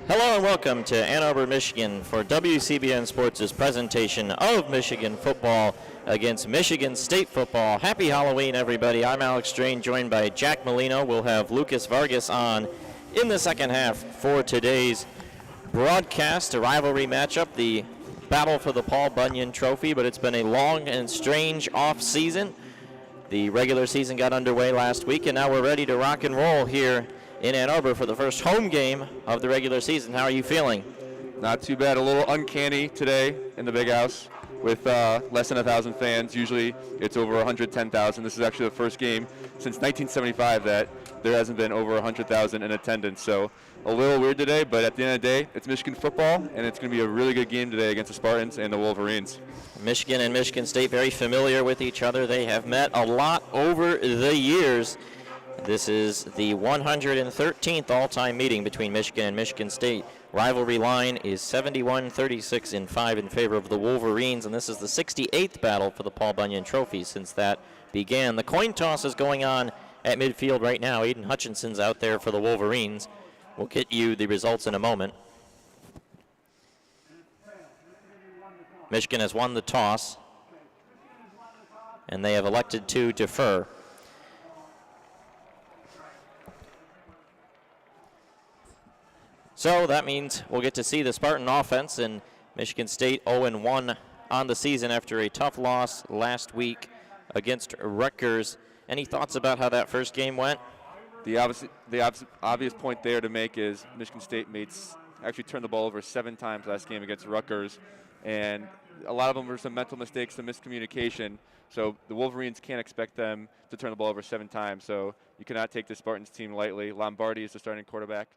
Hello and welcome to Ann Arbor, Michigan for WCBN Sports' presentation of Michigan football against Michigan State football. Happy Halloween, everybody. I'm Alex Drain, joined by Jack Molino. We'll have Lucas Vargas on in the second half for today's broadcast. A rivalry matchup, the battle for the Paul Bunyan Trophy, but it's been a long and strange off season. The regular season got underway last week, and now we're ready to rock and roll here in Ann Arbor for the first home game of the regular season. How are you feeling? Not too bad. A little uncanny today in the big house with less than 1,000 fans. Usually it's over 110,000. This is actually the first game since 1975 that there hasn't been over 100,000 in attendance. So a little weird today, but at the end of the day, it's Michigan football, and it's going to be a really good game today against the Spartans and the Wolverines. Michigan and Michigan State very familiar with each other. They have met a lot over the years. This is the 113th all-time meeting between Michigan and Michigan State. Rivalry line is 71-36-5 in favor of the Wolverines, and this is the 68th battle for the Paul Bunyan Trophy since that began. The coin toss is going on at midfield right now. Aiden Hutchinson's out there for the Wolverines. We'll get you the results in a moment. Michigan has won the toss, and they have elected to defer. So that means we'll get to see the Spartan offense, and Michigan State 0-1 on the season after a tough loss last week against Rutgers. Any thoughts about how that first game went? The obvious point there to make is Michigan State actually turned the ball over 7 times last game against Rutgers, and a lot of them were some mental mistakes, some miscommunication. So the Wolverines can't expect them to turn the ball over 7 times. So you cannot take the Spartans team lightly. Lombardi is the starting quarterback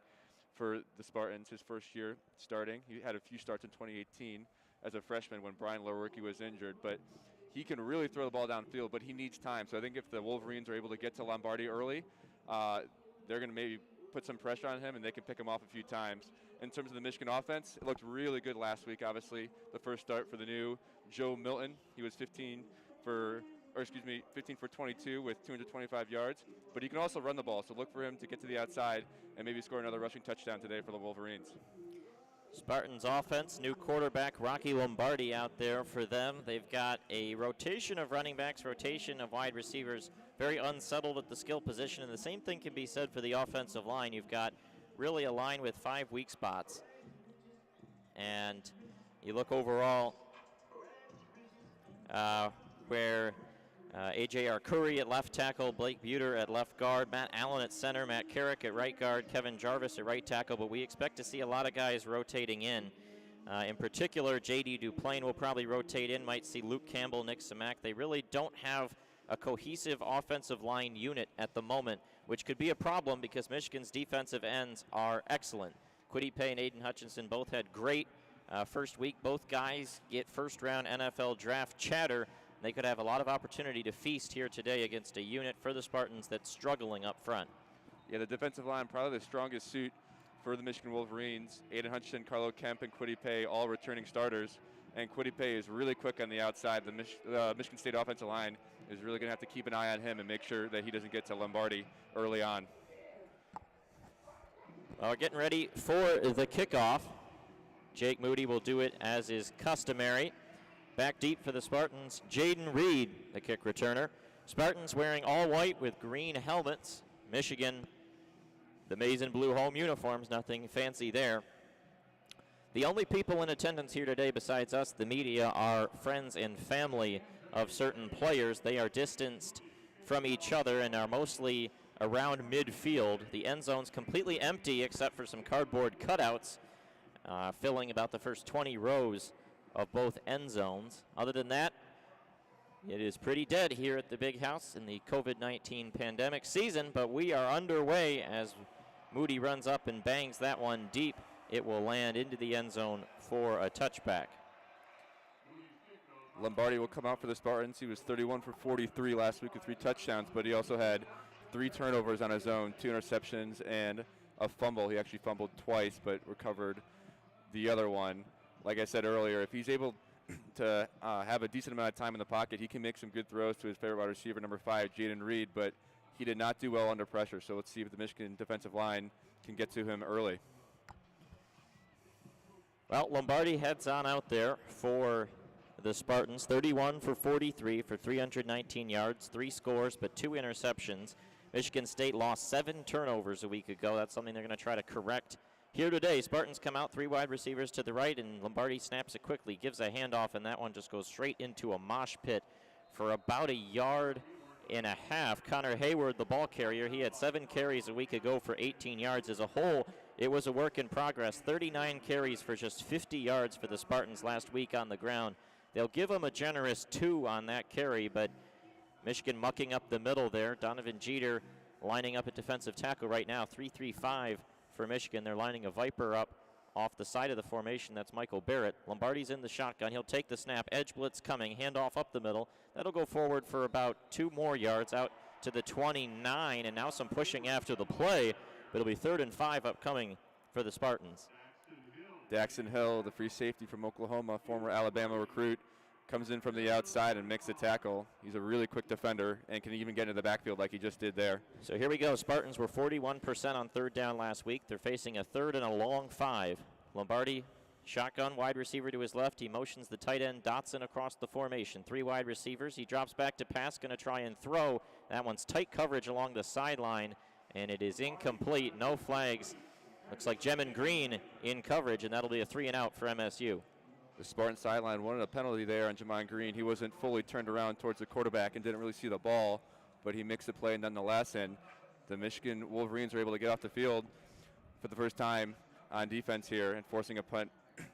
for the Spartans, his first year starting. He had a few starts in 2018 as a freshman when Brian Lewerke was injured, but he can really throw the ball downfield, but he needs time. So I think if the Wolverines are able to get to Lombardi early, they're going to maybe put some pressure on him and they can pick him off a few times. In terms of the Michigan offense, it looked really good last week, obviously. The first start for the new Joe Milton. He was 15 for 22 with 225 yards. But he can also run the ball, so look for him to get to the outside and maybe score another rushing touchdown today for the Wolverines. Spartans offense, new quarterback Rocky Lombardi out there for them. They've got a rotation of running backs, rotation of wide receivers, very unsettled at the skill position, and the same thing can be said for the offensive line. You've got really a line with 5 weak spots. And you look overall where A.J. Arcuri at left tackle, Blake Buter at left guard, Matt Allen at center, Matt Carrick at right guard, Kevin Jarvis at right tackle, but we expect to see a lot of guys rotating in. In particular, J.D. Duplain will probably rotate in, might see Luke Campbell, Nick Samak. They really don't have a cohesive offensive line unit at the moment, which could be a problem because Michigan's defensive ends are excellent. Kwity Paye and Aiden Hutchinson both had great first week. Both guys get first-round NFL draft chatter. They could have a lot of opportunity to feast here today against a unit for the Spartans that's struggling up front. Yeah, the defensive line, probably the strongest suit for the Michigan Wolverines. Aiden Hutchinson, Carlo Kemp, and Kwity Paye, all returning starters. And Kwity Paye is really quick on the outside. The Michigan State offensive line is really going to have to keep an eye on him and make sure that he doesn't get to Lombardi early on. Well, we're getting ready for the kickoff. Jake Moody will do it as is customary. Back deep for the Spartans, Jaden Reed, the kick returner. Spartans wearing all white with green helmets. Michigan, the maize and blue home uniforms, nothing fancy there. The only people in attendance here today besides us, the media, are friends and family of certain players. They are distanced from each other and are mostly around midfield. The end zone's completely empty except for some cardboard cutouts filling about the first 20 rows of both end zones. Other than that, it is pretty dead here at the Big House in the COVID-19 pandemic season, but we are underway as Moody runs up and bangs that one deep. It will land into the end zone for a touchback. Lombardi will come out for the Spartans. He was 31 for 43 last week with 3 touchdowns, but he also had 3 turnovers on his own, 2 interceptions, and a fumble. He actually fumbled twice, but recovered the other one. Like I said earlier, if he's able to have a decent amount of time in the pocket, he can make some good throws to his favorite wide receiver, number 5, Jaden Reed, but he did not do well under pressure. So let's see if the Michigan defensive line can get to him early. Well, Lombardi heads on out there for the Spartans. 31 for 43 for 319 yards, 3 scores, but 2 interceptions. Michigan State lost 7 turnovers a week ago. That's something they're going to try to correct here today. Spartans come out, 3 wide receivers to the right, and Lombardi snaps it quickly, gives a handoff, and that one just goes straight into a mosh pit for about 1.5 yards. Connor Hayward, the ball carrier, he had 7 carries a week ago for 18 yards. As a whole, it was a work in progress. 39 carries for just 50 yards for the Spartans last week on the ground. They'll give them a generous 2 on that carry, but Michigan mucking up the middle there. Donovan Jeter lining up at defensive tackle right now. 3-3-5 for Michigan. They're lining a Viper up off the side of the formation. That's Michael Barrett. Lombardi's in the shotgun. He'll take the snap. Edge blitz coming. Handoff up the middle. That'll go forward for about 2 more yards out to the 29, and now some pushing after the play, but it'll be 3rd and 5 upcoming for the Spartans. Daxton Hill, the free safety from Oklahoma, former Alabama recruit, comes in from the outside and makes a tackle. He's a really quick defender and can even get into the backfield like he just did there. So here we go. Spartans were 41% on 3rd down last week. They're facing a 3rd and a long 5. Lombardi, shotgun, wide receiver to his left. He motions the tight end Dotson across the formation. 3 wide receivers. He drops back to pass, going to try and throw. That one's tight coverage along the sideline, and it is incomplete. No flags. Looks like Jemin Green in coverage, and that'll be a 3 and out for MSU. The Spartan sideline wanted a penalty there on Jemin Green. He wasn't fully turned around towards the quarterback and didn't really see the ball, but he makes the play nonetheless, and the Michigan Wolverines are able to get off the field for the first time on defense here and forcing a punt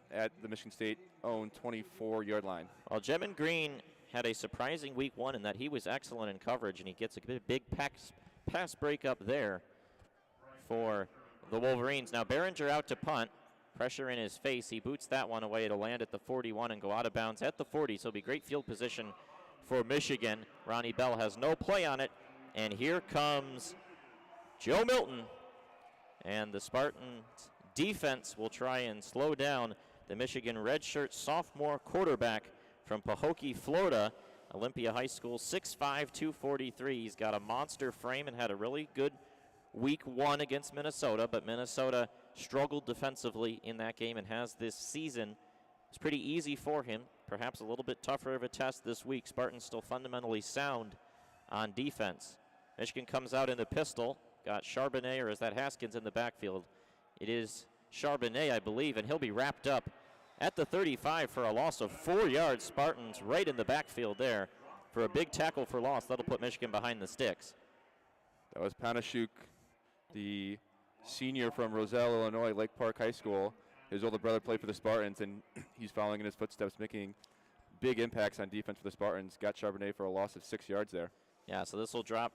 at the Michigan State own 24-yard line. Well, Jemin Green had a surprising week 1 in that he was excellent in coverage, and he gets a big pass break up there for the Wolverines. Now Behringer out to punt. Pressure in his face. He boots that one away. It'll land at the 41 and go out of bounds at the 40. So it'll be great field position for Michigan. Ronnie Bell has no play on it. And here comes Joe Milton. And the Spartans defense will try and slow down the Michigan redshirt sophomore quarterback from Pahokee, Florida. Olympia High School, 6'5", 243. He's got a monster frame and had a really good week 1 against Minnesota, but Minnesota struggled defensively in that game and has this season. It's pretty easy for him, perhaps a little bit tougher of a test this week. Spartans still fundamentally sound on defense. Michigan comes out in the pistol. Got Charbonnet, or is that Haskins in the backfield? It is Charbonnet, I believe, and he'll be wrapped up at the 35 for a loss of 4 yards. Spartans right in the backfield there for a big tackle for loss. That'll put Michigan behind the sticks. That was Panashuk, the senior from Roselle, Illinois, Lake Park High School. His older brother played for the Spartans, and he's following in his footsteps, making big impacts on defense for the Spartans. Got Charbonnet for a loss of 6 yards there. Yeah, so this will drop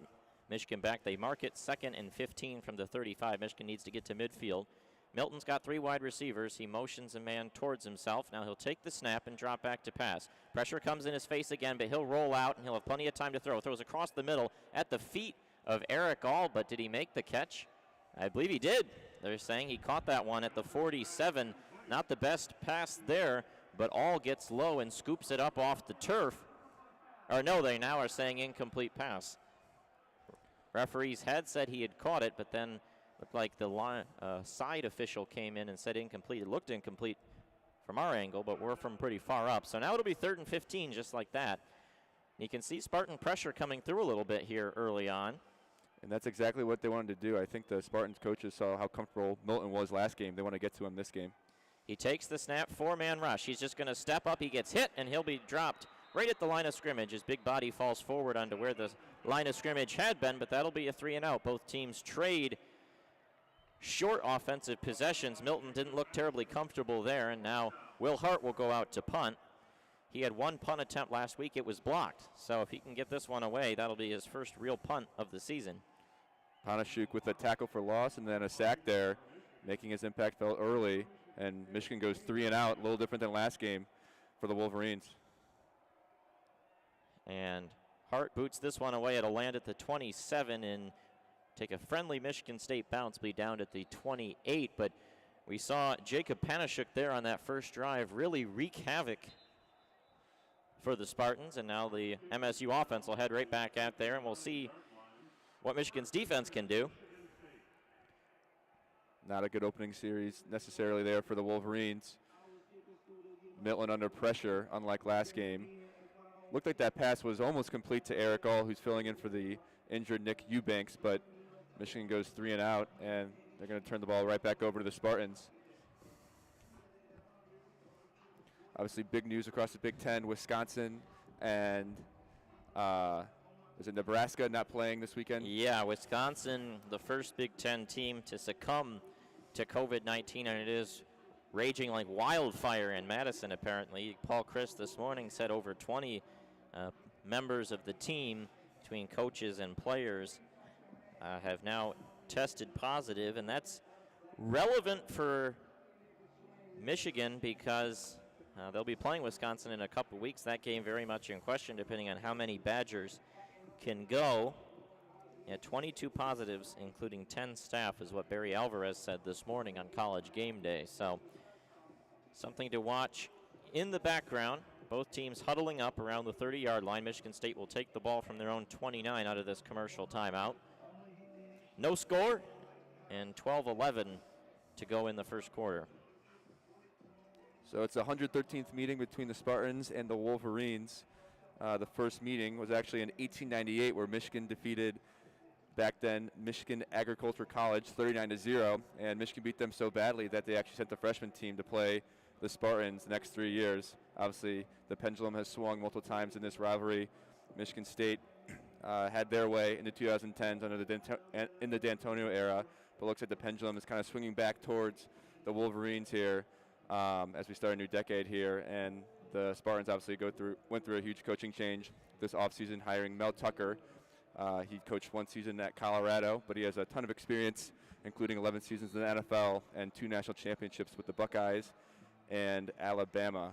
Michigan back. They mark it 2nd and 15 from the 35. Michigan needs to get to midfield. Milton's got 3 wide receivers. He motions a man towards himself. Now he'll take the snap and drop back to pass. Pressure comes in his face again, but he'll roll out, and he'll have plenty of time to throw. Throws across the middle at the feet of Eric All, but did he make the catch? I believe he did. They're saying he caught that one at the 47. Not the best pass there, but All gets low and scoops it up off the turf. Or no, they now are saying incomplete pass. Referees had said he had caught it, but then looked like the side official came in and said incomplete. It looked incomplete from our angle, but we're from pretty far up. So now it'll be 3rd and 15 just like that. You can see Spartan pressure coming through a little bit here early on. And that's exactly what they wanted to do. I think the Spartans coaches saw how comfortable Milton was last game. They want to get to him this game. He takes the snap, 4-man rush. He's just going to step up. He gets hit, and he'll be dropped right at the line of scrimmage. His big body falls forward onto where the line of scrimmage had been, but that'll be a 3 and out. Both teams trade short offensive possessions. Milton didn't look terribly comfortable there, and now Will Hart will go out to punt. He had 1 punt attempt last week. It was blocked. So if he can get this one away, that'll be his first real punt of the season. Panashuk with a tackle for loss and then a sack there, making his impact felt early. And Michigan goes 3 and out, a little different than last game for the Wolverines. And Hart boots this one away. It'll land at the 27 and take a friendly Michigan State bounce, be down at the 28. But we saw Jacob Panashuk there on that first drive really wreak havoc for the Spartans. And now the MSU offense will head right back out there, and we'll see what Michigan's defense can do. Not a good opening series necessarily there for the Wolverines. Milton under pressure, unlike last game. Looked like that pass was almost complete to Eric All, who's filling in for the injured Nick Eubanks, but Michigan goes 3 and out, and they're going to turn the ball right back over to the Spartans. Obviously, big news across the Big Ten. Wisconsin and is it Nebraska not playing this weekend? Yeah, Wisconsin, the first Big Ten team to succumb to COVID-19, and it is raging like wildfire in Madison, apparently. Paul Chryst this morning said over 20 members of the team, between coaches and players, have now tested positive, and that's relevant for Michigan because they'll be playing Wisconsin in a couple weeks. That game very much in question, depending on how many Badgers can go. Yeah, 22 positives, including 10 staff, is what Barry Alvarez said this morning on College Game Day. So something to watch in the background. Both teams huddling up around the 30-yard line. Michigan State will take the ball from their own 29 out of this commercial timeout. No score, and 12-11 to go in the first quarter. So it's the 113th meeting between the Spartans and the Wolverines. The first meeting was actually in 1898, where Michigan defeated, back then, Michigan Agricultural College 39-0, and Michigan beat them so badly that they actually sent the freshman team to play the Spartans the next 3 years. Obviously, the pendulum has swung multiple times in this rivalry. Michigan State had their way in the 2010s in the D'Antonio era, but looks like the pendulum is kind of swinging back towards the Wolverines here as we start a new decade here. And the Spartans obviously went through a huge coaching change this offseason, hiring Mel Tucker. He coached 1 season at Colorado, but he has a ton of experience, including 11 seasons in the NFL and 2 national championships with the Buckeyes and Alabama.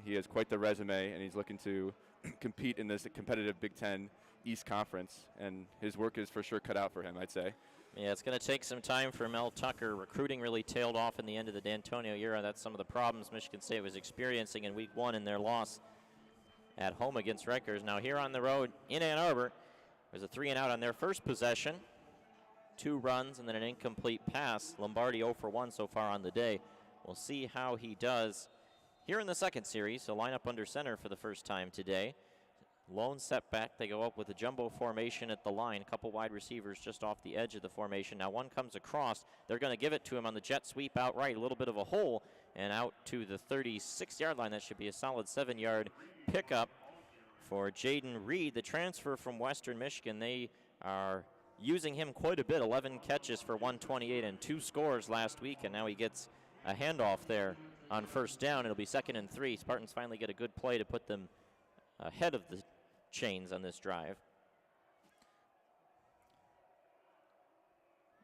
He has quite the resume, and he's looking to compete in this competitive Big Ten East Conference, and his work is for sure cut out for him, I'd say. Yeah, it's going to take some time for Mel Tucker. Recruiting really tailed off in the end of the D'Antonio era. That's some of the problems Michigan State was experiencing in week 1 in their loss at home against Rutgers. Now here on the road in Ann Arbor, there's a 3 and out on their first possession. 2 runs and then an incomplete pass. Lombardi 0 for 1 so far on the day. We'll see how he does here in the second series. So line up under center for the first time today. Lone setback. They go up with a jumbo formation at the line. A couple wide receivers just off the edge of the formation. Now one comes across. They're going to give it to him on the jet sweep out right. A little bit of a hole and out to the 36-yard line. That should be a solid 7-yard pickup for Jaden Reed, the transfer from Western Michigan. They are using him quite a bit. 11 catches for 128 and 2 scores last week, and now he gets a handoff there on first down. It'll be 2nd and 3. Spartans finally get a good play to put them ahead of the chains on this drive.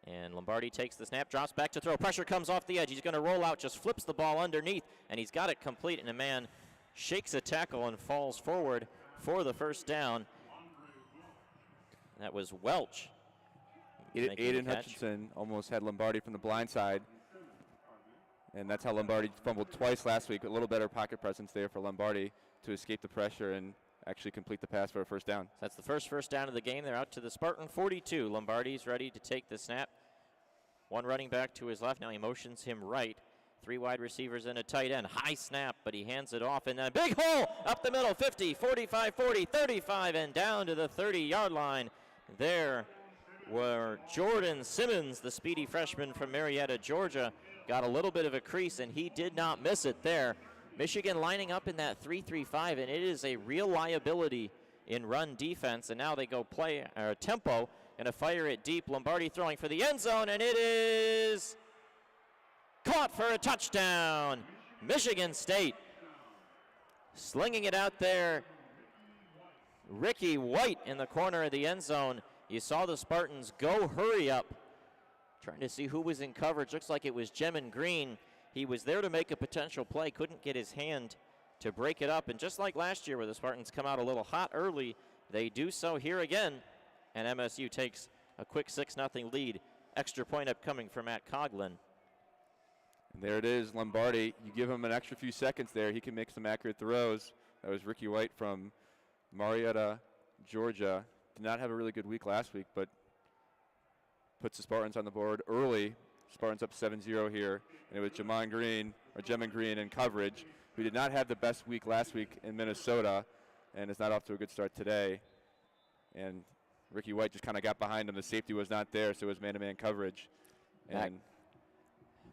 And Lombardi takes the snap, drops back to throw. Pressure comes off the edge. He's going to roll out, just flips the ball underneath, and he's got it complete, and a man shakes a tackle and falls forward for the first down. That was Welch. Aiden Hutchinson almost had Lombardi from the blind side, and that's how Lombardi fumbled twice last week. A little better pocket presence there for Lombardi to escape the pressure and actually complete the pass for a first down. That's the first down of the game. They're out to the Spartan 42. Lombardi's ready to take the snap. One running back to his left. Now he motions him right. 3 wide receivers and a tight end. High snap, but he hands it off. And a big hole up the middle. 50, 45, 40, 35, and down to the 30-yard line. There were Jordan Simmons, the speedy freshman from Marietta, Georgia. Got a little bit of a crease, and he did not miss it there. Michigan lining up in that 3-3-5, and it is a real liability in run defense. And now they go play tempo and a fire it deep. Lombardi throwing for the end zone, and it is caught for a touchdown. Michigan State slinging it out there. Ricky White in the corner of the end zone. You saw the Spartans go hurry up, trying to see who was in coverage. Looks like it was Jemin Green. He was there to make a potential play, couldn't get his hand to break it up. And just like last year where the Spartans come out a little hot early, they do so here again. And MSU takes a quick 6-0 lead. Extra point upcoming for Matt Coughlin. And there it is, Lombardi. You give him an extra few seconds there, he can make some accurate throws. That was Ricky White from Marietta, Georgia. Did not have a really good week last week, but puts the Spartans on the board early. Spartans up 7-0 here. And it was Jemin Green in coverage, We did not have the best week last week in Minnesota, and it's not off to a good start today. And Ricky White just kind of got behind him. The safety was not there, so it was man-to-man coverage. And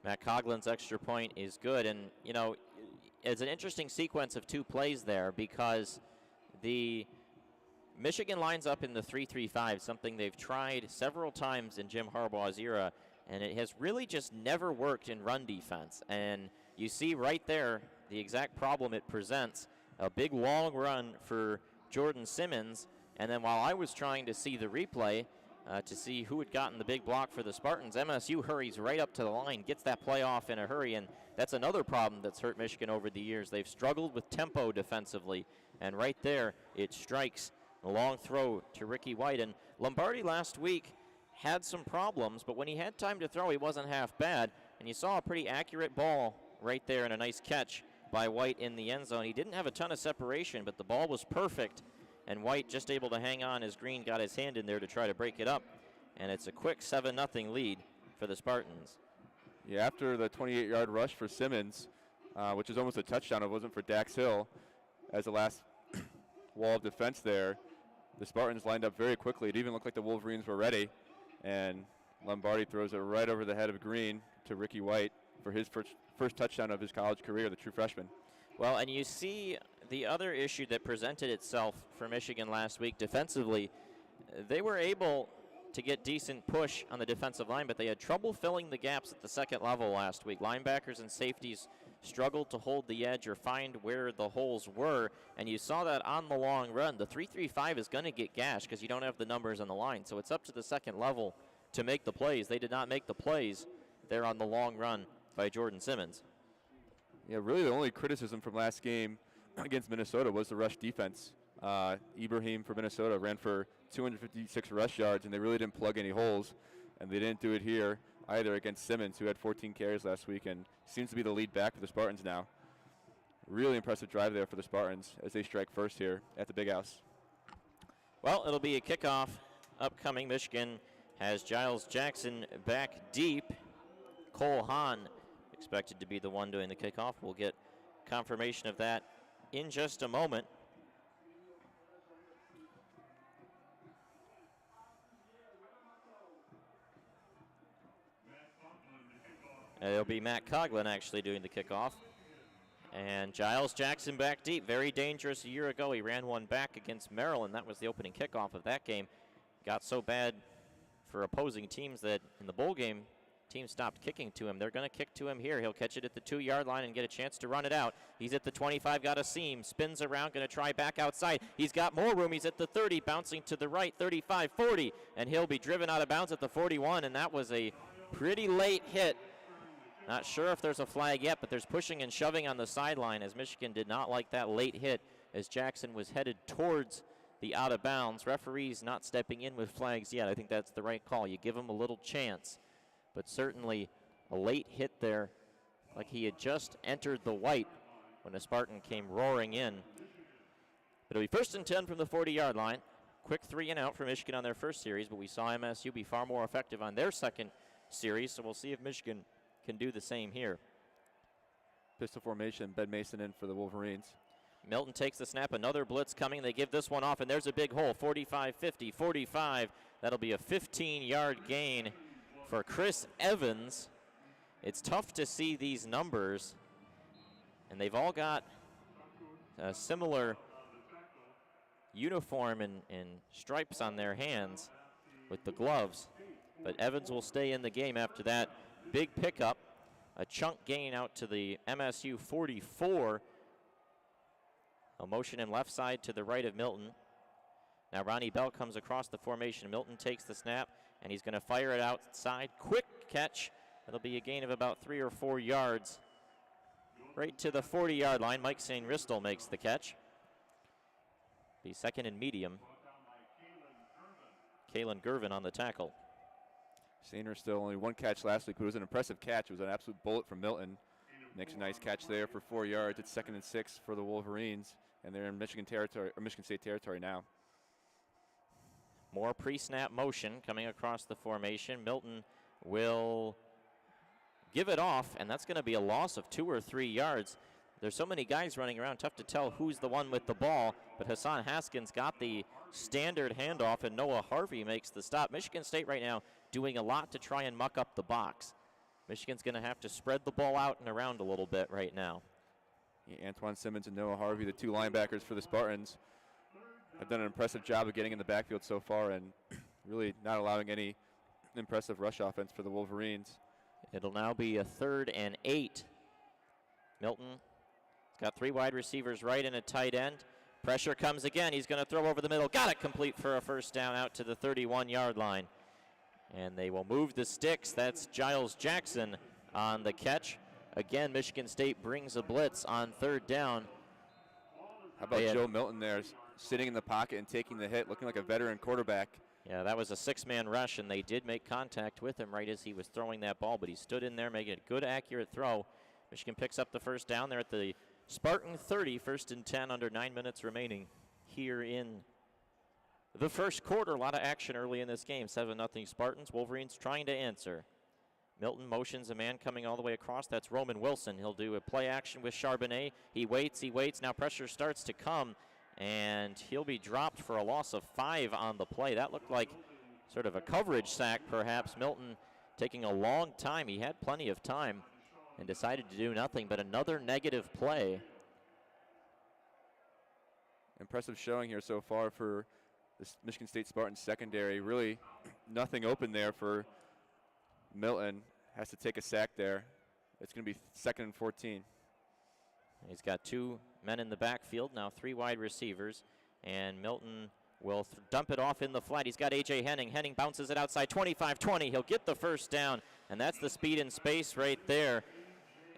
Matt Coughlin's extra point is good. And, you know, it's an interesting sequence of two plays there because the Michigan lines up in the 3-3-5, something they've tried several times in Jim Harbaugh's era, and it has really just never worked in run defense. And you see right there the exact problem it presents, a big long run for Jordan Simmons. And then while I was trying to see the replay to see who had gotten the big block for the Spartans, MSU hurries right up to the line, gets that play off in a hurry, and that's another problem that's hurt Michigan over the years. They've struggled with tempo defensively, and right there it strikes a long throw to Ricky White. And Lombardi last week had some problems, but when he had time to throw, he wasn't half bad, and you saw a pretty accurate ball right there and a nice catch by White in the end zone. He didn't have a ton of separation, but the ball was perfect. And White just able to hang on as Green got his hand in there to try to break it up. And it's a quick 7-0 lead for the Spartans. Yeah, after the 28-yard rush for Simmons, which is almost a touchdown, it wasn't for Dax Hill, as the last wall of defense there, the Spartans lined up very quickly. It even looked like the Wolverines were ready. And Lombardi throws it right over the head of Green to Ricky White for his first touchdown of his college career, the true freshman. Well, and you see the other issue that presented itself for Michigan last week defensively, they were able to get decent push on the defensive line, but they had trouble filling the gaps at the second level last week. Linebackers and safeties struggled to hold the edge or find where the holes were, and you saw that on the long run. The 3-3-5 is going to get gashed because you don't have the numbers on the line, so it's up to the second level to make the plays. They did not make the plays there on the long run by Jordan Simmons. Yeah, really the only criticism from last game against Minnesota was the rush defense. Ibrahim for Minnesota ran for 256 rush yards, and they really didn't plug any holes, and they didn't do it here either against Simmons, who had 14 carries last week and seems to be the lead back for the Spartans now. Really impressive drive there for the Spartans as they strike first here at the Big House. Well, it'll be a kickoff upcoming. Michigan has Giles Jackson back deep. Cole Hahn expected to be the one doing the kickoff. We'll get confirmation of that in just a moment. It'll be Matt Coughlin actually doing the kickoff. And Giles Jackson back deep. Very dangerous a year ago. He ran one back against Maryland. That was the opening kickoff of that game. Got so bad for opposing teams that in the bowl game, teams stopped kicking to him. They're going to kick to him here. He'll catch it at the 2-yard line and get a chance to run it out. He's at the 25, got a seam, spins around, going to try back outside. He's got more room. He's at the 30, bouncing to the right, 35, 40, and he'll be driven out of bounds at the 41, and that was a pretty late hit. Not sure if there's a flag yet, but there's pushing and shoving on the sideline as Michigan did not like that late hit as Jackson was headed towards the out of bounds. Referees not stepping in with flags yet. I think that's the right call. You give him a little chance. But certainly a late hit there, like he had just entered the white when a Spartan came roaring in. It'll be 1st and 10 from the 40-yard line. Quick 3 and out for Michigan on their first series, but we saw MSU be far more effective on their second series, so we'll see if Michigan can do the same here. Pistol formation, Ben Mason in for the Wolverines. Milton takes the snap, another blitz coming. They give this one off, and there's a big hole, 45-50, 45. That'll be a 15-yard gain for Chris Evans. It's tough to see these numbers, and they've all got a similar uniform and stripes on their hands with the gloves. But Evans will stay in the game after that big pickup. A chunk gain out to the MSU 44. A motion in left side to the right of Milton. Now Ronnie Bell comes across the formation. Milton takes the snap, and he's going to fire it outside. Quick catch. That'll be a gain of about 3 or 4 yards. Right to the 40-yard line. Mike St. Ristel makes the catch. Be second and medium. Kalen Gervin on the tackle. Sainer still only 1 catch last week, but it was an impressive catch. It was an absolute bullet from Milton. Makes a nice catch there for 4 yards. It's 2nd and 6 for the Wolverines, and they're in Michigan territory, or Michigan State territory now. More pre-snap motion coming across the formation. Milton will give it off, and that's going to be a loss of 2 or 3 yards. There's so many guys running around, tough to tell who's the one with the ball, but Hassan Haskins got the standard handoff, and Noah Harvey makes the stop. Michigan State right now doing a lot to try and muck up the box. Michigan's going to have to spread the ball out and around a little bit right now. Yeah, Antoine Simmons and Noah Harvey, the two linebackers for the Spartans, have done an impressive job of getting in the backfield so far and really not allowing any impressive rush offense for the Wolverines. It'll now be a 3rd and 8. Milton got 3 wide receivers right and a tight end. Pressure comes again. He's going to throw over the middle. Got it complete for a first down out to the 31-yard line. And they will move the sticks. That's Giles Jackson on the catch. Again, Michigan State brings a blitz on 3rd down. How about Joe Milton there, sitting in the pocket and taking the hit, looking like a veteran quarterback. Yeah, that was a 6-man rush, and they did make contact with him right as he was throwing that ball, but he stood in there making a good, accurate throw. Michigan picks up the first down there at the Spartan 30, 1st and 10, under 9 minutes remaining here in the first quarter. A lot of action early in this game. 7-0 Spartans. Wolverines trying to answer. Milton motions a man coming all the way across. That's Roman Wilson. He'll do a play action with Charbonnet. He waits. Now pressure starts to come, and he'll be dropped for a loss of 5 on the play. That looked like sort of a coverage sack, perhaps. Milton taking a long time. He had plenty of time and decided to do nothing, but another negative play. Impressive showing here so far for this Michigan State Spartans secondary. Really nothing open there for Milton. Has to take a sack there. It's going to be 2nd and 14. He's got 2 men in the backfield, now 3 wide receivers, and Milton will dump it off in the flat. He's got A.J. Henning. Henning bounces it outside, 25-20. He'll get the first down, and that's the speed and space right there.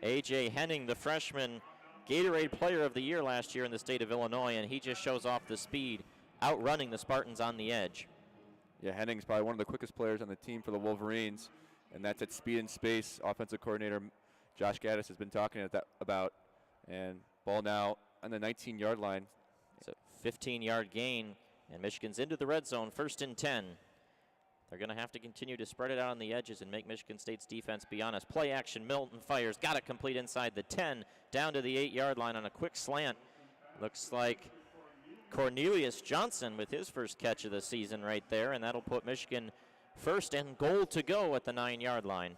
A.J. Henning, the freshman Gatorade Player of the Year last year in the state of Illinois, and he just shows off the speed, outrunning the Spartans on the edge. Yeah, Henning's probably one of the quickest players on the team for the Wolverines, and that's at speed and space. Offensive coordinator Josh Gaddis has been talking about. And ball now on the 19-yard line. It's a 15-yard gain, and Michigan's into the red zone, 1st and 10. They're going to have to continue to spread it out on the edges and make Michigan State's defense be honest. Play action, Milton fires, got it complete inside the 10, down to the 8-yard line on a quick slant. Looks like Cornelius Johnson with his first catch of the season right there, and that'll put Michigan 1st and goal to go at the 9-yard line.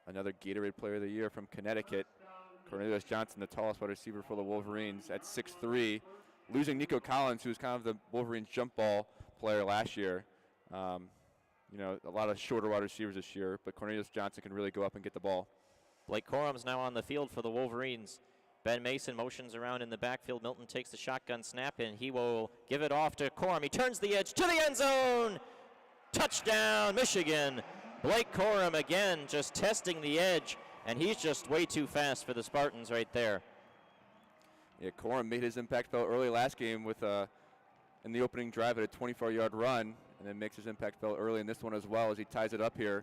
Another Gatorade Player of the Year from Connecticut. Cornelius Johnson, the tallest wide receiver for the Wolverines at 6'3", losing Nico Collins, who's kind of the Wolverines jump ball player last year. You know, a lot of shorter wide receivers this year, but Cornelius Johnson can really go up and get the ball. Blake Corum's now on the field for the Wolverines. Ben Mason motions around in the backfield. Milton takes the shotgun snap, and he will give it off to Corum. He turns the edge to the end zone. Touchdown, Michigan. Blake Corum again just testing the edge, and he's just way too fast for the Spartans right there. Yeah, Corum made his impact felt early last game with in the opening drive at a 24-yard run, and then makes his impact felt early in this one as well as he ties it up here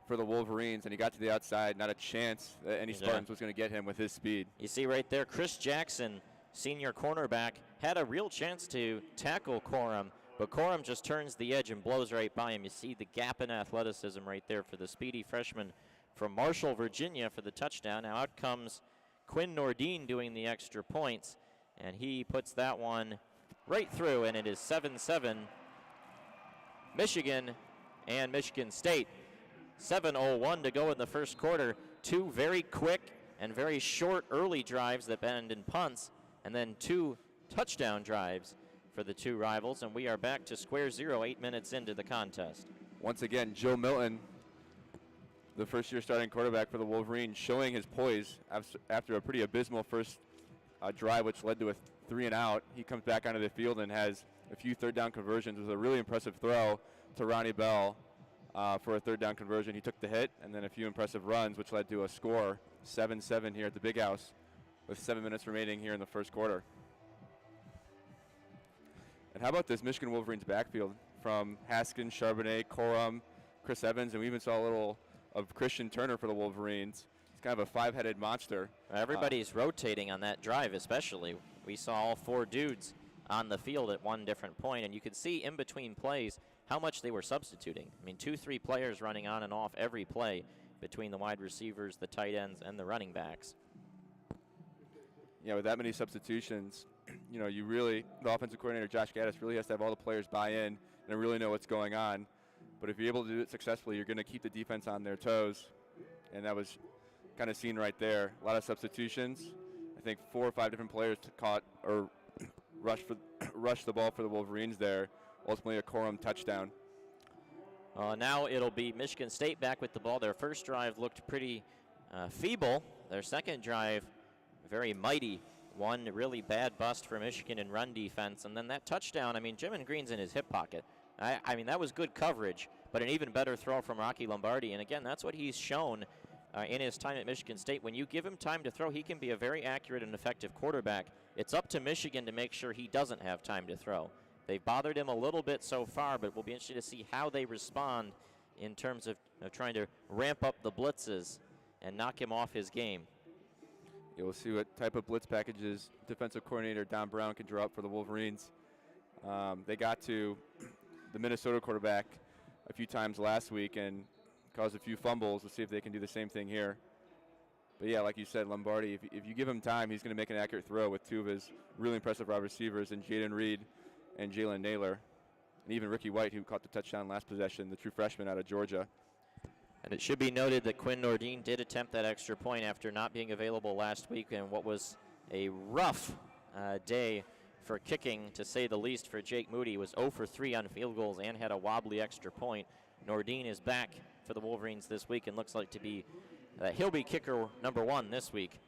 for the Wolverines, and he got to the outside. Not a chance that any Spartans was going to get him with his speed. You see right there, Chris Jackson, senior cornerback, had a real chance to tackle Corum, but Corum just turns the edge and blows right by him. You see the gap in athleticism right there for the speedy freshman from Marshall, Virginia for the touchdown. Now out comes Quinn Nordine doing the extra points, and he puts that one right through, and it is 7-7 Michigan and Michigan State. 7:01 to go in the first quarter. 2 very quick and very short early drives that end in punts, and then 2 touchdown drives for the 2 rivals, and we are back to square zero 8 minutes into the contest. Once again, Joe Milton, the first-year starting quarterback for the Wolverines, showing his poise after a pretty abysmal first drive, which led to a 3-and-out. He comes back onto the field and has a few third-down conversions. It was a really impressive throw to Ronnie Bell for a third-down conversion. He took the hit, and then a few impressive runs, which led to a score, 7-7 here at the Big House, with 7 minutes remaining here in the first quarter. And how about this Michigan Wolverines backfield from Haskins, Charbonnet, Corum, Chris Evans, and we even saw a little of Christian Turner for the Wolverines. He's kind of a 5-headed monster. Everybody's rotating on that drive especially. We saw all 4 dudes on the field at one different point, and you could see in between plays how much they were substituting. I mean, 2-3 players running on and off every play between the wide receivers, the tight ends, and the running backs. with that many substitutions, the offensive coordinator, Josh Gaddis, really has to have all the players buy in and really know what's going on. But if you're able to do it successfully, you're going to keep the defense on their toes. And that was kind of seen right there. A lot of substitutions. I think 4 or 5 different players caught or rushed the ball for the Wolverines there. Ultimately a quorum touchdown. Now it'll be Michigan State back with the ball. Their first drive looked pretty feeble. Their second drive, very mighty. One really bad bust for Michigan in run defense. And then that touchdown, Jim and Green's in his hip pocket. That was good coverage, but an even better throw from Rocky Lombardi. And again, that's what he's shown in his time at Michigan State. When you give him time to throw, he can be a very accurate and effective quarterback. It's up to Michigan to make sure he doesn't have time to throw. They've bothered him a little bit so far, but we'll be interested to see how they respond in terms of trying to ramp up the blitzes and knock him off his game. We'll see what type of blitz packages defensive coordinator Don Brown can draw up for the Wolverines. They got to the Minnesota quarterback a few times last week and caused a few fumbles. We'll see if they can do the same thing here. But yeah, like you said, Lombardi, if you give him time, he's going to make an accurate throw with 2 of his really impressive wide receivers, and Jaden Reed and Jalen Naylor, and even Ricky White, who caught the touchdown last possession, the true freshman out of Georgia. And it should be noted that Quinn Nordine did attempt that extra point after not being available last week in what was a rough day for kicking, to say the least, for Jake Moody. He was 0 for 3 on field goals and had a wobbly extra point. Nordine is back for the Wolverines this week and looks like to be, he'll be kicker number 1 this week,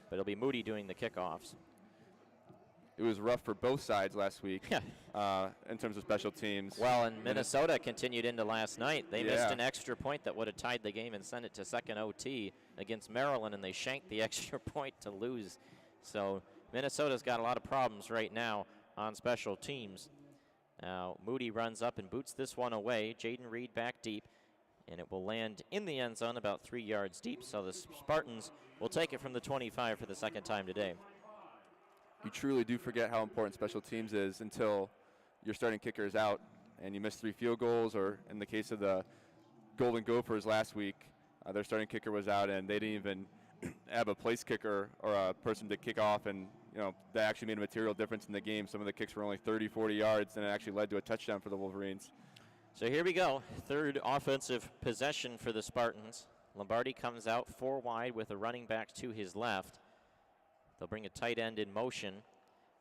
but it'll be Moody doing the kickoffs. It was rough for both sides last week in terms of special teams. Well, and Minnesota continued into last night. They missed an extra point that would have tied the game and sent it to second OT against Maryland, and they shanked the extra point to lose. So Minnesota's got a lot of problems right now on special teams. Now Moody runs up and boots this one away. Jaden Reed back deep, and it will land in the end zone about 3 yards deep. So the Spartans will take it from the 25 for the second time today. You truly do forget how important special teams is until your starting kicker is out and you miss 3 field goals, or in the case of the Golden Gophers last week, their starting kicker was out and they didn't even have a place kicker or a person to kick off, and that actually made a material difference in the game. Some of the kicks were only 30, 40 yards, and it actually led to a touchdown for the Wolverines. So here we go, third offensive possession for the Spartans. Lombardi comes out 4 wide with a running back to his left. They'll bring a tight end in motion,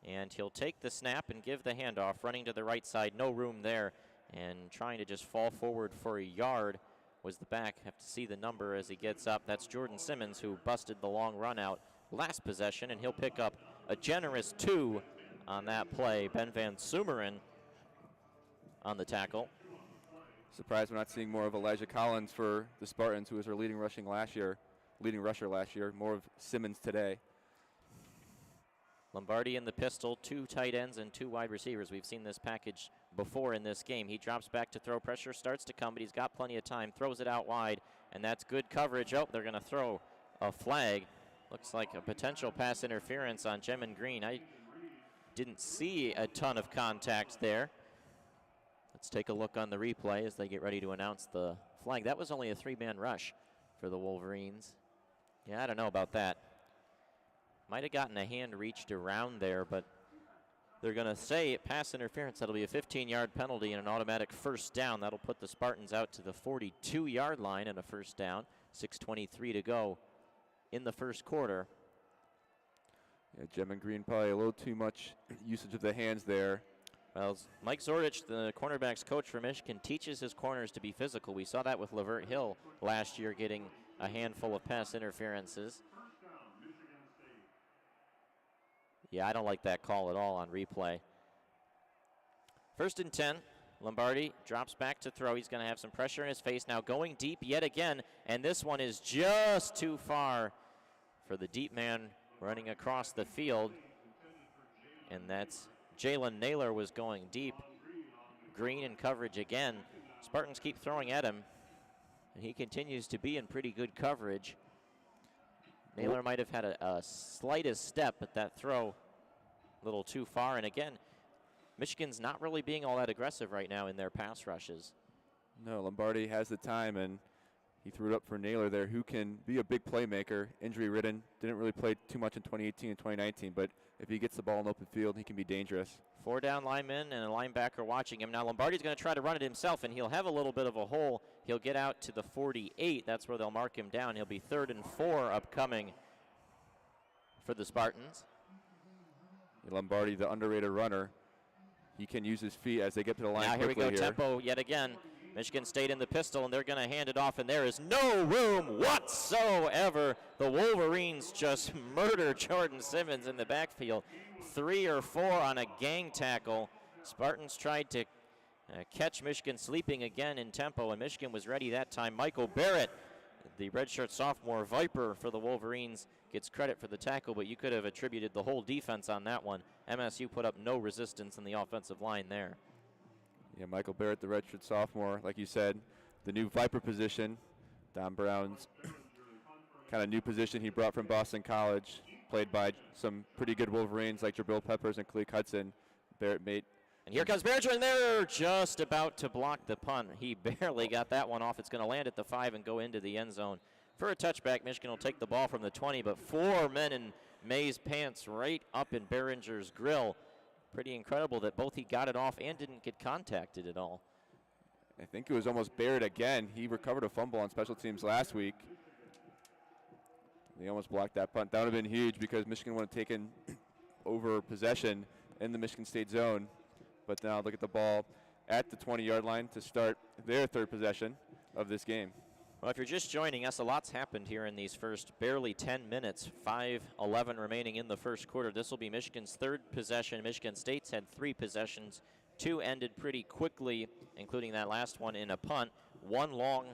and he'll take the snap and give the handoff, running to the right side, no room there, and trying to just fall forward for a yard was the back. Have to see the number as he gets up. That's Jordan Simmons, who busted the long run out last possession, and he'll pick up a generous 2 on that play. Ben Van Sumeren on the tackle. Surprised we're not seeing more of Elijah Collins for the Spartans, who was our leading rusher last year. More of Simmons today. Lombardi in the pistol, 2 tight ends and 2 wide receivers. We've seen this package before in this game. He drops back to throw. Pressure starts to come, but he's got plenty of time. Throws it out wide, and that's good coverage. Oh, they're going to throw a flag. Looks like a potential pass interference on Jemin Green. I didn't see a ton of contact there. Let's take a look on the replay as they get ready to announce the flag. That was only a 3-man rush for the Wolverines. Yeah, I don't know about that. Might have gotten a hand reached around there, but they're going to say pass interference. That'll be a 15-yard penalty and an automatic first down. That'll put the Spartans out to the 42-yard line and a first down. 6:23 to go in the first quarter. Yeah, Jemin Green probably a little too much usage of the hands there. Well, Mike Zordich, the cornerbacks coach for Michigan, teaches his corners to be physical. We saw that with Lavert Hill last year, getting a handful of pass interferences. Yeah, I don't like that call at all on replay. 1st and 10. Lombardi drops back to throw. He's going to have some pressure in his face now, going deep yet again, and this one is just too far for the deep man running across the field, and that's Jalen Naylor was going deep. Green in coverage again. Spartans keep throwing at him, and he continues to be in pretty good coverage. Naylor might have had a slightest step, but that throw a little too far. And again, Michigan's not really being all that aggressive right now in their pass rushes. No, Lombardi has the time, and He threw it up for Naylor there, who can be a big playmaker, injury-ridden. Didn't really play too much in 2018 and 2019, but if he gets the ball in open field, he can be dangerous. 4 down linemen and a linebacker watching him. Now Lombardi's going to try to run it himself, and he'll have a little bit of a hole. He'll get out to the 48. That's where they'll mark him down. He'll be 3rd and 4 upcoming for the Spartans. Lombardi, the underrated runner, he can use his feet as they get to the line now quickly here we go, tempo yet again. Michigan State in the pistol, and they're going to hand it off, and there is no room whatsoever. The Wolverines just murder Jordan Simmons in the backfield. 3 or 4 on a gang tackle. Spartans tried to catch Michigan sleeping again in tempo, and Michigan was ready that time. Michael Barrett, the redshirt sophomore Viper for the Wolverines, gets credit for the tackle, but you could have attributed the whole defense on that one. MSU put up no resistance in the offensive line there. Yeah, Michael Barrett, the redshirt sophomore, like you said, the new Viper position. Don Brown's kind of new position he brought from Boston College, played by some pretty good Wolverines like Jabril Peppers and Kalik Hudson. Barrett made. And here comes Barrett, and they're just about to block the punt. He barely got that one off. It's going to land at the 5 and go into the end zone. For a touchback, Michigan will take the ball from the 20, but 4 men in May's pants right up in Behringer's grill. Pretty incredible that both he got it off and didn't get contacted at all. I think it was almost Barrett again. He recovered a fumble on special teams last week. They almost blocked that punt. That would have been huge because Michigan would have taken over possession in the Michigan State zone. But now look at the ball at the 20-yard line to start their 3rd possession of this game. Well, if you're just joining us, a lot's happened here in these first barely 10 minutes. 5:11 remaining in the first quarter. This will be Michigan's 3rd possession. Michigan State's had 3 possessions. 2 ended pretty quickly, including that last one in a punt. 1 long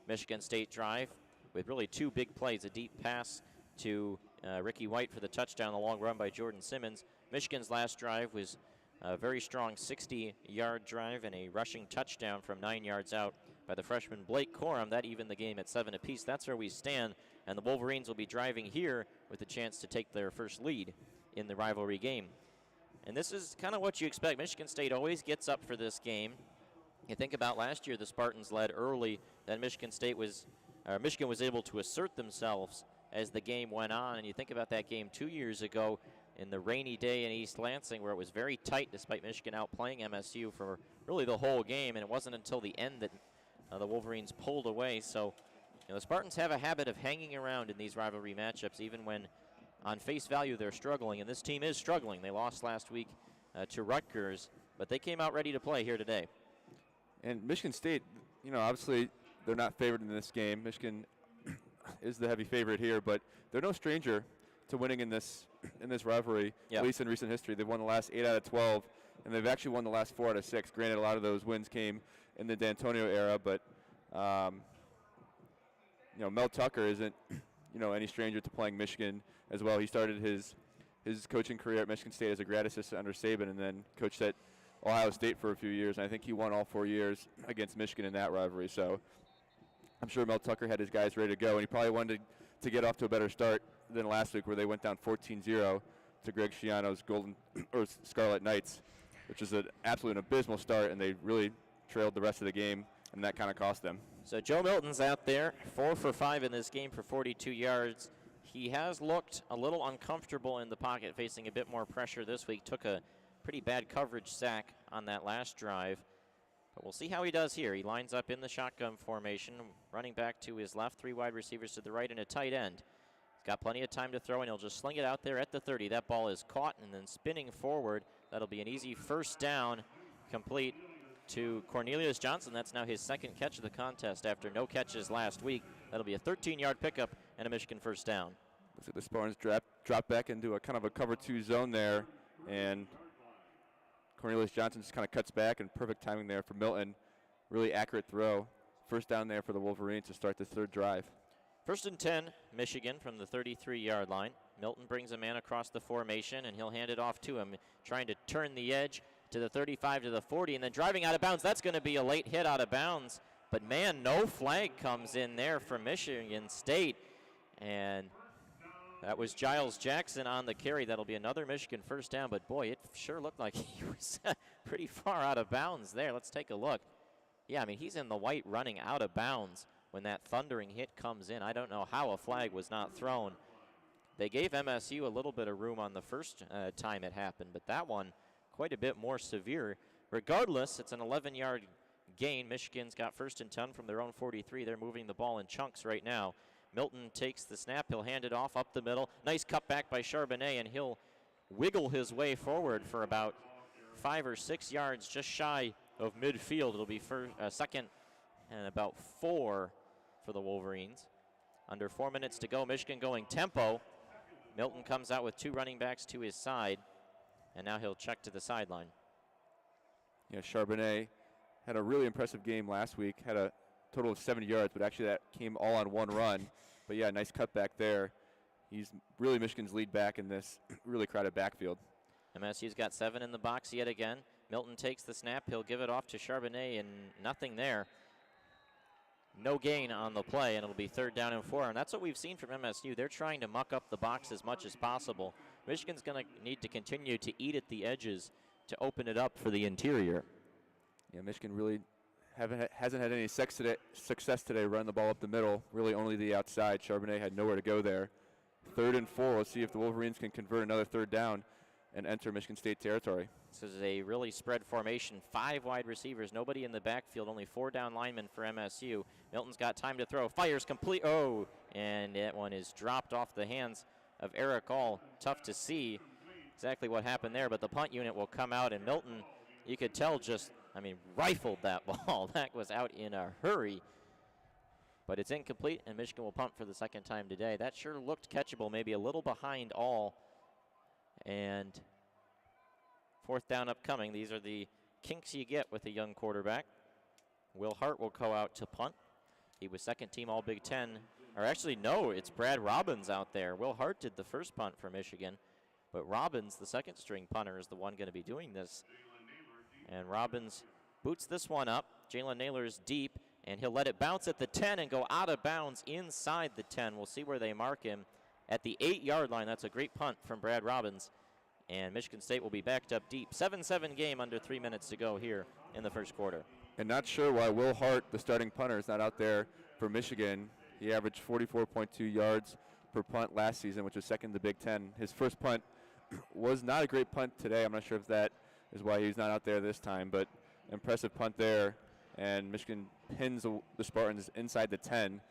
Michigan State drive with really 2 big plays, a deep pass to Ricky White for the touchdown, a long run by Jordan Simmons. Michigan's last drive was a very strong 60-yard drive and a rushing touchdown from 9 yards out by the freshman Blake Corum. That evened the game at 7 apiece. That's where we stand, and the Wolverines will be driving here with a chance to take their first lead in the rivalry game. And this is kind of what you expect. Michigan State always gets up for this game. You think about last year, the Spartans led early, then Michigan was able to assert themselves as the game went on, and you think about that game 2 years ago in the rainy day in East Lansing where it was very tight despite Michigan outplaying MSU for really the whole game, and it wasn't until the end that the Wolverines pulled away. So the Spartans have a habit of hanging around in these rivalry matchups even when on face value they're struggling, and this team is struggling. They lost last week to Rutgers, but they came out ready to play here today. And Michigan State, obviously they're not favored in this game. Michigan is the heavy favorite here, but they're no stranger to winning in this rivalry, at least in recent history. They've won the last 8 out of 12, and they've actually won the last 4 out of 6. Granted, a lot of those wins came in the D'Antonio era, but Mel Tucker isn't any stranger to playing Michigan as well. He started his coaching career at Michigan State as a grad assistant under Saban, and then coached at Ohio State for a few years, and I think he won all 4 years against Michigan in that rivalry. So I'm sure Mel Tucker had his guys ready to go, and he probably wanted to get off to a better start than last week where they went down 14-0 to Greg Schiano's Scarlet Knights, which is an absolute abysmal start, and they really trailed the rest of the game, and that kind of cost them. So Joe Milton's out there, 4 for 5 in this game for 42 yards. He has looked a little uncomfortable in the pocket, facing a bit more pressure this week. Took a pretty bad coverage sack on that last drive. But we'll see how he does here. He lines up in the shotgun formation, running back to his left, 3 wide receivers to the right, and a tight end. He's got plenty of time to throw, and he'll just sling it out there at the 30. That ball is caught and then spinning forward. That'll be an easy first down, complete to Cornelius Johnson. That's now his 2nd catch of the contest after no catches last week. That'll be a 13-yard pickup and a Michigan first down. Looks like the Spartans drop back into a kind of a cover 2 zone there, and Cornelius Johnson just kind of cuts back, and perfect timing there for Milton. Really accurate throw. First down there for the Wolverines to start this 3rd drive. 1st and 10, Michigan from the 33-yard line. Milton brings a man across the formation, and he'll hand it off to him, trying to turn the edge to the 35 to the 40, and then driving out of bounds. That's going to be a late hit out of bounds. But, man, no flag comes in there from Michigan State. And that was Giles Jackson on the carry. That'll be another Michigan first down. But, boy, it sure looked like he was pretty far out of bounds there. Let's take a look. Yeah, I mean, he's in the white running out of bounds when that thundering hit comes in. I don't know how a flag was not thrown. They gave MSU a little bit of room on the first time it happened, but that one quite a bit more severe. Regardless, it's an 11-yard gain. Michigan's got 1st and 10 from their own 43. They're moving the ball in chunks right now. Milton takes the snap. He'll hand it off up the middle. Nice cutback by Charbonnet, and he'll wiggle his way forward for about 5 or 6 yards just shy of midfield. It'll be second and about 4 for the Wolverines. Under 4 minutes to go. Michigan going tempo. Milton comes out with 2 running backs to his side, and now he'll check to the sideline. Yeah, Charbonnet had a really impressive game last week. Had a total of 70 yards, but actually that came all on one run. But yeah, nice cutback there. He's really Michigan's lead back in this really crowded backfield. MSU's got 7 in the box yet again. Milton takes the snap. He'll give it off to Charbonnet, and nothing there. No gain on the play, and it'll be 3rd down and 4. And that's what we've seen from MSU. They're trying to muck up the box as much as possible. Michigan's going to need to continue to eat at the edges to open it up for the interior. Yeah, Michigan really hasn't had any success today running the ball up the middle, really only the outside. Charbonnet had nowhere to go there. 3rd and 4. Let's see if the Wolverines can convert another 3rd down and enter Michigan State territory. This is a really spread formation. 5 wide receivers, nobody in the backfield, only 4 down linemen for MSU. Milton's got time to throw, fires complete. Oh, and that one is dropped off the hands of Eric All. Tough to see exactly what happened there, but the punt unit will come out, and Milton, you could tell, just, rifled that ball. That was out in a hurry. But it's incomplete, and Michigan will punt for the 2nd time today. That sure looked catchable, maybe a little behind All. And 4th down upcoming. These are the kinks you get with a young quarterback. Will Hart will go out to punt. He was 2nd team All Big Ten. Or actually, no, it's Brad Robbins out there. Will Hart did the first punt for Michigan. But Robbins, the 2nd string punter, is the one going to be doing this. And Robbins boots this one up. Jalen Naylor's deep, and he'll let it bounce at the 10 and go out of bounds inside the 10. We'll see where they mark him. At the 8-yard line. That's a great punt from Brad Robbins. And Michigan State will be backed up deep. 7-7 game, under 3 minutes to go here in the first quarter. And not sure why Will Hart, the starting punter, is not out there for Michigan. He averaged 44.2 yards per punt last season, which was 2nd in the Big Ten. His first punt was not a great punt today. I'm not sure if that is why he's not out there this time, but impressive punt there. And Michigan pins the Spartans inside the 10.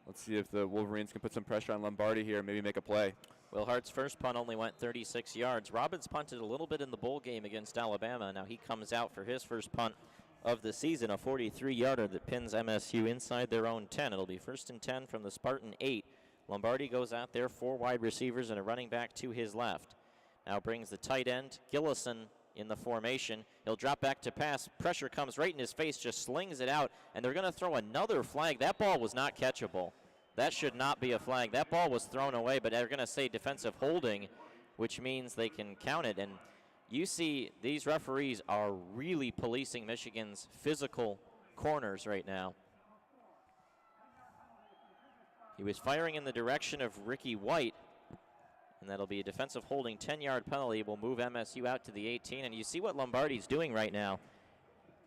Let's see if the Wolverines can put some pressure on Lombardi here and maybe make a play. Will Hart's first punt only went 36 yards. Robbins punted a little bit in the bowl game against Alabama. Now he comes out for his first punt of the season, a 43-yarder that pins MSU inside their own 10. It'll be 1st and 10 from the Spartan 8. Lombardi goes out there, 4 wide receivers and a running back to his left. Now brings the tight end, Gillison, in the formation. He'll drop back to pass. Pressure comes right in his face, just slings it out, and they're going to throw another flag. That ball was not catchable. That should not be a flag. That ball was thrown away, but they're going to say defensive holding, which means they can count it. And you see these referees are really policing Michigan's physical corners right now. He was firing in the direction of Ricky White, and that'll be a defensive holding 10-yard penalty. Will move MSU out to the 18, and you see what Lombardi's doing right now.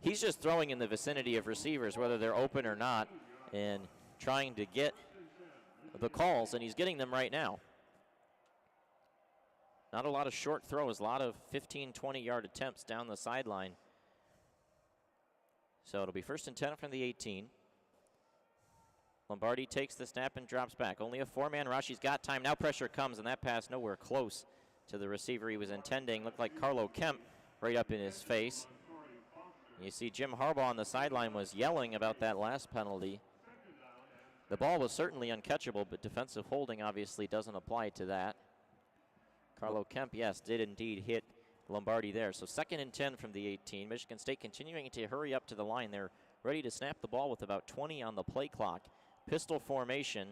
He's just throwing in the vicinity of receivers, whether they're open or not, and trying to get the calls, and he's getting them right now. Not a lot of short throws, a lot of 15, 20-yard attempts down the sideline. So it'll be 1st and 10 from the 18. Lombardi takes the snap and drops back. Only a 4-man rush. He's got time. Now pressure comes, and that pass nowhere close to the receiver he was intending. Looked like Carlo Kemp right up in his face. You see Jim Harbaugh on the sideline was yelling about that last penalty. The ball was certainly uncatchable, but defensive holding obviously doesn't apply to that. Carlo Kemp, yes, did indeed hit Lombardi there. So 2nd and 10 from the 18. Michigan State continuing to hurry up to the line. They're ready to snap the ball with about 20 on the play clock. Pistol formation.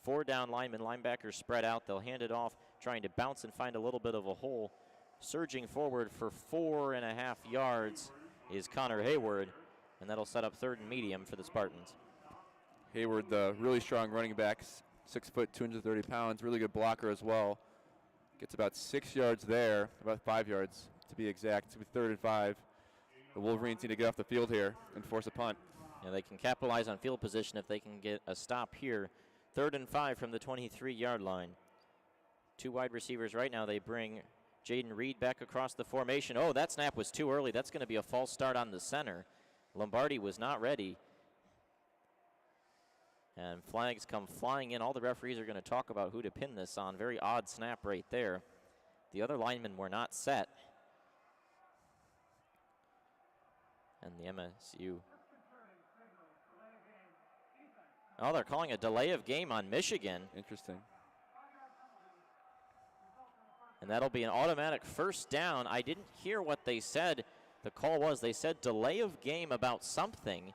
4 down linemen, linebackers spread out. They'll hand it off, trying to bounce and find a little bit of a hole. Surging forward for 4.5 yards is Connor Hayward, and that'll set up 3rd and medium for the Spartans. Hayward, the really strong running back, 6 foot, 230 pounds, really good blocker as well. Gets about 6 yards there, about 5 yards to be exact. It's 3rd and 5. The Wolverines need to get off the field here and force a punt. And they can capitalize on field position if they can get a stop here. 3rd and 5 from the 23-yard line. 2 wide receivers right now. They bring Jaden Reed back across the formation. Oh, that snap was too early. That's going to be a false start on the center. Lombardi was not ready. And flags come flying in. All the referees are going to talk about who to pin this on. Very odd snap right there. The other linemen were not set. And the MSU. Oh, they're calling a delay of game on Michigan. Interesting. And that'll be an automatic first down. I didn't hear what they said the call was. They said delay of game about something.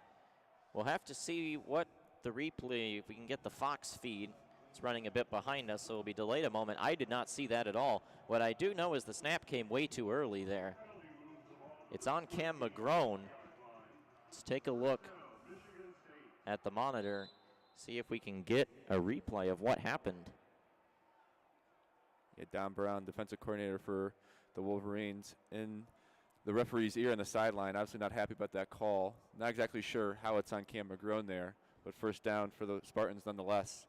We'll have to see what the replay, if we can get the Fox feed. It's running a bit behind us, so it'll be delayed a moment. I did not see that at all. What I do know is the snap came way too early there. It's on Cam McGrone. Let's take a look at the monitor, see if we can get a replay of what happened. Yeah, Don Brown, defensive coordinator for the Wolverines, in the referee's ear on the sideline. Obviously not happy about that call. Not exactly sure how it's on Cam McGrone there, but first down for the Spartans nonetheless.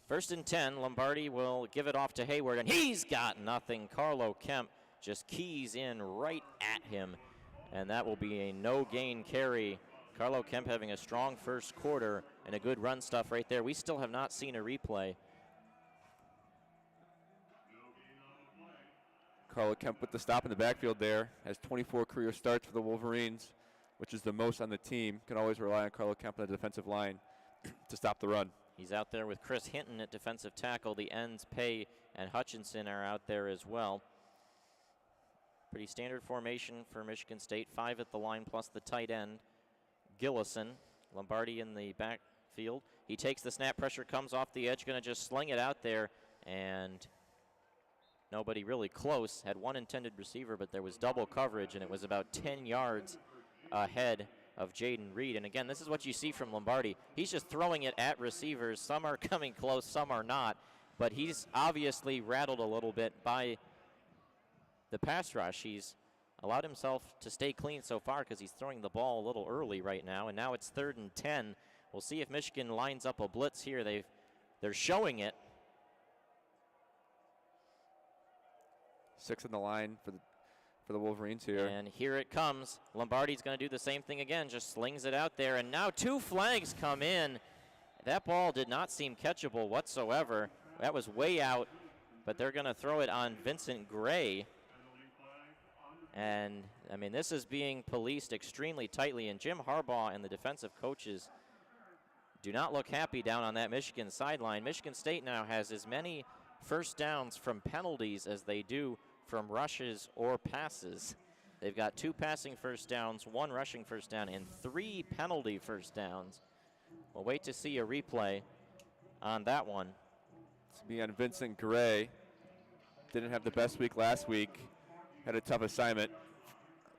1st and 10, Lombardi will give it off to Hayward, and he's got nothing. Carlo Kemp just keys in right at him, and that will be a no-gain carry. Carlo Kemp having a strong first quarter and a good run stuff right there. We still have not seen a replay. Carlo Kemp with the stop in the backfield there. Has 24 career starts for the Wolverines, which is the most on the team. Can always rely on Carlo Kemp on the defensive line to stop the run. He's out there with Chris Hinton at defensive tackle. The ends, Pay and Hutchinson, are out there as well. Pretty standard formation for Michigan State. 5 at the line plus the tight end, Gillison. Lombardi in the backfield. He takes the snap, pressure comes off the edge, going to just sling it out there, and nobody really close. Had one intended receiver, but there was double coverage, and it was about 10 yards ahead of Jaden Reed. And again, this is what you see from Lombardi. He's just throwing it at receivers. Some are coming close, some are not. But he's obviously rattled a little bit by the pass rush. He's allowed himself to stay clean so far because he's throwing the ball a little early right now. And now it's 3rd and 10. We'll see if Michigan lines up a blitz here. They're showing it. 6 in the line for the Wolverines here. And here it comes. Lombardi's going to do the same thing again, just slings it out there. And now 2 flags come in. That ball did not seem catchable whatsoever. That was way out, but they're going to throw it on Vincent Gray. And, I mean, this is being policed extremely tightly, and Jim Harbaugh and the defensive coaches do not look happy down on that Michigan sideline. Michigan State now has as many first downs from penalties as they do from rushes or passes. They've got 2 passing first downs, 1 rushing first down, and 3 penalty first downs. We'll wait to see a replay on that one. It's be on Vincent Gray. Didn't have the best week last week. Had a tough assignment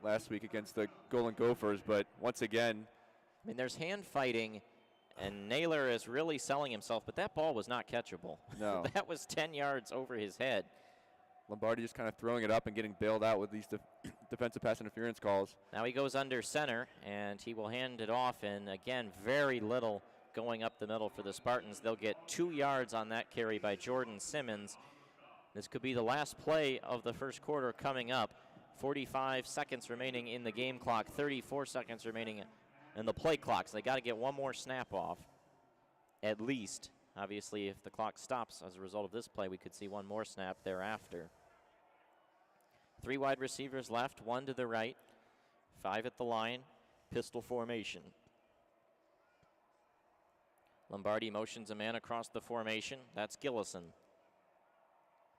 last week against the Golden Gophers, but once again. I mean, there's hand fighting, and Naylor is really selling himself, but that ball was not catchable. No. That was 10 yards over his head. Lombardi just kind of throwing it up and getting bailed out with these defensive pass interference calls. Now he goes under center, and he will hand it off, and again, very little going up the middle for the Spartans. They'll get 2 yards on that carry by Jordan Simmons. This could be the last play of the first quarter coming up. 45 seconds remaining in the game clock, 34 seconds remaining in the play clock. So they got to get one more snap off, at least. Obviously, if the clock stops as a result of this play, we could see one more snap thereafter. 3 wide receivers left, 1 to the right, 5 at the line, pistol formation. Lombardi motions a man across the formation. That's Gillison.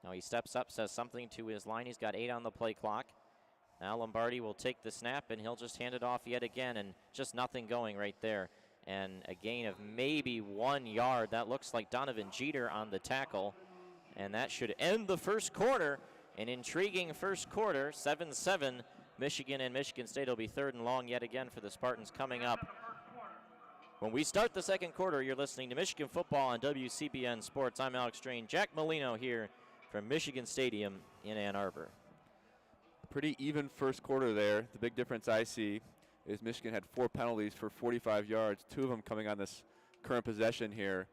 Now he steps up, says something to his line. He's got 8 on the play clock. Now Lombardi will take the snap, and he'll just hand it off yet again, and just nothing going right there. And a gain of maybe 1 yard. That looks like Donovan Jeter on the tackle. And that should end the first quarter. An intriguing first quarter, 7-7. Michigan and Michigan State will be 3rd and long yet again for the Spartans coming up. When we start the second quarter, you're listening to Michigan football on WCBN Sports. I'm Alex Strain. Jack Molino here from Michigan Stadium in Ann Arbor. Pretty even first quarter there. The big difference I see is Michigan had 4 penalties for 45 yards, 2 of them coming on this current possession here.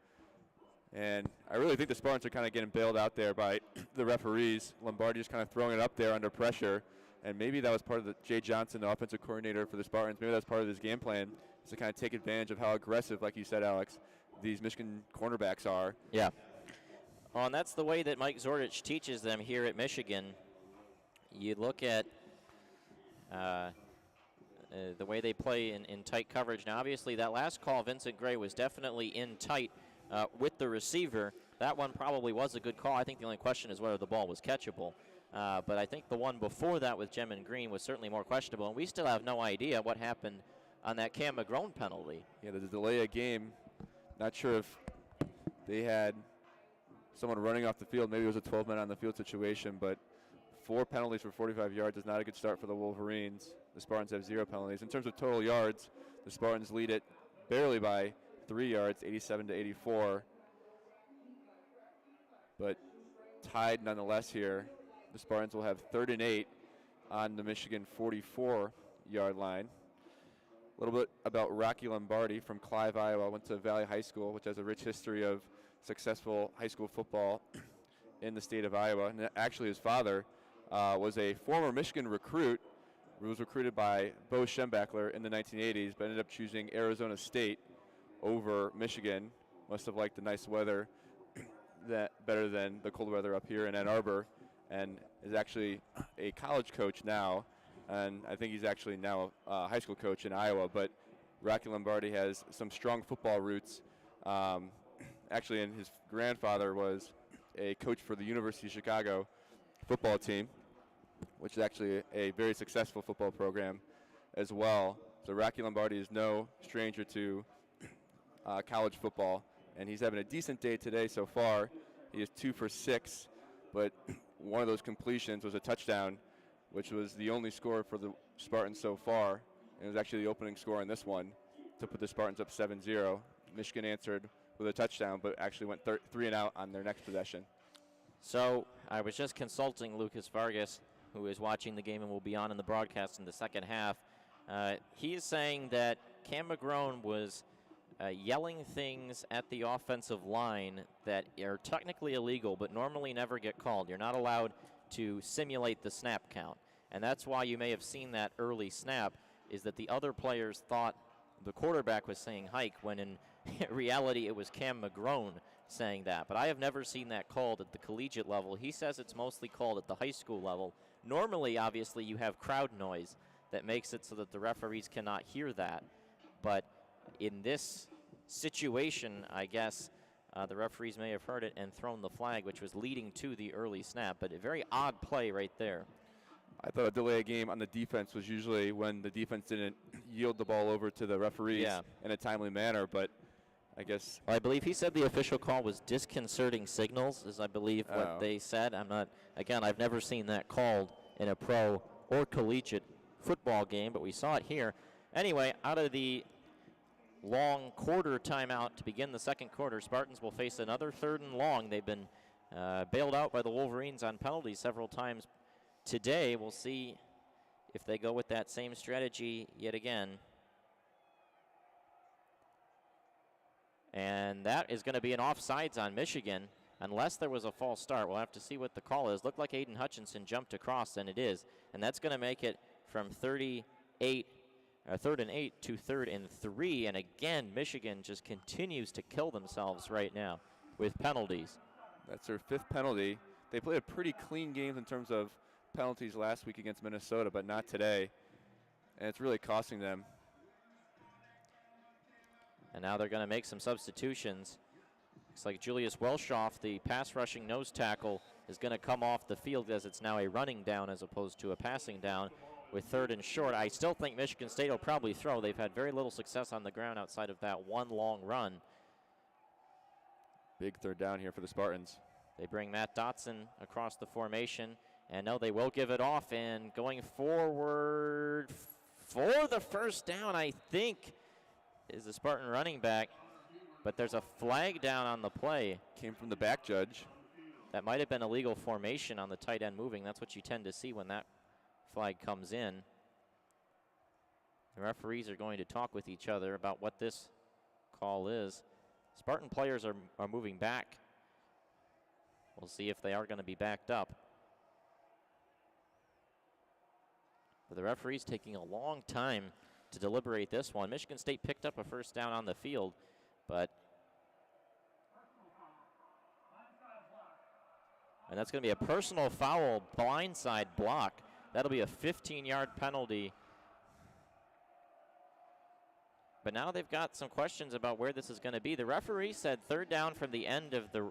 And I really think the Spartans are kind of getting bailed out there by the referees. Lombardi just kind of throwing it up there under pressure. And maybe that was part of Jay Johnson, the offensive coordinator for the Spartans. Maybe that's part of his game plan, is to kind of take advantage of how aggressive, like you said, Alex, these Michigan cornerbacks are. Yeah. Well, and that's the way that Mike Zordich teaches them here at Michigan. You look at the way they play in tight coverage. Now, obviously, that last call, Vincent Gray, was definitely in tight with the receiver. That one probably was a good call. I think the only question is whether the ball was catchable. But I think the one before that with Jem and Green was certainly more questionable. And we still have no idea what happened on that Cam McGrone penalty. Yeah, there's a delay of game. Not sure if they had someone running off the field. Maybe it was a 12-man on the field situation. But 4 penalties for 45 yards is not a good start for the Wolverines. The Spartans have 0 penalties. In terms of total yards, the Spartans lead it barely by 3 yards, 87 to 84. But tied nonetheless here. The Spartans will have 3rd and 8 on the Michigan 44-yard line. A little bit about Rocky Lombardi from Clive, Iowa. Went to Valley High School, which has a rich history of successful high school football in the state of Iowa. And actually, his father was a former Michigan recruit who was recruited by Bo Schembechler in the 1980s, but ended up choosing Arizona State over Michigan. Must have liked the nice weather that better than the cold weather up here in Ann Arbor, and is actually a college coach now. And I think he's actually now a high school coach in Iowa. But Rocky Lombardi has some strong football roots. Actually, and his grandfather was a coach for the University of Chicago football team, which is actually a very successful football program as well. So Rocky Lombardi is no stranger to college football, and he's having a decent day today so far. He is 2 for 6, but one of those completions was a touchdown, which was the only score for the Spartans so far. And it was actually the opening score in this one to put the Spartans up 7-0. Michigan answered with a touchdown, but actually went 3 and out on their next possession. So I was just consulting Lucas Vargas, who is watching the game and will be on in the broadcast in the second half. He is saying that Cam McGrone was yelling things at the offensive line that are technically illegal but normally never get called. You're not allowed to simulate the snap count. And that's why you may have seen that early snap, is that the other players thought the quarterback was saying hike, when in reality it was Cam McGrone saying that. But I have never seen that called at the collegiate level. He says it's mostly called at the high school level. Normally, obviously, you have crowd noise that makes it so that the referees cannot hear that. But in this situation, I guess the referees may have heard it and thrown the flag, which was leading to the early snap. But a very odd play right there. I thought a delay of game on the defense was usually when the defense didn't yield the ball over to the referees in a timely manner, but I guess. Well, I believe he said the official call was disconcerting signals, is I believe what they said. I've never seen that called in a pro or collegiate football game, but we saw it here. Anyway, out of the long quarter timeout to begin the second quarter, Spartans will face another 3rd and long. They've been bailed out by the Wolverines on penalties several times today. We'll see if they go with that same strategy yet again. And that is going to be an offsides on Michigan, unless there was a false start. We'll have to see what the call is. Looked like Aiden Hutchinson jumped across, and it is. And that's going to make it from 3rd and 8 to 3rd and 3. And again, Michigan just continues to kill themselves right now with penalties. That's their 5th penalty. They played a pretty clean game in terms of penalties last week against Minnesota, but not today. And it's really costing them. And now they're going to make some substitutions. Looks like Julius Welshoff, the pass rushing nose tackle, is going to come off the field, as it's now a running down as opposed to a passing down with 3rd and short. I still think Michigan State will probably throw. They've had very little success on the ground outside of that one long run. Big 3rd down here for the Spartans. They bring Matt Dotson across the formation, and no, they will give it off, and going forward for the first down, I think, is the Spartan running back, but there's a flag down on the play. Came from the back judge. That might have been illegal formation on the tight end moving. That's what you tend to see when that flag comes in. The referees are going to talk with each other about what this call is. Spartan players are moving back. We'll see if they are going to be backed up. But the referee's taking a long time to deliberate this one. Michigan State picked up a first down on the field, but and that's going to be a personal foul, blindside block. That'll be a 15-yard penalty. But now they've got some questions about where this is going to be. The referee said third down from the end of the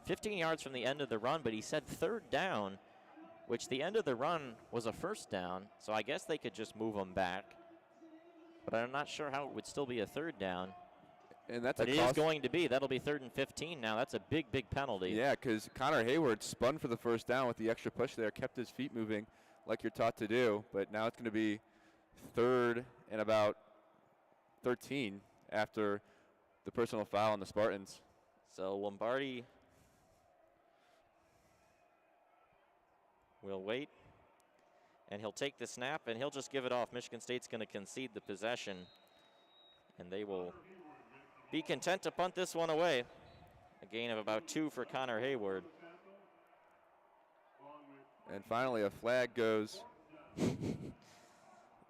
15 yards from the end of the run, but he said third down, which the end of the run was a first down, so I guess they could just move them back. But I'm not sure how it would still be a third down. And that's but it is going to be. That'll be 3rd and 15 now. That's a big, big penalty. Yeah, because Connor Hayward spun for the first down with the extra push there, kept his feet moving like you're taught to do. But now it's going to be 3rd and about 13 after the personal foul on the Spartans. So Lombardi will wait, and he'll take the snap, and he'll just give it off. Michigan State's going to concede the possession, and they will be content to punt this one away. A gain of about 2 for Connor Hayward. And finally, a flag goes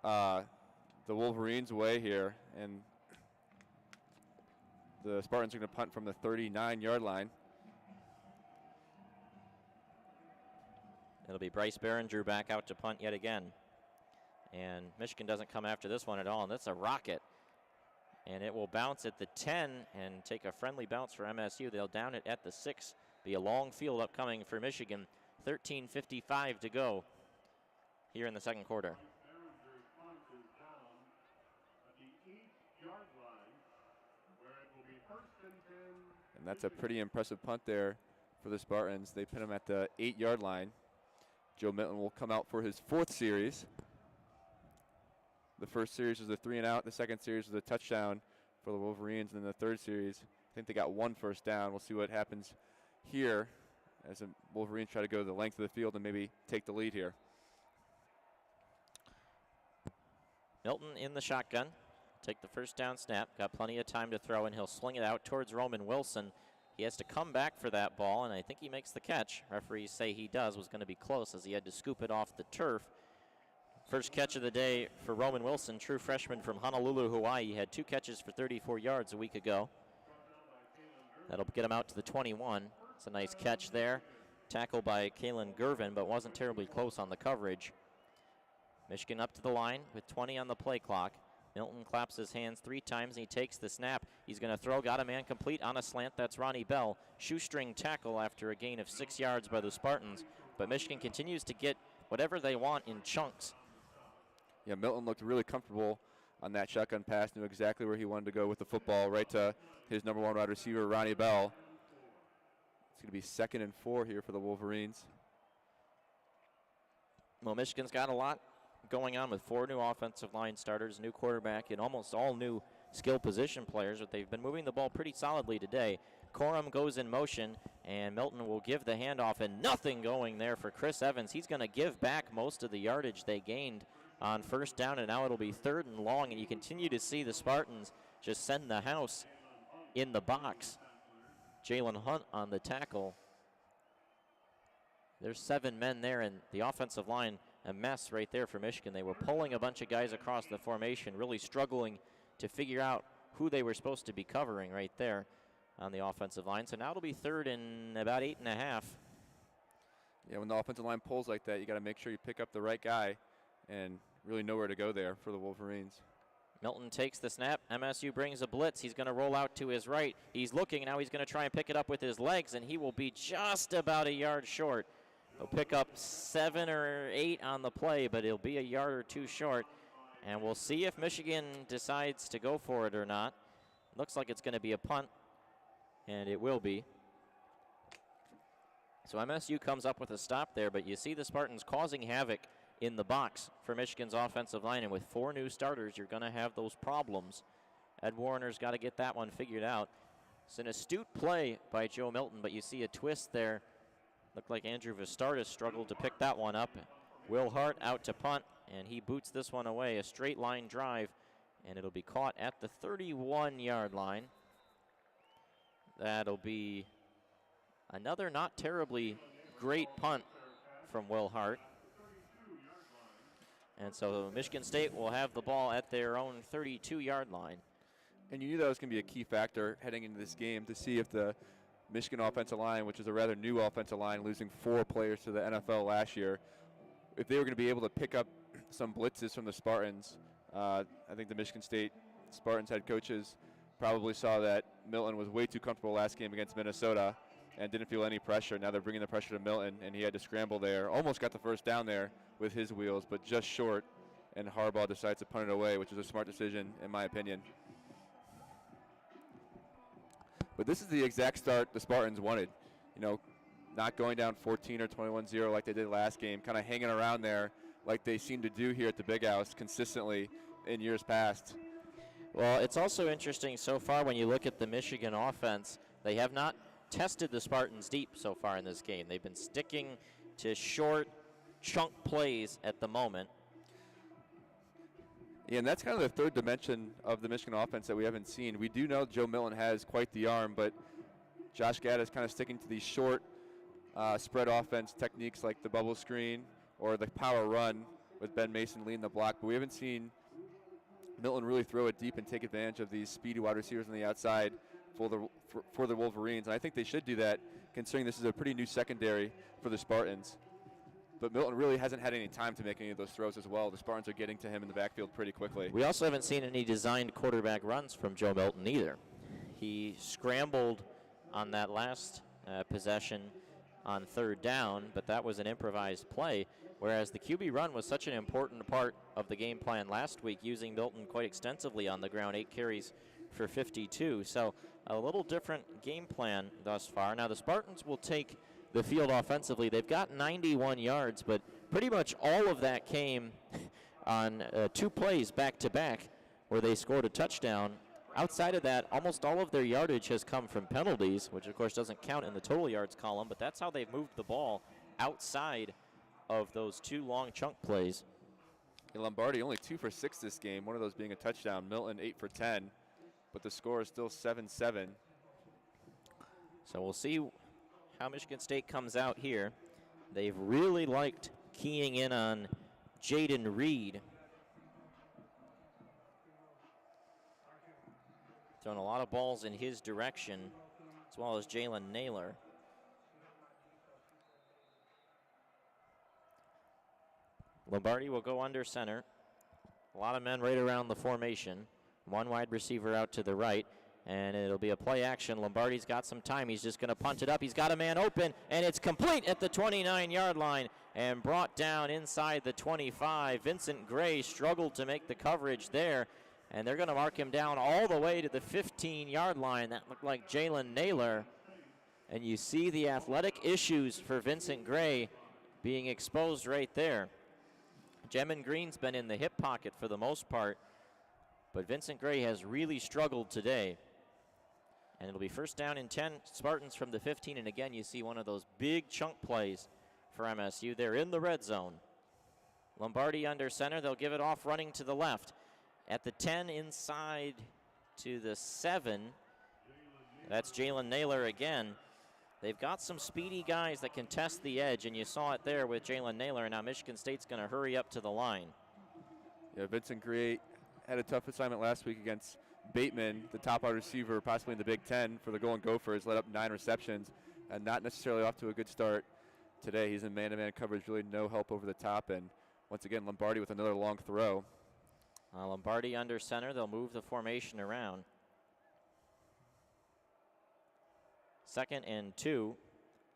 the Wolverines' way here, and the Spartans are going to punt from the 39-yard line. It'll be Bryce Behringer back out to punt yet again. And Michigan doesn't come after this one at all, and that's a rocket. And it will bounce at the 10 and take a friendly bounce for MSU. They'll down it at the 6. Be a long field upcoming for Michigan. 13:55 to go here in the second quarter. And that's a pretty impressive punt there for the Spartans. They pin him at the 8-yard line. Joe Milton will come out for his 4th series. The first series was a 3-and-out. The second series was a touchdown for the Wolverines. And then the 3rd series, I think they got 1 first down. We'll see what happens here as the Wolverines try to go the length of the field and maybe take the lead here. Milton in the shotgun. Take the first down snap. Got plenty of time to throw, and he'll sling it out towards Roman Wilson. He has to come back for that ball, and I think he makes the catch. Referees say he does. Was going to be close as he had to scoop it off the turf. First catch of the day for Roman Wilson, true freshman from Honolulu, Hawaii. He had 2 catches for 34 yards a week ago. That'll get him out to the 21. It's a nice catch there. Tackle by Kalen Gervin, but wasn't terribly close on the coverage. Michigan up to the line with 20 on the play clock. Milton claps his hands 3 times, and he takes the snap. He's going to throw, got a man complete on a slant. That's Ronnie Bell. Shoestring tackle after a gain of 6 yards by the Spartans. But Michigan continues to get whatever they want in chunks. Yeah, Milton looked really comfortable on that shotgun pass, knew exactly where he wanted to go with the football, right to his number 1 wide receiver, Ronnie Bell. It's going to be 2nd and 4 here for the Wolverines. Well, Michigan's got a lot going on with 4 new offensive line starters, new quarterback, and almost all new skill position players, but they've been moving the ball pretty solidly today. Corum goes in motion, and Milton will give the handoff, and nothing going there for Chris Evans. He's going to give back most of the yardage they gained on first down, and now it'll be 3rd and long, and you continue to see the Spartans just send the house in the box. Jalen Hunt on the tackle. There's 7 men there, and the offensive line a mess right there for Michigan. They were pulling a bunch of guys across the formation, really struggling to figure out who they were supposed to be covering right there on the offensive line. So now it'll be 3rd and about 8.5. Yeah, when the offensive line pulls like that, you got to make sure you pick up the right guy and really know where to go there for the Wolverines. Milton takes the snap. MSU brings a blitz. He's going to roll out to his right. He's looking. Now he's going to try and pick it up with his legs, and he will be just about a yard short. He'll pick up 7 or 8 on the play, but he'll be a yard or 2 short. And we'll see if Michigan decides to go for it or not. Looks like it's going to be a punt, and it will be. So MSU comes up with a stop there, but you see the Spartans causing havoc in the box for Michigan's offensive line. And with 4 new starters, you're going to have those problems. Ed Warner's got to get that one figured out. It's an astute play by Joe Milton, but you see a twist there. Looked like Andrew Vistardis struggled to pick that one up. Will Hart out to punt, and he boots this one away. A straight line drive and it'll be caught at the 31-yard line. That'll be another not terribly great punt from Will Hart. And so Michigan State will have the ball at their own 32-yard line. And you knew that was going to be a key factor heading into this game to see if the Michigan offensive line, which is a rather new offensive line, losing 4 players to the NFL last year, if they were going to be able to pick up some blitzes from the Spartans. I think the Michigan State Spartans head coaches probably saw that Milton was way too comfortable last game against Minnesota and didn't feel any pressure. Now they're bringing the pressure to Milton, and he had to scramble there. Almost got the first down there with his wheels, but just short, and Harbaugh decides to punt it away, which is a smart decision in my opinion. But this is the exact start the Spartans wanted. You know, not going down 14 or 21-0 like they did last game, kind of hanging around there like they seem to do here at the Big House consistently in years past. Well, it's also interesting so far when you look at the Michigan offense, they have not tested the Spartans deep so far in this game. They've been sticking to short chunk plays at the moment. Yeah, and that's kind of the third dimension of the Michigan offense that we haven't seen. We do know Joe Milton has quite the arm, but Josh Gad is kind of sticking to these short spread offense techniques like the bubble screen or the power run with Ben Mason leading the block. But we haven't seen Milton really throw it deep and take advantage of these speedy wide receivers on the outside for the Wolverines. And I think they should do that, considering this is a pretty new secondary for the Spartans. But Milton really hasn't had any time to make any of those throws as well. The Spartans are getting to him in the backfield pretty quickly. We also haven't seen any designed quarterback runs from Joe Milton either. He scrambled on that last possession on third down, but that was an improvised play, whereas the QB run was such an important part of the game plan last week, using Milton quite extensively on the ground, 8 carries for 52. So a little different game plan thus far. Now the Spartans will take the field offensively. They've got 91 yards, but pretty much all of that came on 2 plays back-to-back where they scored a touchdown. Outside of that, almost all of their yardage has come from penalties, which of course doesn't count in the total yards column, but that's how they've moved the ball outside of those 2 long chunk plays. And Lombardi only 2 for 6 this game, one of those being a touchdown. Milton 8 for 10, but the score is still 7-7. So we'll see how Michigan State comes out here. They've really liked keying in on Jaden Reed. Throwing a lot of balls in his direction, as well as Jalen Naylor. Lombardi will go under center. A lot of men right around the formation. 1 wide receiver out to the right, and it'll be a play action. Lombardi's got some time. He's just going to punt it up. He's got a man open, and it's complete at the 29-yard line and brought down inside the 25. Vincent Gray struggled to make the coverage there, and they're going to mark him down all the way to the 15-yard line. That looked like Jalen Naylor, and you see the athletic issues for Vincent Gray being exposed right there. Jemin Green's been in the hip pocket for the most part, but Vincent Gray has really struggled today. And it'll be first down and 10, Spartans from the 15. And again, you see one of those big chunk plays for MSU. They're in the red zone. Lombardi under center. They'll give it off running to the left. At the 10 inside to the 7. That's Jalen Naylor again. They've got some speedy guys that can test the edge, and you saw it there with Jalen Naylor. And now Michigan State's going to hurry up to the line. Yeah, Vincent Gray had a tough assignment last week against Bateman, the top wide receiver, possibly in the Big Ten for the Golden Gophers. Led up 9 receptions and not necessarily off to a good start today. He's in man-to-man coverage, really no help over the top. And once again, Lombardi with another long throw. Lombardi under center. They'll move the formation around. 2nd and 2.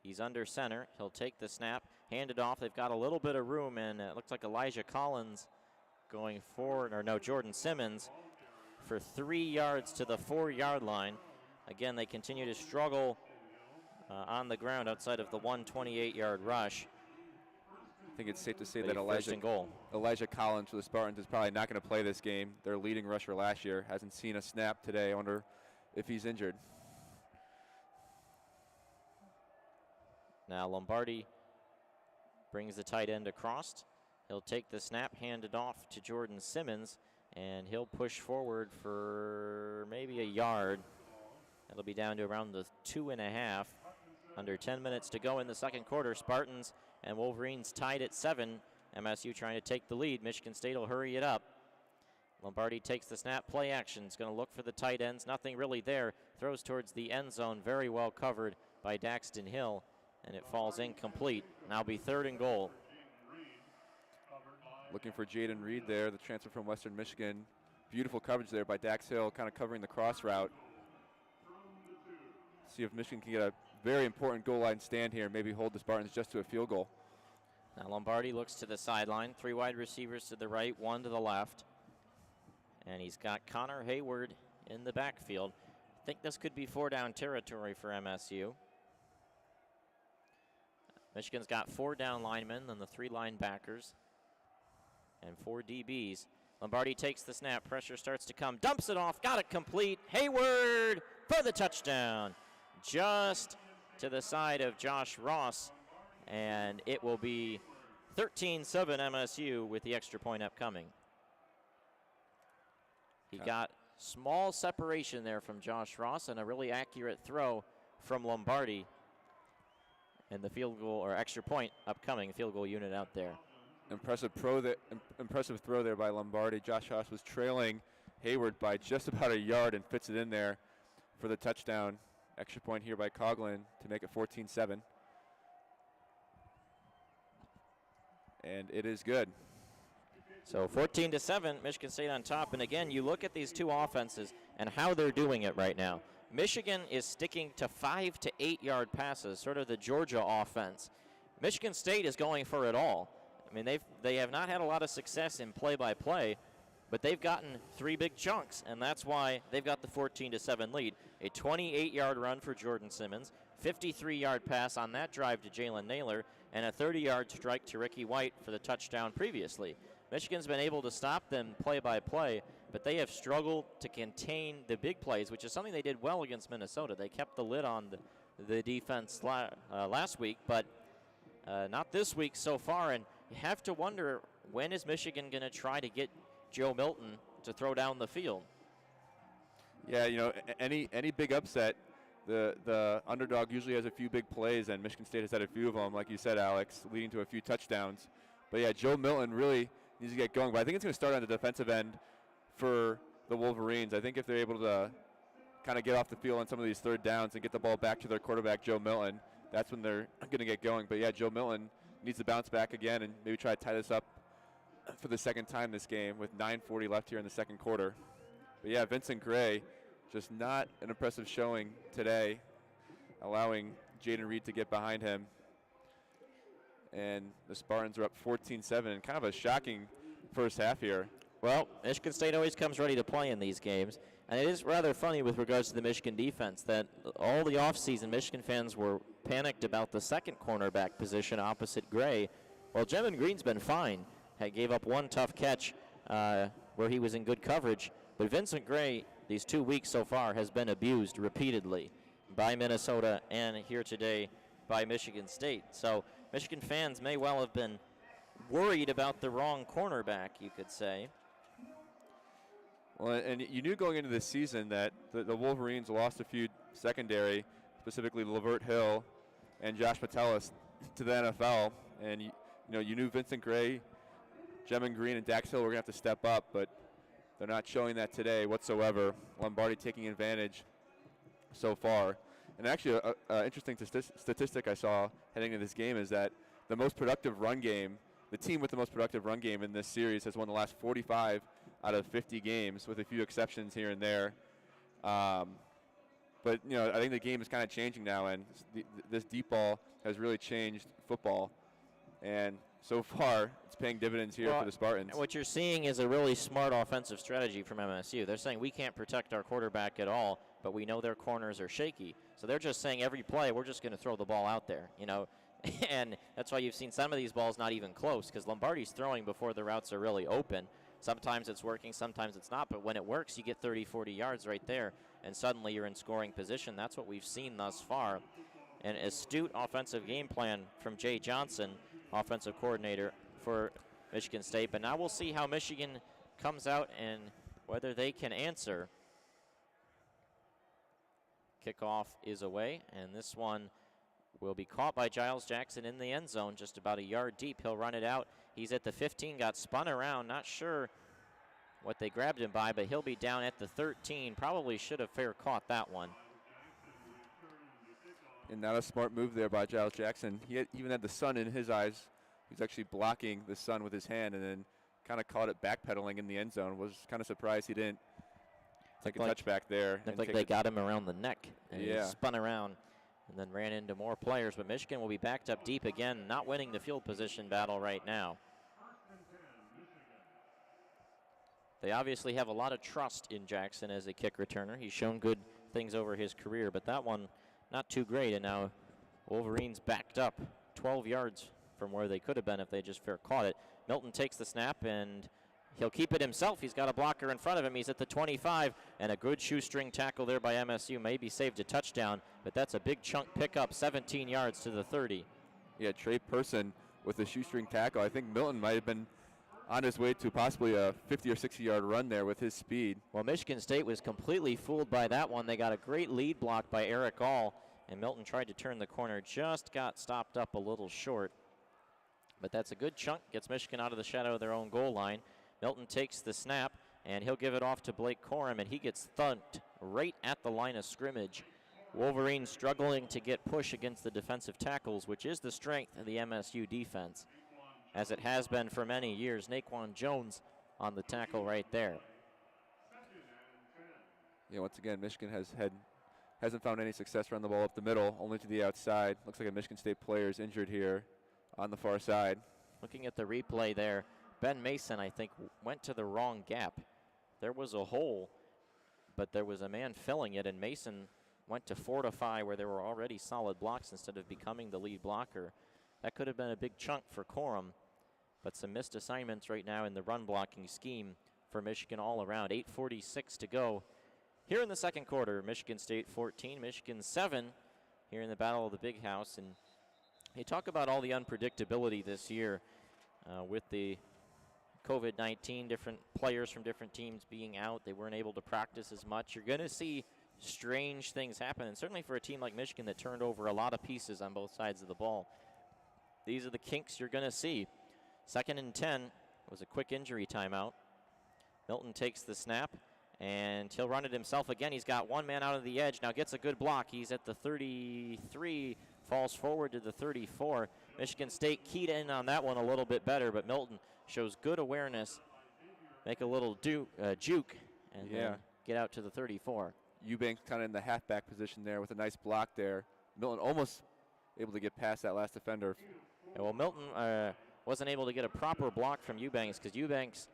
He's under center. He'll take the snap, hand it off. They've got a little bit of room, and it looks like Elijah Collins going forward, or no, Jordan Simmons for 3 yards to the 4-yard line. Again, they continue to struggle on the ground outside of the 128-yard rush. I think it's safe to say that Elijah Collins for the Spartans is probably not going to play this game. Their leading rusher last year hasn't seen a snap today. I wonder if he's injured. Now Lombardi brings the tight end across. He'll take the snap, hand it off to Jordan Simmons, and he'll push forward for maybe a yard. It'll be down to around the 2.5. Under 10 minutes to go in the second quarter. Spartans and Wolverines tied at 7. MSU trying to take the lead. Michigan State will hurry it up. Lombardi takes the snap, play action. Is going to look for the tight ends. Nothing really there. Throws towards the end zone. Very well covered by Daxton Hill, and it falls incomplete. Now be 3rd and goal. Looking for Jaden Reed there, the transfer from Western Michigan. Beautiful coverage there by Dax Hill, kind of covering the cross route. See if Michigan can get a very important goal line stand here, maybe hold the Spartans just to a field goal. Now Lombardi looks to the sideline. 3 wide receivers to the right, 1 to the left. And he's got Connor Hayward in the backfield. I think this could be 4-down territory for MSU. Michigan's got 4 down linemen and the 3 linebackers and 4 DBs. Lombardi takes the snap. Pressure starts to come. Dumps it off. Got it complete. Hayward for the touchdown. Just to the side of Josh Ross. And it will be 13-7 MSU with the extra point upcoming. He got small separation there from Josh Ross and a really accurate throw from Lombardi. And the field goal or extra point upcoming, field goal unit out there. Impressive throw there by Lombardi. Josh Ross was trailing Hayward by just about a yard and fits it in there for the touchdown. Extra point here by Coughlin to make it 14-7. And it is good. So 14-7, Michigan State on top. And again, you look at these 2 offenses and how they're doing it right now. Michigan is sticking to 5 to 8 yard passes, sort of the Georgia offense. Michigan State is going for it all. I mean, they have not had a lot of success in play-by-play, but they've gotten 3 big chunks, and that's why they've got the 14-7 lead. A 28-yard run for Jordan Simmons, 53-yard pass on that drive to Jalen Naylor, and a 30-yard strike to Ricky White for the touchdown previously. Michigan's been able to stop them play-by-play, but they have struggled to contain the big plays, which is something they did well against Minnesota. They kept the lid on the defense last week, but not this week so far. And you have to wonder, when is Michigan going to try to get Joe Milton to throw down the field? Yeah, you know, any big upset, the underdog usually has a few big plays, and Michigan State has had a few of them, like you said, Alex, leading to a few touchdowns. But yeah, Joe Milton really needs to get going. But I think it's going to start on the defensive end for the Wolverines. I think if they're able to kind of get off the field on some of these 3rd downs and get the ball back to their quarterback, Joe Milton, that's when they're going to get going. But yeah, Joe Milton needs to bounce back again and maybe try to tie this up for the 2nd time this game with 9:40 left here in the second quarter. But yeah, Vincent Gray, just not an impressive showing today, allowing Jaden Reed to get behind him. And the Spartans are up 14-7, and kind of a shocking first half here. Well, Michigan State always comes ready to play in these games. And it is rather funny with regards to the Michigan defense that all the offseason Michigan fans were panicked about the second cornerback position opposite Gray. Well, Jevin Green's been fine. He gave up 1 tough catch where he was in good coverage. But Vincent Gray, these 2 weeks so far, has been abused repeatedly by Minnesota and here today by Michigan State. So Michigan fans may well have been worried about the wrong cornerback, you could say. Well, and you knew going into this season that the Wolverines lost a few secondary, specifically Lavert Hill and Josh Metellus, to the NFL. And you knew Vincent Gray, Jevin Green, and Dax Hill were going to have to step up, but they're not showing that today whatsoever. Lombardi taking advantage so far. And actually, an interesting statistic I saw heading into this game is that the most productive run game, the team with the most productive run game in this series has won the last 45 out of 50 games, with a few exceptions here and there. But, I think the game is kind of changing now, and this deep ball has really changed football. And so far, it's paying dividends here for the Spartans. What you're seeing is a really smart offensive strategy from MSU. They're saying we can't protect our quarterback at all, but we know their corners are shaky. So they're just saying every play, we're just going to throw the ball out there, And that's why you've seen some of these balls not even close, because Lombardi's throwing before the routes are really open. Sometimes it's working, sometimes it's not, but when it works, you get 30, 40 yards right there, and suddenly you're in scoring position. That's what we've seen thus far. An astute offensive game plan from Jay Johnson, offensive coordinator for Michigan State. But now we'll see how Michigan comes out and whether they can answer. Kickoff is away, and this one will be caught by Giles Jackson in the end zone, just about a yard deep. He'll run it out. He's at the 15, got spun around. Not sure what they grabbed him by, but he'll be down at the 13. Probably should have fair caught that one. And not a smart move there by Giles Jackson. He even had the sun in his eyes. He's actually blocking the sun with his hand, and then kind of caught it backpedaling in the end zone. Was kind of surprised he didn't take a touchback there. Looked like they got him around the neck, and he spun around and then ran into more players. But Michigan will be backed up deep again, not winning the field position battle right now. They obviously have a lot of trust in Jackson as a kick returner. He's shown good things over his career, but that one not too great. And now Wolverines backed up 12 yards from where they could have been if they just fair caught it. Milton takes the snap, and he'll keep it himself. He's got a blocker in front of him. He's at the 25, and a good shoestring tackle there by MSU. Maybe saved a touchdown, but that's a big chunk pickup, 17 yards to the 30. Yeah, Trey Person with a shoestring tackle. I think Milton might have been on his way to possibly a 50 or 60-yard run there with his speed. Well, Michigan State was completely fooled by that one. They got a great lead block by Eric All, and Milton tried to turn the corner, just got stopped up a little short. But that's a good chunk, gets Michigan out of the shadow of their own goal line. Milton takes the snap, and he'll give it off to Blake Corum, and he gets thumped right at the line of scrimmage. Wolverines struggling to get push against the defensive tackles, which is the strength of the MSU defense, as it has been for many years. Naquan Jones on the tackle right there. Yeah, once again, Michigan hasn't found any success running the ball up the middle, only to the outside. Looks like a Michigan State player is injured here on the far side. Looking at the replay there, Ben Mason, I think, went to the wrong gap. There was a hole, but there was a man filling it, and Mason went to fortify where there were already solid blocks instead of becoming the lead blocker. That could have been a big chunk for Corum, but some missed assignments right now in the run blocking scheme for Michigan all around. 8:46 to go here in the second quarter. Michigan State 14, Michigan 7 here in the Battle of the Big House. And you talk about all the unpredictability this year with the COVID-19, different players from different teams being out. They weren't able to practice as much. You're going to see strange things happen, and certainly for a team like Michigan that turned over a lot of pieces on both sides of the ball. These are the kinks you're going to see. 2nd and 10 was a quick injury timeout. Milton takes the snap, and he'll run it himself again. He's got one man out of the edge. Now gets a good block. He's at the 33, falls forward to the 34. Michigan State keyed in on that one a little bit better, but Milton shows good awareness, make a little juke, and then get out to the 34. Eubanks kind of in the halfback position there with a nice block there. Milton almost able to get past that last defender. Yeah, well, Milton wasn't able to get a proper block from Eubanks because Eubanks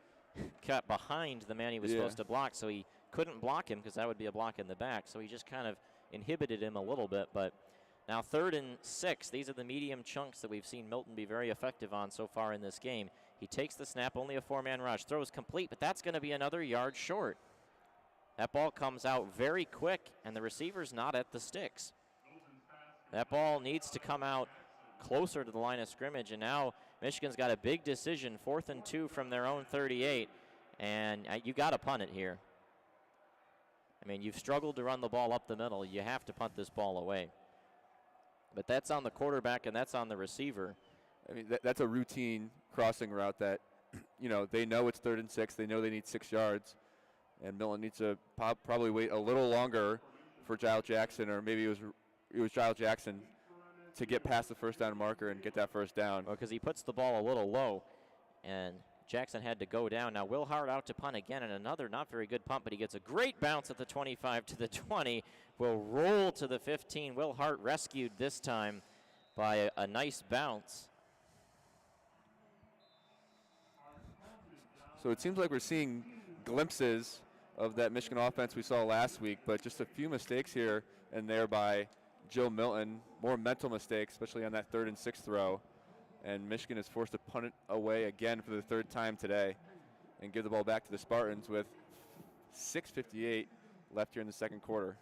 got behind the man he was supposed to block, so he couldn't block him because that would be a block in the back. So he just kind of inhibited him a little bit. But now 3rd and 6. These are the medium chunks that we've seen Milton be very effective on so far in this game. He takes the snap, only a 4-man rush. Throws complete, but that's going to be another yard short. That ball comes out very quick, and the receiver's not at the sticks. That ball needs to come out closer to the line of scrimmage, and now Michigan's got a big decision, 4th and 2 from their own 38, and you got to punt it here. I mean, you've struggled to run the ball up the middle. You have to punt this ball away. But that's on the quarterback, and that's on the receiver. I mean, that's a routine crossing route that, they know it's 3rd and 6. They know they need 6 yards. And Milton needs to probably wait a little longer for Giles Jackson, or maybe it was Giles Jackson, to get past the first down marker and get that first down. Well, because he puts the ball a little low, and Jackson had to go down. Now Will Hart out to punt again, and another not very good punt, but he gets a great bounce at the 25 to the 20. Will roll to the 15. Will Hart rescued this time by a nice bounce. So it seems like we're seeing glimpses of that Michigan offense we saw last week, but just a few mistakes here and there by Joe Milton. More mental mistakes, especially on that 3rd and 6 throw. And Michigan is forced to punt it away again for the 3rd time today and give the ball back to the Spartans with 6:58 left here in the second quarter.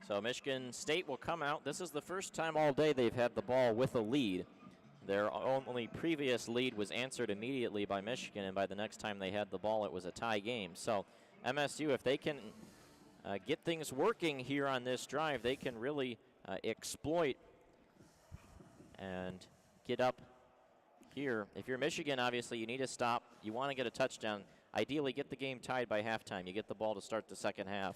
So Michigan State will come out. This is the first time all day they've had the ball with a lead. Their only previous lead was answered immediately by Michigan, and by the next time they had the ball, it was a tie game. So MSU, if they can get things working here on this drive, they can really exploit and get up here. If you're Michigan, obviously you need a stop. You want to get a touchdown. Ideally, get the game tied by halftime. You get the ball to start the second half,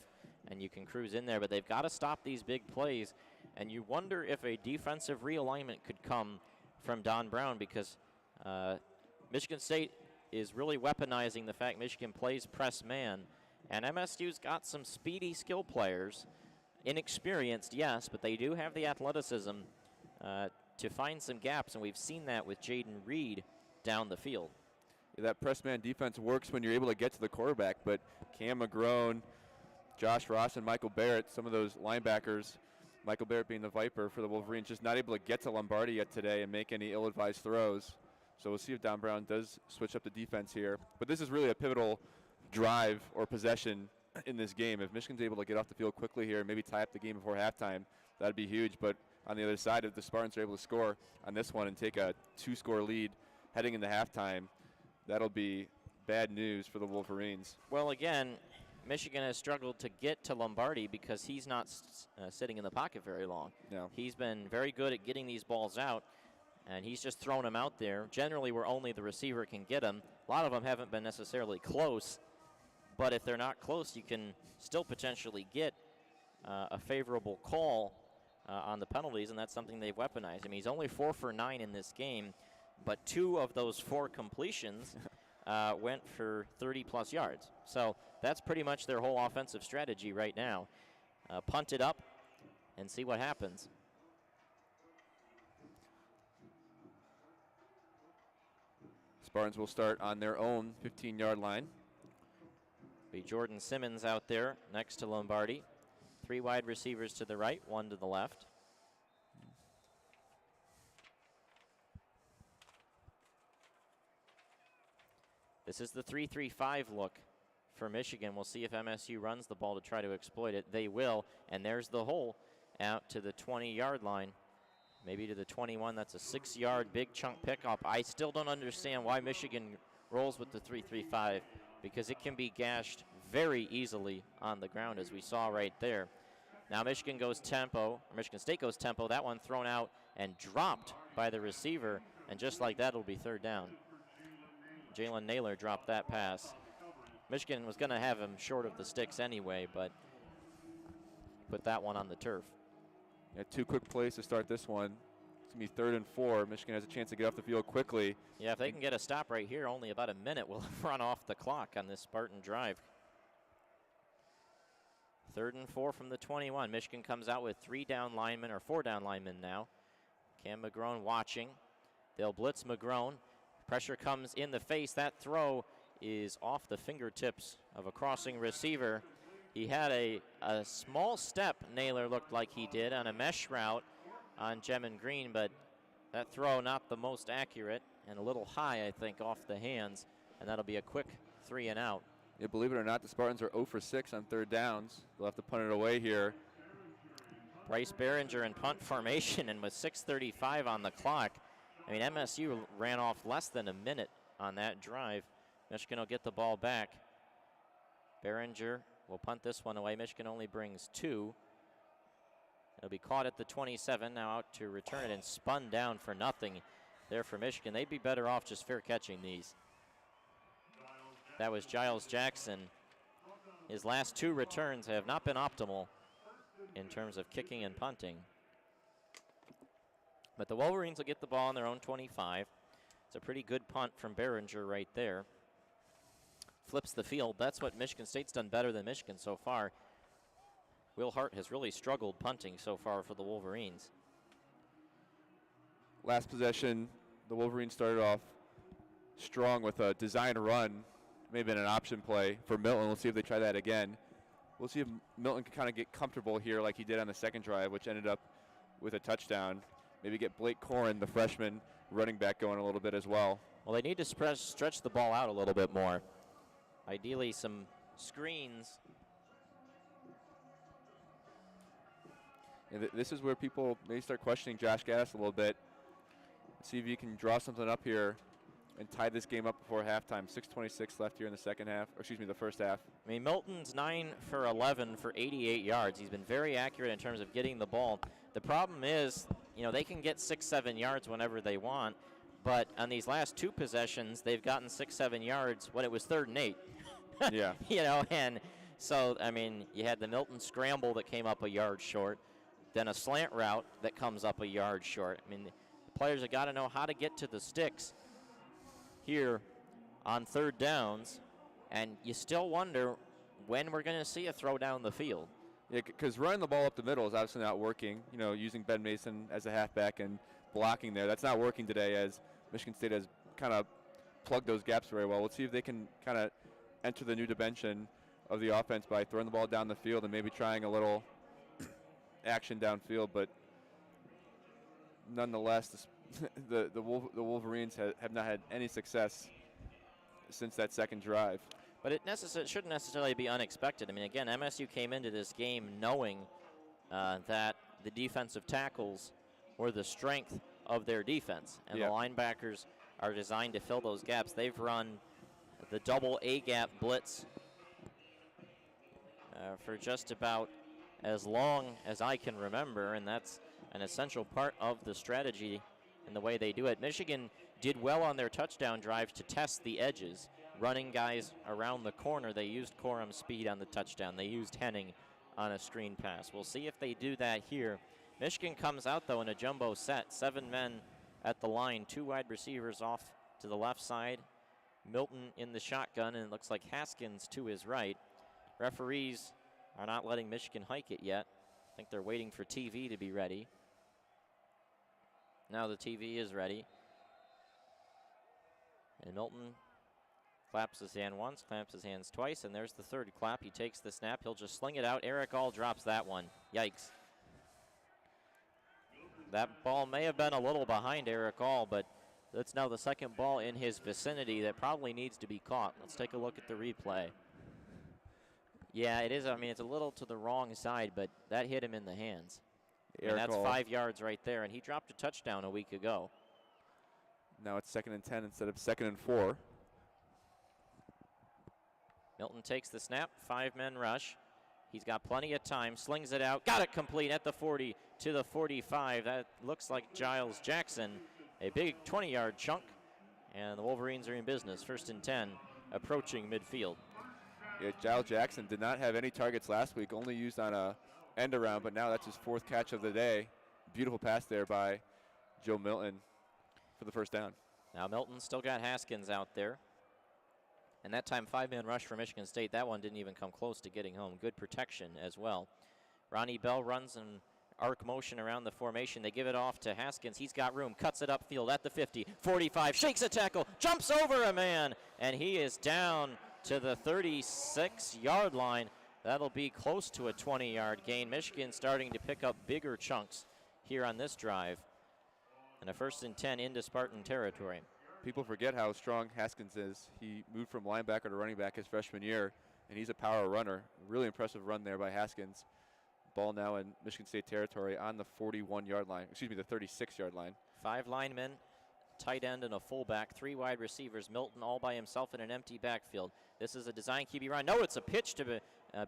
and you can cruise in there. But they've got to stop these big plays, and you wonder if a defensive realignment could come from Don Brown, because Michigan State is really weaponizing the fact Michigan plays press man, and MSU's got some speedy skill players. Inexperienced, yes, but they do have the athleticism to find some gaps, and we've seen that with Jaden Reed down the field. Yeah, that press man defense works when you're able to get to the quarterback, but Cam McGrone, Josh Ross, and Michael Barrett, some of those linebackers, Michael Barrett being the Viper for the Wolverines, just not able to get to Lombardi yet today and make any ill-advised throws. So we'll see if Don Brown does switch up the defense here. But this is really a pivotal drive or possession in this game. If Michigan's able to get off the field quickly here and maybe tie up the game before halftime, that'd be huge. But on the other side, if the Spartans are able to score on this one and take a 2-score lead heading into halftime, that'll be bad news for the Wolverines. Well, again, Michigan has struggled to get to Lombardi because he's not sitting in the pocket very long. No. He's been very good at getting these balls out, and he's just thrown them out there, generally where only the receiver can get them. A lot of them haven't been necessarily close, but if they're not close, you can still potentially get a favorable call on the penalties, and that's something they've weaponized. I mean, he's only 4 for 9 in this game, but 2 of those 4 completions went for 30-plus yards. So that's pretty much their whole offensive strategy right now. Punt it up and see what happens. Spartans will start on their own 15-yard line. Be Jordan Simmons out there next to Lombardi. 3 wide receivers to the right, 1 to the left. This is the 3-3-5 look for Michigan. We'll see if MSU runs the ball to try to exploit it. They will, and there's the hole out to the 20-yard line, maybe to the 21. That's a 6-yard big chunk pickup. I still don't understand why Michigan rolls with the 3-3-5, because it can be gashed very easily on the ground, as we saw right there. Now Michigan goes tempo, or Michigan State goes tempo. That one thrown out and dropped by the receiver, and just like that, it'll be 3rd down. Jalen Naylor dropped that pass. Michigan was going to have him short of the sticks anyway, but put that one on the turf. Yeah, 2 quick plays to start this one. It's going to be 3rd and 4. Michigan has a chance to get off the field quickly. Yeah, if they can get a stop right here, only about a minute will run off the clock on this Spartan drive. 3rd and 4 from the 21. Michigan comes out with 3 down linemen, or 4 down linemen now. Cam McGrone watching. They'll blitz McGrone. Pressure comes in the face. That throw is off the fingertips of a crossing receiver. He had a small step, Naylor looked like he did, on a mesh route on Jemin Green, but that throw not the most accurate and a little high, I think, off the hands, and that'll be a quick 3 and out. Yeah, believe it or not, the Spartans are 0 for 6 on 3rd downs. They'll have to punt it away here. Bryce Behringer in punt formation, and with 6:35 on the clock, I mean, MSU ran off less than a minute on that drive. Michigan will get the ball back. Behringer will punt this one away. Michigan only brings 2. It'll be caught at the 27, now out to return it and spun down for nothing there for Michigan. They'd be better off just fair catching these. That was Giles Jackson. His last 2 returns have not been optimal in terms of kicking and punting. But the Wolverines will get the ball on their own 25. It's a pretty good punt from Behringer right there. Flips the field. That's what Michigan State's done better than Michigan so far. Will Hart has really struggled punting so far for the Wolverines. Last possession, the Wolverines started off strong with a design run. Maybe an option play for Milton. We'll see if they try that again. We'll see if Milton can kind of get comfortable here like he did on the second drive, which ended up with a touchdown. Maybe get Blake Corrin, the freshman running back, going a little bit as well. Well, they need to stretch the ball out a little bit more. Ideally, some screens. And this is where people may start questioning Josh Gaddis a little bit. see if you can draw something up here and tie this game up before halftime. 6:26 left here in the second half, or excuse me, the first half. I mean, Milton's 9 for 11 for 88 yards. He's been very accurate in terms of getting the ball. The problem is, you know, they can get 6-7 yards whenever they want, but on these last 2 possessions, they've gotten 6-7 yards when it was 3rd and 8. Yeah. You know, and so, I mean, you had the Milton scramble that came up a yard short, then a slant route that comes up a yard short. I mean, the players have got to know how to get to the sticks here on 3rd downs, and you still wonder when we're going to see a throw down the field. Yeah, because running the ball up the middle is obviously not working. You know, using Ben Mason as a halfback and blocking there, that's not working today, as Michigan State has kind of plugged those gaps very well. Let's see if they can kind of enter the new dimension of the offense by throwing the ball down the field and maybe trying a little action downfield. But nonetheless, the Wolverines have not had any success since that second drive. But it shouldn't necessarily be unexpected. I mean, again, MSU came into this game knowing that the defensive tackles were the strength of their defense, and the linebackers are designed to fill those gaps. They've run the double A-gap blitz for just about as long as I can remember, and that's an essential part of the strategy and the way they do it. Michigan did well on their touchdown drives to test the edges, running guys around the corner. They used Corum's speed on the touchdown. They used Henning on a screen pass. We'll see if they do that here. Michigan comes out, though, in a jumbo set. 7 men at the line, 2 wide receivers off to the left side. Milton in the shotgun, and it looks like Haskins to his right. Referees are not letting Michigan hike it yet. I think they're waiting for TV to be ready. Now the TV is ready. And Milton claps his hand once, claps his hands twice, and there's the 3rd clap. He takes the snap. He'll just sling it out. Eric All drops that one. Yikes. That ball may have been a little behind Eric All, but that's now the 2nd ball in his vicinity that probably needs to be caught. Let's take a look at the replay. Yeah, it is. I mean, it's a little to the wrong side, but that hit him in the hands. And that's 5 yards right there, and he dropped a touchdown a week ago. Now it's 2nd and 10 instead of 2nd and 4. Milton takes the snap, 5-men rush. He's got plenty of time, slings it out, got it complete at the 40 to the 45. That looks like Giles Jackson, a big 20-yard chunk, and the Wolverines are in business. 1st and 10, approaching midfield. Yeah, Giles Jackson did not have any targets last week, only used on a end around, but now that's his 4th catch of the day. Beautiful pass there by Joe Milton for the 1st down. Now Milton still got Haskins out there. And that time, 5-man rush for Michigan State. That one didn't even come close to getting home. Good protection as well. Ronnie Bell runs in arc motion around the formation. They give it off to Haskins. He's got room, cuts it upfield at the 50, 45, shakes a tackle, jumps over a man, and he is down to the 36-yard line. That'll be close to a 20-yard gain. Michigan starting to pick up bigger chunks here on this drive. And a 1st and 10 into Spartan territory. People forget how strong Haskins is. He moved from linebacker to running back his freshman year, and he's a power runner. Really impressive run there by Haskins. Ball now in Michigan State territory on the 41-yard line. Excuse me, the 36-yard line. 5 linemen, tight end, and a fullback. 3 wide receivers. Milton all by himself in an empty backfield. This is a design QB run. No, it's a pitch to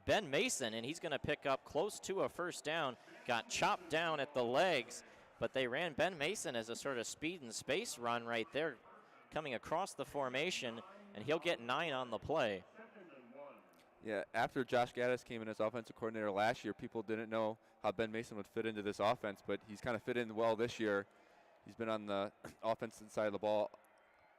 Ben Mason, and he's going to pick up close to a 1st down. Got chopped down at the legs, but they ran Ben Mason as a sort of speed and space run right there, coming across the formation, and he'll get 9 on the play. Yeah, after Josh Gaddis came in as offensive coordinator last year, people didn't know how Ben Mason would fit into this offense, but he's kind of fit in well this year. He's been on the offensive side of the ball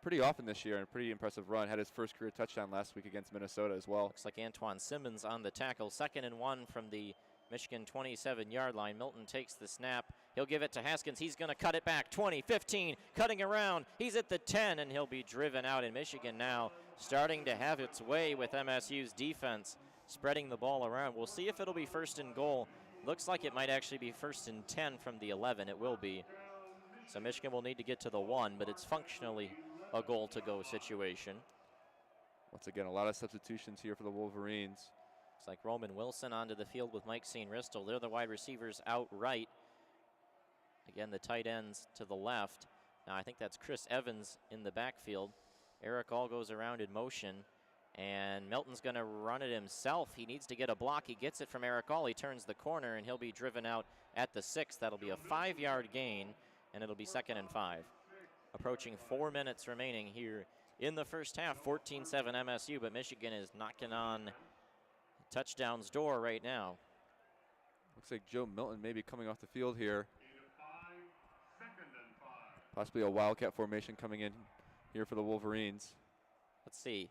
pretty often this year, and a pretty impressive run. Had his first career touchdown last week against Minnesota as well. Looks like Antoine Simmons on the tackle. 2nd and 1 from the Michigan 27-yard line. Milton takes the snap. He'll give it to Haskins. He's going to cut it back. 20, 15, cutting around. He's at the 10, and he'll be driven out. In Michigan now starting to have its way with MSU's defense, spreading the ball around. We'll see if it'll be 1st and goal. Looks like it might actually be 1st and 10 from the 11. It will be. So Michigan will need to get to the 1, but it's functionally a goal-to-go situation. Once again, a lot of substitutions here for the Wolverines. Looks like Roman Wilson onto the field with Mike St. Ristel. They're the wide receivers out right. Again, the tight ends to the left. Now I think that's Chris Evans in the backfield. Eric All goes around in motion, and Milton's going to run it himself. He needs to get a block. He gets it from Eric All. He turns the corner, and he'll be driven out at the 6. That'll be a 5-yard gain, and it'll be 2nd and 5. Approaching 4 minutes remaining here in the first half. 14-7 MSU, but Michigan is knocking on touchdown's door right now. Looks like Joe Milton may be coming off the field here. Possibly a wildcat formation coming in here for the Wolverines. Let's see.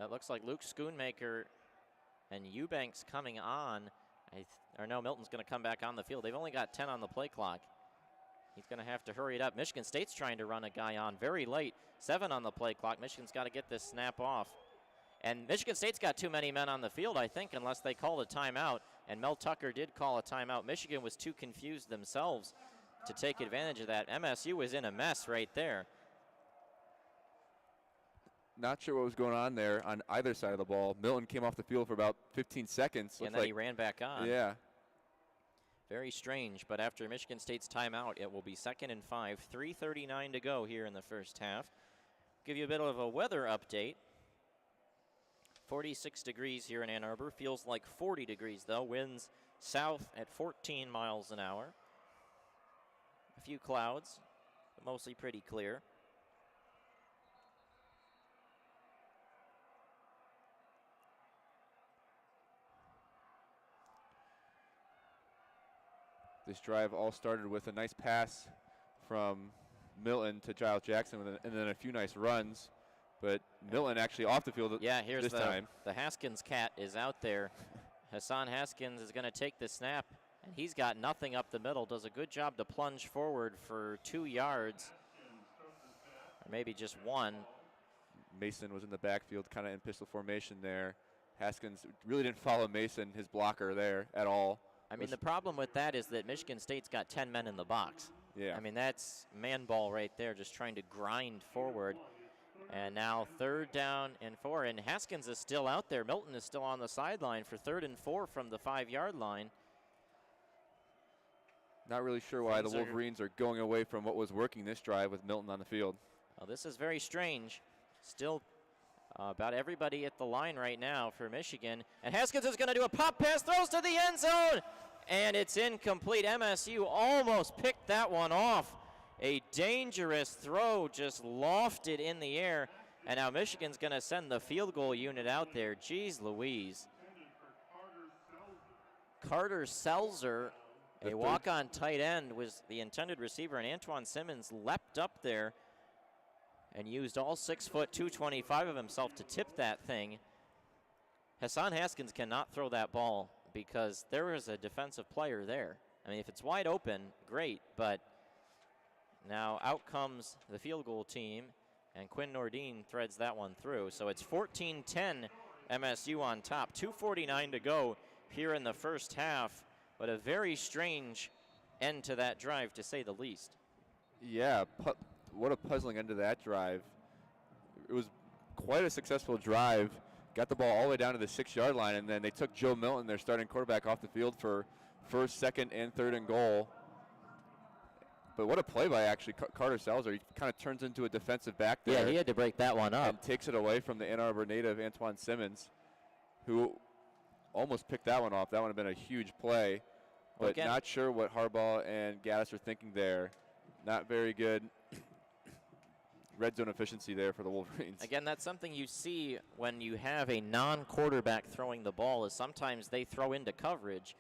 That looks like Luke Schoonmaker and Eubanks coming on. Or no, Milton's going to come back on the field. They've only got 10 on the play clock. He's going to have to hurry it up. Michigan State's trying to run a guy on very late. 7 on the play clock. Michigan's got to get this snap off. And Michigan State's got too many men on the field, I think, unless they call a timeout. And Mel Tucker did call a timeout. Michigan was too confused themselves to take advantage of that. MSU was in a mess right there. Not sure what was going on there on either side of the ball. Milton came off the field for about 15 seconds. And then he ran back on. Yeah. Very strange, but after Michigan State's timeout, it will be 2nd and 5. 3:39 to go here in the first half. Give you a bit of a weather update. 46 degrees here in Ann Arbor. Feels like 40 degrees, though. Winds south at 14 miles an hour. A few clouds, but mostly pretty clear. This drive all started with a nice pass from Milton to Giles Jackson, and then a few nice runs. But Milton actually off the field here's this time. The Haskins cat is out there. Hassan Haskins is going to take the snap, and he's got nothing up the middle. Does a good job to plunge forward for 2 yards, or maybe just 1. Mason was in the backfield, kind of in pistol formation there. Haskins really didn't follow Mason, his blocker, there at all. I mean, the problem with that is that Michigan State's got 10 men in the box. Yeah. I mean, that's man ball right there, just trying to grind forward. And now 3rd down and 4, and Haskins is still out there. Milton is still on the sideline for 3rd and 4 from the 5-yard line. Not really sure why the Wolverines are going away from what was working this drive with Milton on the field. Well, this is very strange. Still about everybody at the line right now for Michigan. And Haskins is going to do a pop pass, throws to the end zone, and it's incomplete. MSU almost picked that one off. A dangerous throw, just lofted in the air. And now Michigan's going to send the field goal unit out there. Jeez Louise. Carter Selzer, a walk-on tight end, was the intended receiver, and Antoine Simmons leapt up there and used all 6 foot 225 of himself to tip that thing. Hassan Haskins cannot throw that ball because there is a defensive player there. I mean, if it's wide open, great, but now out comes the field goal team, and Quinn Nordine threads that one through. So it's 14-10 MSU on top. 2:49 to go here in the first half, but a very strange end to that drive, to say the least. Yeah, what a puzzling end to that drive. It was quite a successful drive. Got the ball all the way down to the 6-yard line, and then they took Joe Milton, their starting quarterback, off the field for 1st, 2nd, and 3rd and goal. But what a play by actually Carter Selzer. He kind of turns into a defensive back there. Yeah, he had to break that one up. And takes it away from the Ann Arbor native, Antoine Simmons, who almost picked that one off. That would have been a huge play. But not sure what Harbaugh and Gaddis are thinking there. Not very good red zone efficiency there for the Wolverines. Again, that's something you see when you have a non-quarterback throwing the ball, is sometimes they throw into coverage.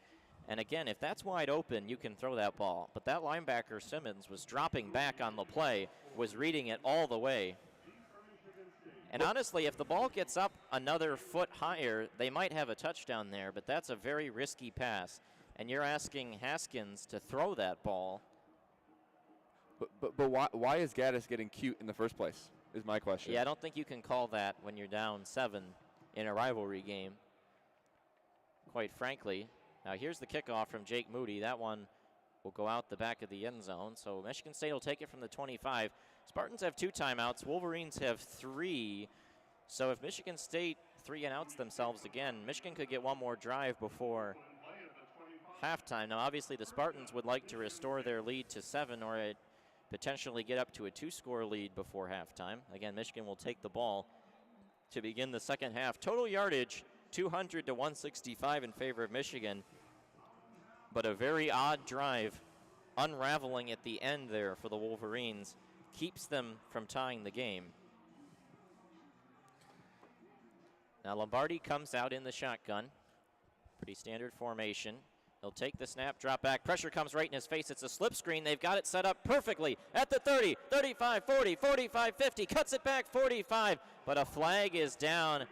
And again, if that's wide open, you can throw that ball. But that linebacker, Simmons, was dropping back on the play, was reading it all the way. And honestly, if the ball gets up another foot higher, they might have a touchdown there, but that's a very risky pass. And you're asking Haskins to throw that ball. But why is Gaddis getting cute in the first place, is my question. Yeah, I don't think you can call that when you're down 7 in a rivalry game, quite frankly. Now here's the kickoff from Jake Moody. That one will go out the back of the end zone. So Michigan State will take it from the 25. Spartans have 2 timeouts. Wolverines have 3. So if Michigan State 3-and-outs themselves again, Michigan could get one more drive before halftime. Now obviously the Spartans would like to restore their lead to 7, or at potentially get up to a 2-score lead before halftime. Again, Michigan will take the ball to begin the second half. Total yardage, 200 to 165 in favor of Michigan, but a very odd drive unraveling at the end there for the Wolverines keeps them from tying the game. Now Lombardi comes out in the shotgun. Pretty standard formation. He'll take the snap, drop back. Pressure comes right in his face. It's a slip screen. They've got it set up perfectly at the 30, 35, 40, 45, 50. Cuts it back 45, but a flag is down.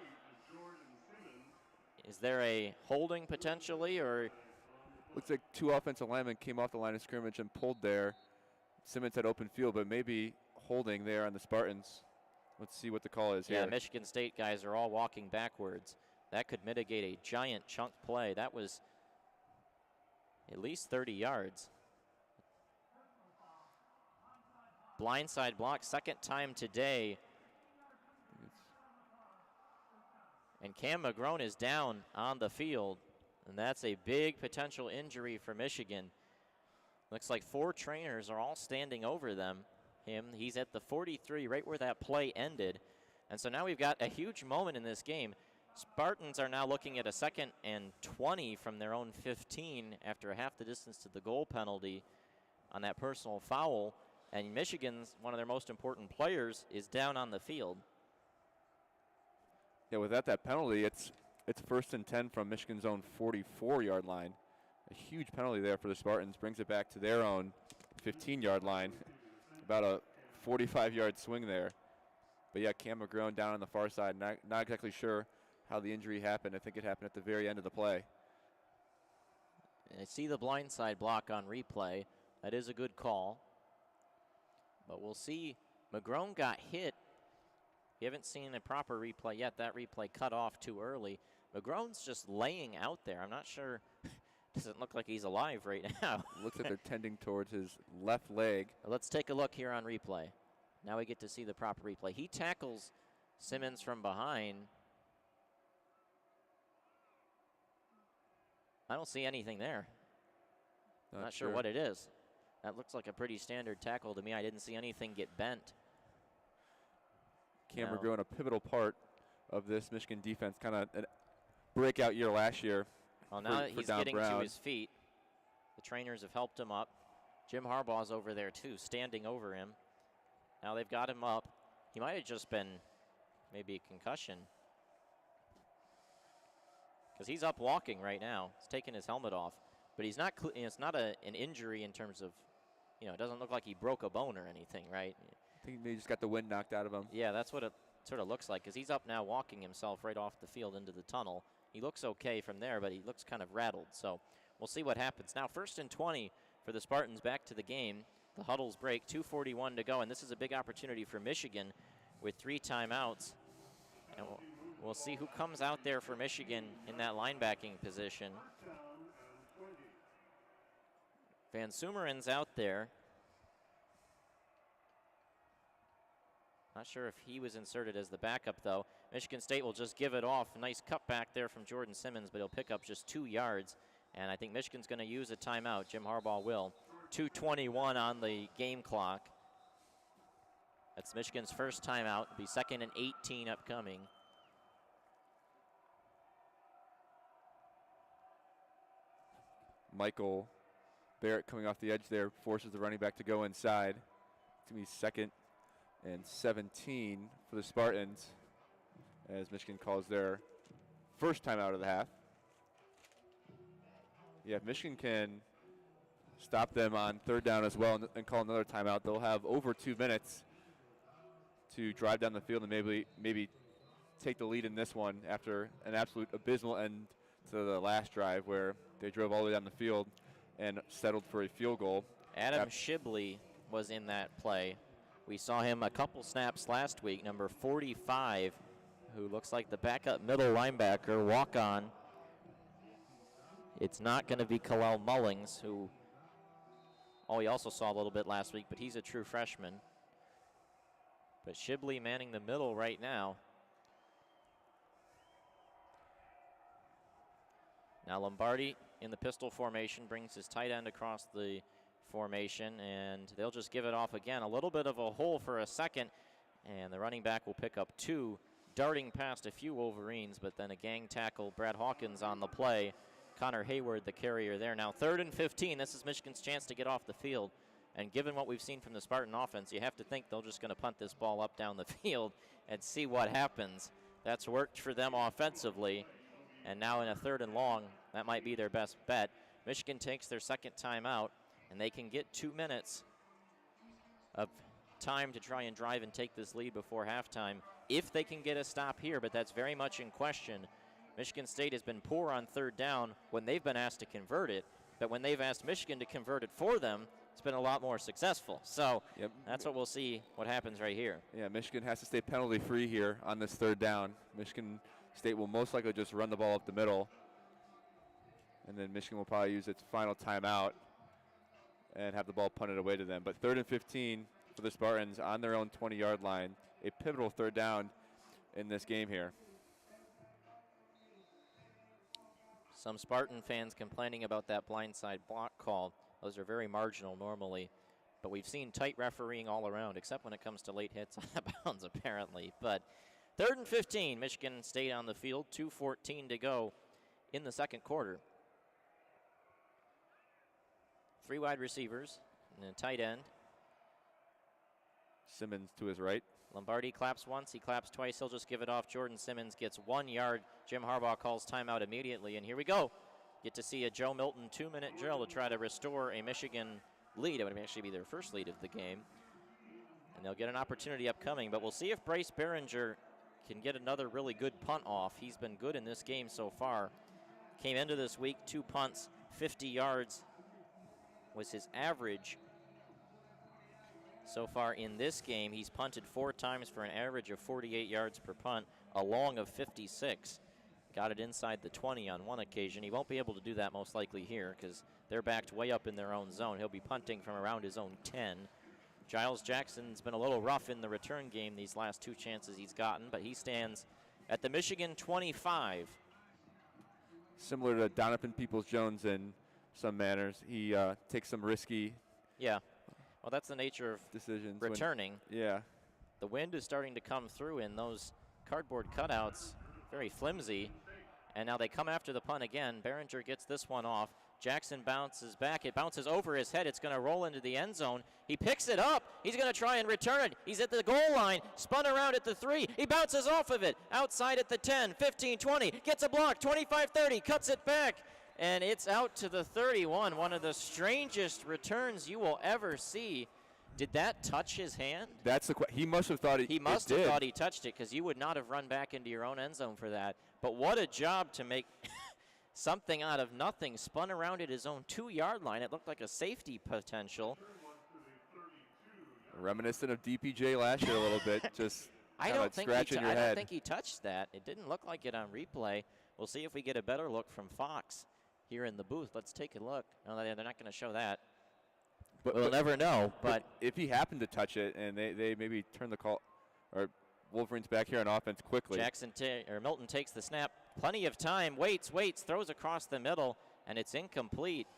Is there a holding potentially, or? Looks like 2 offensive linemen came off the line of scrimmage and pulled there. Simmons had open field, but maybe holding there on the Spartans. Let's see what the call is here. Yeah, Michigan State guys are all walking backwards. That could mitigate a giant chunk play. That was at least 30 yards. Blindside block, second time today. And Cam McGrone is down on the field, and that's a big potential injury for Michigan. Looks like 4 trainers are all standing over him. He's at the 43, right where that play ended. And so now we've got a huge moment in this game. Spartans are now looking at a 2nd and 20 from their own 15 after half the distance to the goal penalty on that personal foul. And Michigan's, one of their most important players, is down on the field. Yeah, without that penalty, it's 1st and 10 from Michigan's own 44-yard line. A huge penalty there for the Spartans. Brings it back to their own 15-yard line. About a 45-yard swing there. But yeah, Cam McGrone down on the far side. Not exactly sure how the injury happened. I think it happened at the very end of the play. And I see the blindside block on replay. That is a good call. But we'll see. McGrone got hit. We haven't seen a proper replay yet. That replay cut off too early. McGrone's just laying out there. I'm not sure. Doesn't look like he's alive right now. Looks like they're tending towards his left leg. Let's take a look here on replay. Now we get to see the proper replay. He tackles Simmons from behind. I don't see anything there. Not sure what it is. That looks like a pretty standard tackle to me. I didn't see anything get bent. Cam McGrone, a pivotal part of this Michigan defense, kind of a breakout year last year. Well, now that he's getting to his feet, the trainers have helped him up. Jim Harbaugh's over there too, standing over him. Now they've got him up. He might have just been maybe a concussion, because he's up walking right now. He's taking his helmet off, but he's not. It's not an injury in terms of, it doesn't look like he broke a bone or anything, right? I think he just got the wind knocked out of him. Yeah, that's what it sort of looks like, because he's up now walking himself right off the field into the tunnel. He looks okay from there, but he looks kind of rattled. So we'll see what happens. Now 1st and 20 for the Spartans, back to the game. The huddles break, 2:41 to go, and this is a big opportunity for Michigan with 3 timeouts. And we'll see who comes out there for Michigan in that linebacking position. Van Sumeren's out there. Not sure if he was inserted as the backup, though. Michigan State will just give it off. A nice cutback there from Jordan Simmons, but he'll pick up just 2 yards. And I think Michigan's going to use a timeout. Jim Harbaugh will. 2:21 on the game clock. That's Michigan's first timeout. It'll be 2nd and 18 upcoming. Michael Barrett coming off the edge there forces the running back to go inside. It's going to be 2nd and 17 for the Spartans as Michigan calls their first timeout of the half. Yeah, if Michigan can stop them on 3rd down as well and call another timeout, they'll have over 2 minutes to drive down the field and maybe take the lead in this one after an absolute abysmal end to the last drive where they drove all the way down the field and settled for a field goal. Adam Shibley was in that play. We saw him a couple snaps last week, number 45, who looks like the backup middle linebacker, walk-on. It's not going to be Kalel Mullings, who, we also saw a little bit last week, but he's a true freshman. But Shibley manning the middle right now. Now Lombardi in the pistol formation brings his tight end across the formation, and they'll just give it off again. A little bit of a hole for a second, and the running back will pick up 2, darting past a few Wolverines, but then a gang tackle. Brad Hawkins on the play. Connor Hayward, the carrier there. Now 3rd and 15. This is Michigan's chance to get off the field. And given what we've seen from the Spartan offense, you have to think they're just going to punt this ball up down the field and see what happens. That's worked for them offensively. And now in a 3rd and long, that might be their best bet. Michigan takes their second timeout, and they can get 2 minutes of time to try and drive and take this lead before halftime if they can get a stop here, but that's very much in question. Michigan State has been poor on 3rd down when they've been asked to convert it, but when they've asked Michigan to convert it for them, it's been a lot more successful. So that's what we'll see what happens right here. Yeah, Michigan has to stay penalty free here on this 3rd down. Michigan State will most likely just run the ball up the middle, and then Michigan will probably use its final timeout and have the ball punted away to them. But 3rd and 15 for the Spartans on their own 20-yard line, a pivotal 3rd down in this game here. Some Spartan fans complaining about that blindside block call. Those are very marginal normally, but we've seen tight refereeing all around, except when it comes to late hits out of bounds, apparently. But 3rd and 15, Michigan State on the field, 2:14 to go in the second quarter. 3 wide receivers and a tight end. Simmons to his right. Lombardi claps once, he claps twice, he'll just give it off. Jordan Simmons gets 1 yard. Jim Harbaugh calls timeout immediately, and here we go. Get to see a Joe Milton 2-minute drill to try to restore a Michigan lead. It would actually be their first lead of the game. And they'll get an opportunity upcoming, but we'll see if Bryce Behringer can get another really good punt off. He's been good in this game so far. Came into this week, 2 punts, 50 yards was his average. So far in this game, he's punted 4 times for an average of 48 yards per punt, a long of 56. Got it inside the 20 on one occasion. He won't be able to do that most likely here because they're backed way up in their own zone. He'll be punting from around his own 10. Giles Jackson's been a little rough in the return game these last 2 chances he's gotten, but he stands at the Michigan 25. Similar to Donovan Peoples-Jones in some manners. He takes some risky well, that's the nature of decisions. Returning. Yeah. The wind is starting to come through in those cardboard cutouts, very flimsy. And now they come after the punt again. Behringer gets this one off. Jackson bounces back. It bounces over his head. It's going to roll into the end zone. He picks it up. He's going to try and return it. He's at the goal line, spun around at the 3. He bounces off of it. Outside at the 10, 15, 20. Gets a block, 25, 30. Cuts it back. And it's out to the 31. One of the strangest returns you will ever see. Did that touch his hand? That's the he must have thought he must have thought he touched it, because you would not have run back into your own end zone for that. But what a job to make something out of nothing. Spun around at his own 2-yard line. It looked like a safety potential. Reminiscent of DPJ last year a little bit. Just I don't think he touched that. It didn't look like it on replay. We'll see if we get a better look from Fox here in the booth. Let's take a look. No, they're not going to show that. But we'll never know. But if he happened to touch it and they maybe turn the call, or Wolverines back here on offense quickly. Milton takes the snap. Plenty of time. Waits, throws across the middle, and it's incomplete.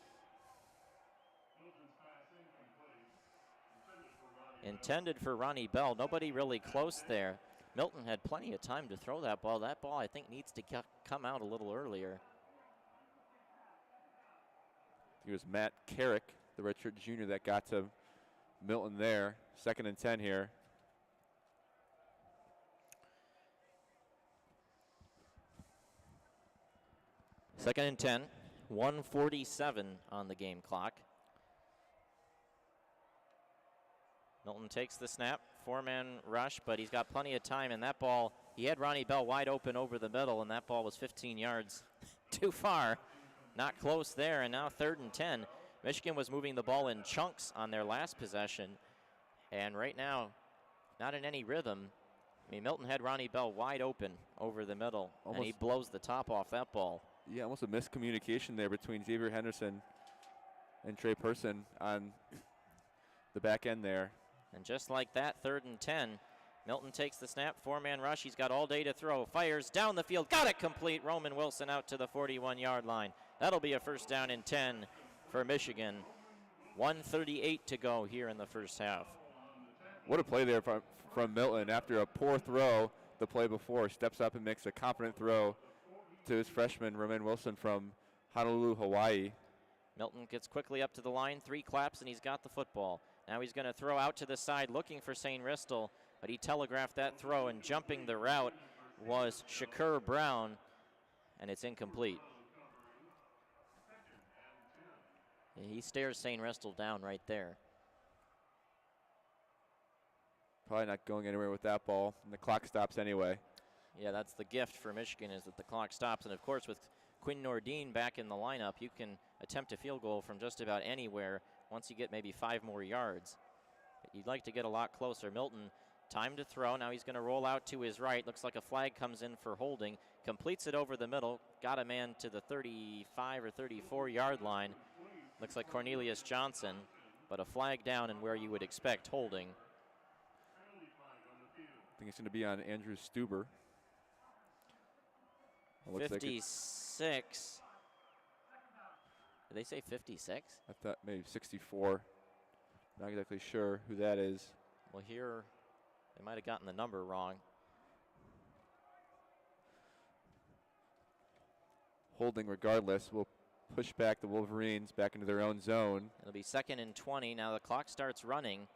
Intended for Ronnie Bell. Nobody really close there. Milton had plenty of time to throw that ball. That ball, I think, needs to come out a little earlier. It was Matt Carrick, the redshirt junior, that got to Milton there. 2nd and 10 here. Second and 10, 1:47 on the game clock. Milton takes the snap, 4-man rush, but he's got plenty of time, and that ball, he had Ronnie Bell wide open over the middle, and that ball was 15 yards too far. Not close there, and now 3rd and 10. Michigan was moving the ball in chunks on their last possession, and right now, not in any rhythm. I mean, Milton had Ronnie Bell wide open over the middle, and he blows the top off that ball. Yeah, almost a miscommunication there between Xavier Henderson and Trey Person on the back end there. And just like that, 3rd and 10. Milton takes the snap, 4-man rush. He's got all day to throw. Fires down the field. Got it complete. Roman Wilson out to the 41-yard line. That'll be a 1st down and 10 for Michigan. 1:38 to go here in the first half. What a play there from Milton. After a poor throw the play before, steps up and makes a confident throw to his freshman, Romain Wilson from Honolulu, Hawaii. Milton gets quickly up to the line, 3 claps, and he's got the football. Now he's going to throw out to the side looking for St. Ristel, but he telegraphed that throw, and jumping the route was Shakur Brown, and it's incomplete. He stares St. Ristel down right there. Probably not going anywhere with that ball, and the clock stops anyway. Yeah, that's the gift for Michigan, is that the clock stops. And, of course, with Quinn Nordine back in the lineup, you can attempt a field goal from just about anywhere once you get maybe 5 more yards. But you'd like to get a lot closer. Milton, time to throw. Now he's going to roll out to his right. Looks like a flag comes in for holding. Completes it over the middle. Got a man to the 35 or 34-yard line. Looks like Cornelius Johnson, but a flag down and where you would expect holding. I think it's going to be on Andrew Stuber. 56. Did they say 56? I thought maybe 64. Not exactly sure who that is. Well, here they might have gotten the number wrong. Holding regardless. We'll push back the Wolverines back into their own zone. It'll be 2nd and 20. Now the clock starts running.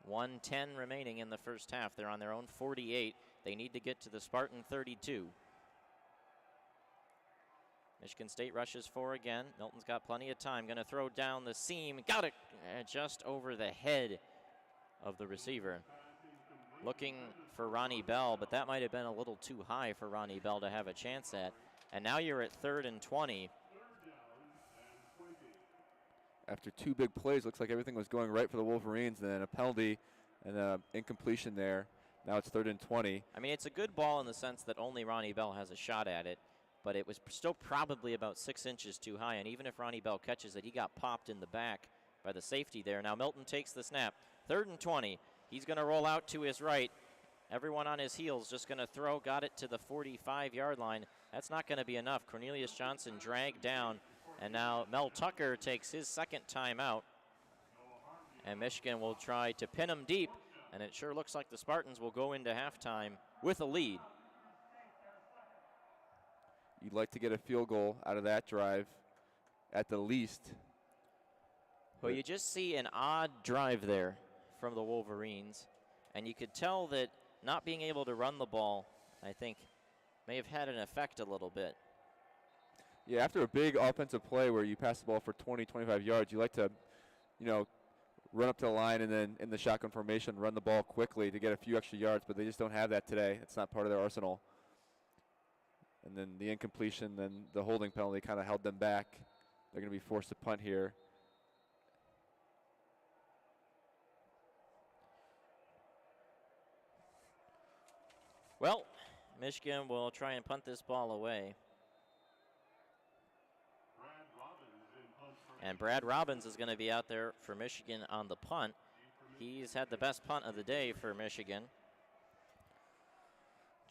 1:10 remaining in the first half. They're on their own 48. They need to get to the Spartan 32. Michigan State rushes 4 again. Milton's got plenty of time. Going to throw down the seam. Got it just over the head of the receiver. Looking for Ronnie Bell, but that might have been a little too high for Ronnie Bell to have a chance at. And now you're at 3rd and 20. After 2 big plays, looks like everything was going right for the Wolverines. Then a penalty and an incompletion there. Now it's 3rd and 20. I mean, it's a good ball in the sense that only Ronnie Bell has a shot at it, but it was still probably about 6 inches too high. And even if Ronnie Bell catches it, he got popped in the back by the safety there. Now Milton takes the snap. 3rd and 20. He's going to roll out to his right. Everyone on his heels just going to throw. Got it to the 45-yard line. That's not going to be enough. Cornelius Johnson dragged down. And now Mel Tucker takes his 2nd time out. And Michigan will try to pin him deep. And it sure looks like the Spartans will go into halftime with a lead. You'd like to get a field goal out of that drive at the least. Well, you just see an odd drive there from the Wolverines. And you could tell that not being able to run the ball, I think, may have had an effect a little bit. Yeah, after a big offensive play where you pass the ball for 20, 25 yards, you like to, run up to the line and then in the shotgun formation run the ball quickly to get a few extra yards, but they just don't have that today. It's not part of their arsenal. And then the incompletion, then the holding penalty kind of held them back. They're going to be forced to punt here. Well, Michigan will try and punt this ball away. And Brad Robbins is going to be out there for Michigan on the punt. He's had the best punt of the day for Michigan.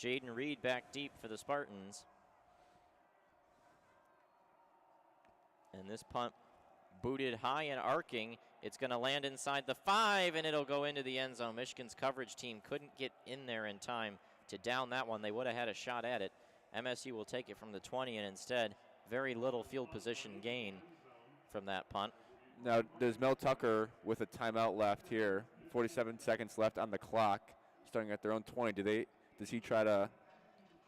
Jaden Reed back deep for the Spartans. And this punt booted high and arcing. It's going to land inside the 5, and it'll go into the end zone. Michigan's coverage team couldn't get in there in time to down that one. They would have had a shot at it. MSU will take it from the 20, and instead, very little field position gain from that punt. Now, does Mel Tucker, with a timeout left here, 47 seconds left on the clock, starting at their own 20, does he try to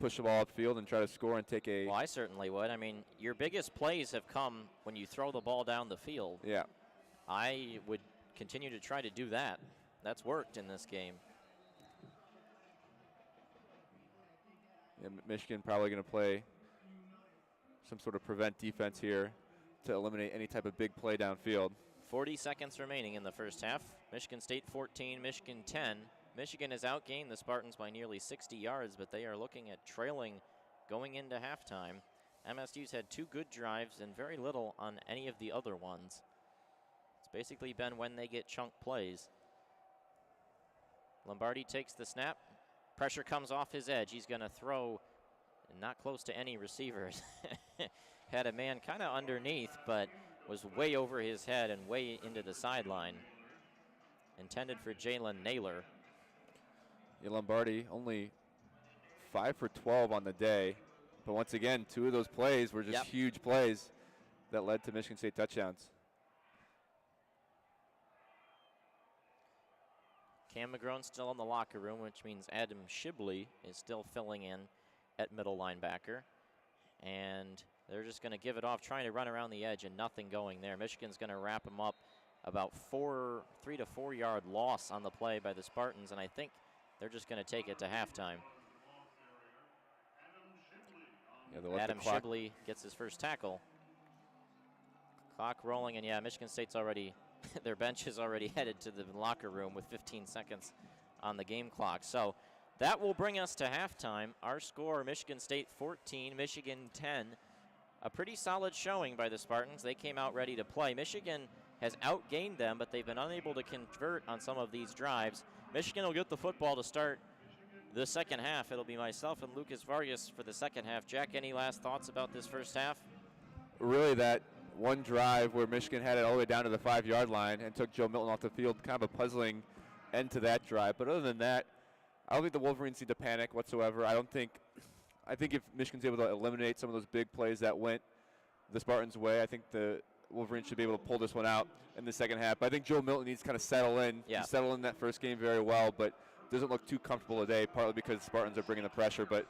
push the ball upfield and try to score and take a... Well, I certainly would. I mean, your biggest plays have come when you throw the ball down the field. Yeah. I would continue to try to do that. That's worked in this game. Yeah, Michigan probably going to play some sort of prevent defense here to eliminate any type of big play downfield. 40 seconds remaining in the first half. Michigan State 14, Michigan 10. Michigan has outgained the Spartans by nearly 60 yards, but they are looking at trailing going into halftime. MSU's had 2 good drives and very little on any of the other ones. It's basically been when they get chunk plays. Lombardi takes the snap. Pressure comes off his edge. He's going to throw not close to any receivers. Had a man kind of underneath, but was way over his head and way into the sideline. Intended for Jalen Naylor. Yeah, Lombardi only 5 for 12 on the day. But once again, 2 of those plays were just huge plays that led to Michigan State touchdowns. Cam McGrone still in the locker room, which means Adam Shibley is still filling in at middle linebacker. And they're just going to give it off, trying to run around the edge, and nothing going there. Michigan's going to wrap them up. About 3 to 4 yard loss on the play by the Spartans, and I think they're just going to take it to halftime. Yeah, Adam Shibley gets his first tackle. Clock rolling, and yeah, Michigan State's already, their bench is already headed to the locker room with 15 seconds on the game clock. So that will bring us to halftime. Our score, Michigan State 14, Michigan 10. A pretty solid showing by the Spartans. They came out ready to play. Michigan has outgained them, but they've been unable to convert on some of these drives. Michigan will get the football to start the second half. It'll be myself and Lucas Vargas for the second half. Jack, any last thoughts about this first half? Really, that one drive where Michigan had it all the way down to the 5-yard line and took Joe Milton off the field, kind of a puzzling end to that drive. But other than that, I don't think the Wolverines need to panic whatsoever. I think if Michigan's able to eliminate some of those big plays that went the Spartans' way, I think the Wolverines should be able to pull this one out in the second half. But I think Joe Milton needs to kind of settle in. Yeah. He settled in that first game very well, but doesn't look too comfortable today, partly because the Spartans are bringing the pressure. But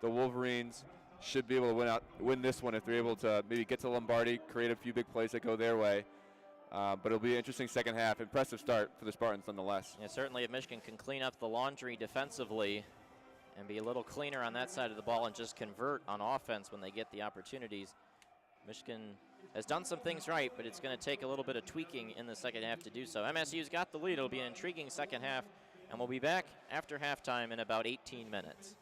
the Wolverines should be able to win this one if they're able to maybe get to Lombardi, create a few big plays that go their way. But it'll be an interesting second half. Impressive start for the Spartans nonetheless. Yeah, certainly if Michigan can clean up the laundry defensively and be a little cleaner on that side of the ball and just convert on offense when they get the opportunities. Michigan has done some things right, but it's going to take a little bit of tweaking in the second half to do so. MSU's got the lead. It'll be an intriguing second half, and we'll be back after halftime in about 18 minutes.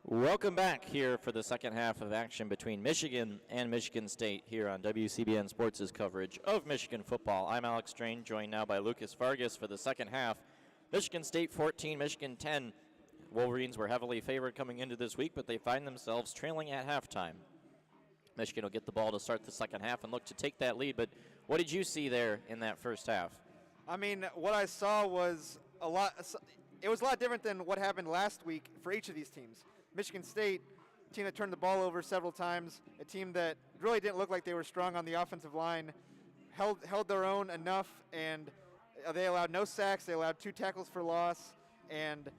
Welcome back here for the second half of action between Michigan and Michigan State here on WCBN Sports' coverage of Michigan football. I'm Alex Strain, joined now by Lucas Vargas for the second half. Michigan State 14, Michigan 10. Wolverines were heavily favored coming into this week, but they find themselves trailing at halftime. Michigan will get the ball to start the second half and look to take that lead, but what did you see there in that first half? I mean, what I saw was a lot different than what happened last week for each of these teams. Michigan State, a team that turned the ball over several times, a team that really didn't look like they were strong on the offensive line, held their own enough, and they allowed no sacks. They allowed 2 tackles for loss, and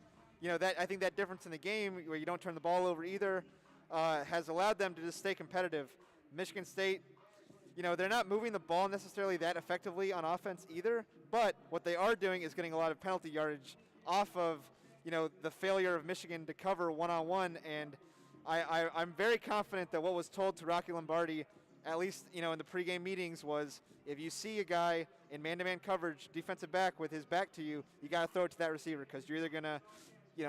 I think that difference in the game, where you don't turn the ball over either, has allowed them to just stay competitive. Michigan State, they're not moving the ball necessarily that effectively on offense either, but what they are doing is getting a lot of penalty yardage off of the failure of Michigan to cover one-on-one, and I'm very confident that what was told to Rocky Lombardi, at least in the pregame meetings, was if you see a guy in man-to-man coverage, defensive back with his back to you, you got to throw it to that receiver, because you're either going to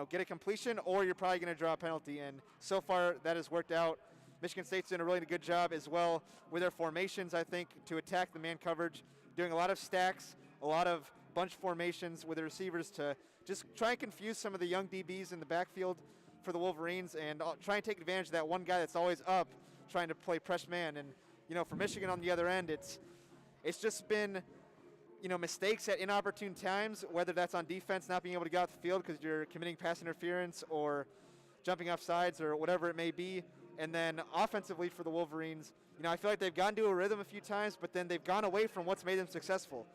get a completion or you're probably going to draw a penalty, and so far that has worked out. Michigan State's doing a really good job as well with their formations, I think, to attack the man coverage, doing a lot of stacks, a lot of bunch formations with the receivers to just try and confuse some of the young DBs in the backfield for the Wolverines, and try and take advantage of that one guy that's always up trying to play press man. And for Michigan on the other end, it's just been mistakes at inopportune times, whether that's on defense not being able to get off the field because you're committing pass interference or jumping off sides or whatever it may be. And then offensively for the Wolverines, I feel like they've gotten to a rhythm a few times, but then they've gone away from what's made them successful.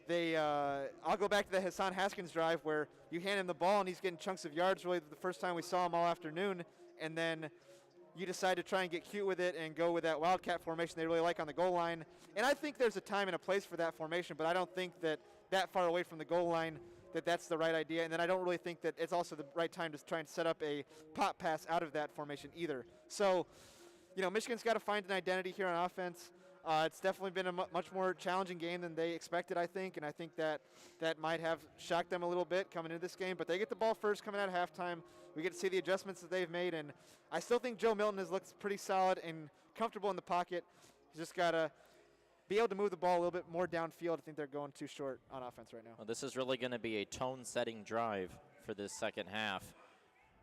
I'll go back to the Hassan Haskins drive where you hand him the ball and he's getting chunks of yards, really the first time we saw him all afternoon, and then you decide to try and get cute with it and go with that wildcat formation they really like on the goal line. And I think there's a time and a place for that formation, but I don't think that far away from the goal line that's the right idea. And then I don't really think that it's also the right time to try and set up a pop pass out of that formation either. So, Michigan's got to find an identity here on offense. It's definitely been a much more challenging game than they expected, I think, and I think that might have shocked them a little bit coming into this game. But they get the ball first coming out of halftime. We get to see the adjustments that they've made, and I still think Joe Milton has looked pretty solid and comfortable in the pocket. He's just got to be able to move the ball a little bit more downfield. I think they're going too short on offense right now. Well, this is really going to be a tone-setting drive for this second half,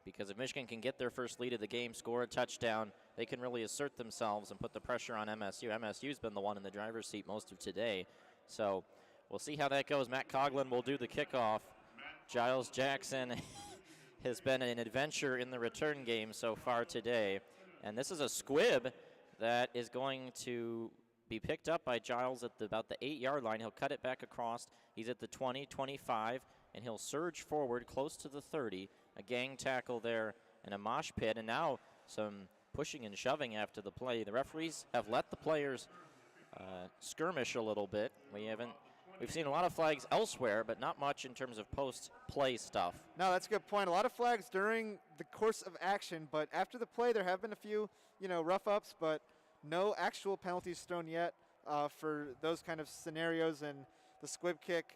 because if Michigan can get their first lead of the game, score a touchdown, they can really assert themselves and put the pressure on MSU. MSU's been the one in the driver's seat most of today. So we'll see how that goes. Matt Coughlin will do the kickoff. Giles Jackson has been an adventure in the return game so far today. And this is a squib that is going to be picked up by Giles at about the 8-yard line. He'll cut it back across. He's at the 20, 25, and he'll surge forward close to the 30. A gang tackle there and a mosh pit, and now some pushing and shoving after the play. The referees have let the players skirmish a little bit. We've seen a lot of flags elsewhere, but not much in terms of post-play stuff. No, that's a good point. A lot of flags during the course of action, but after the play there have been a few, rough-ups, but no actual penalties thrown yet for those kind of scenarios. And the squib kick,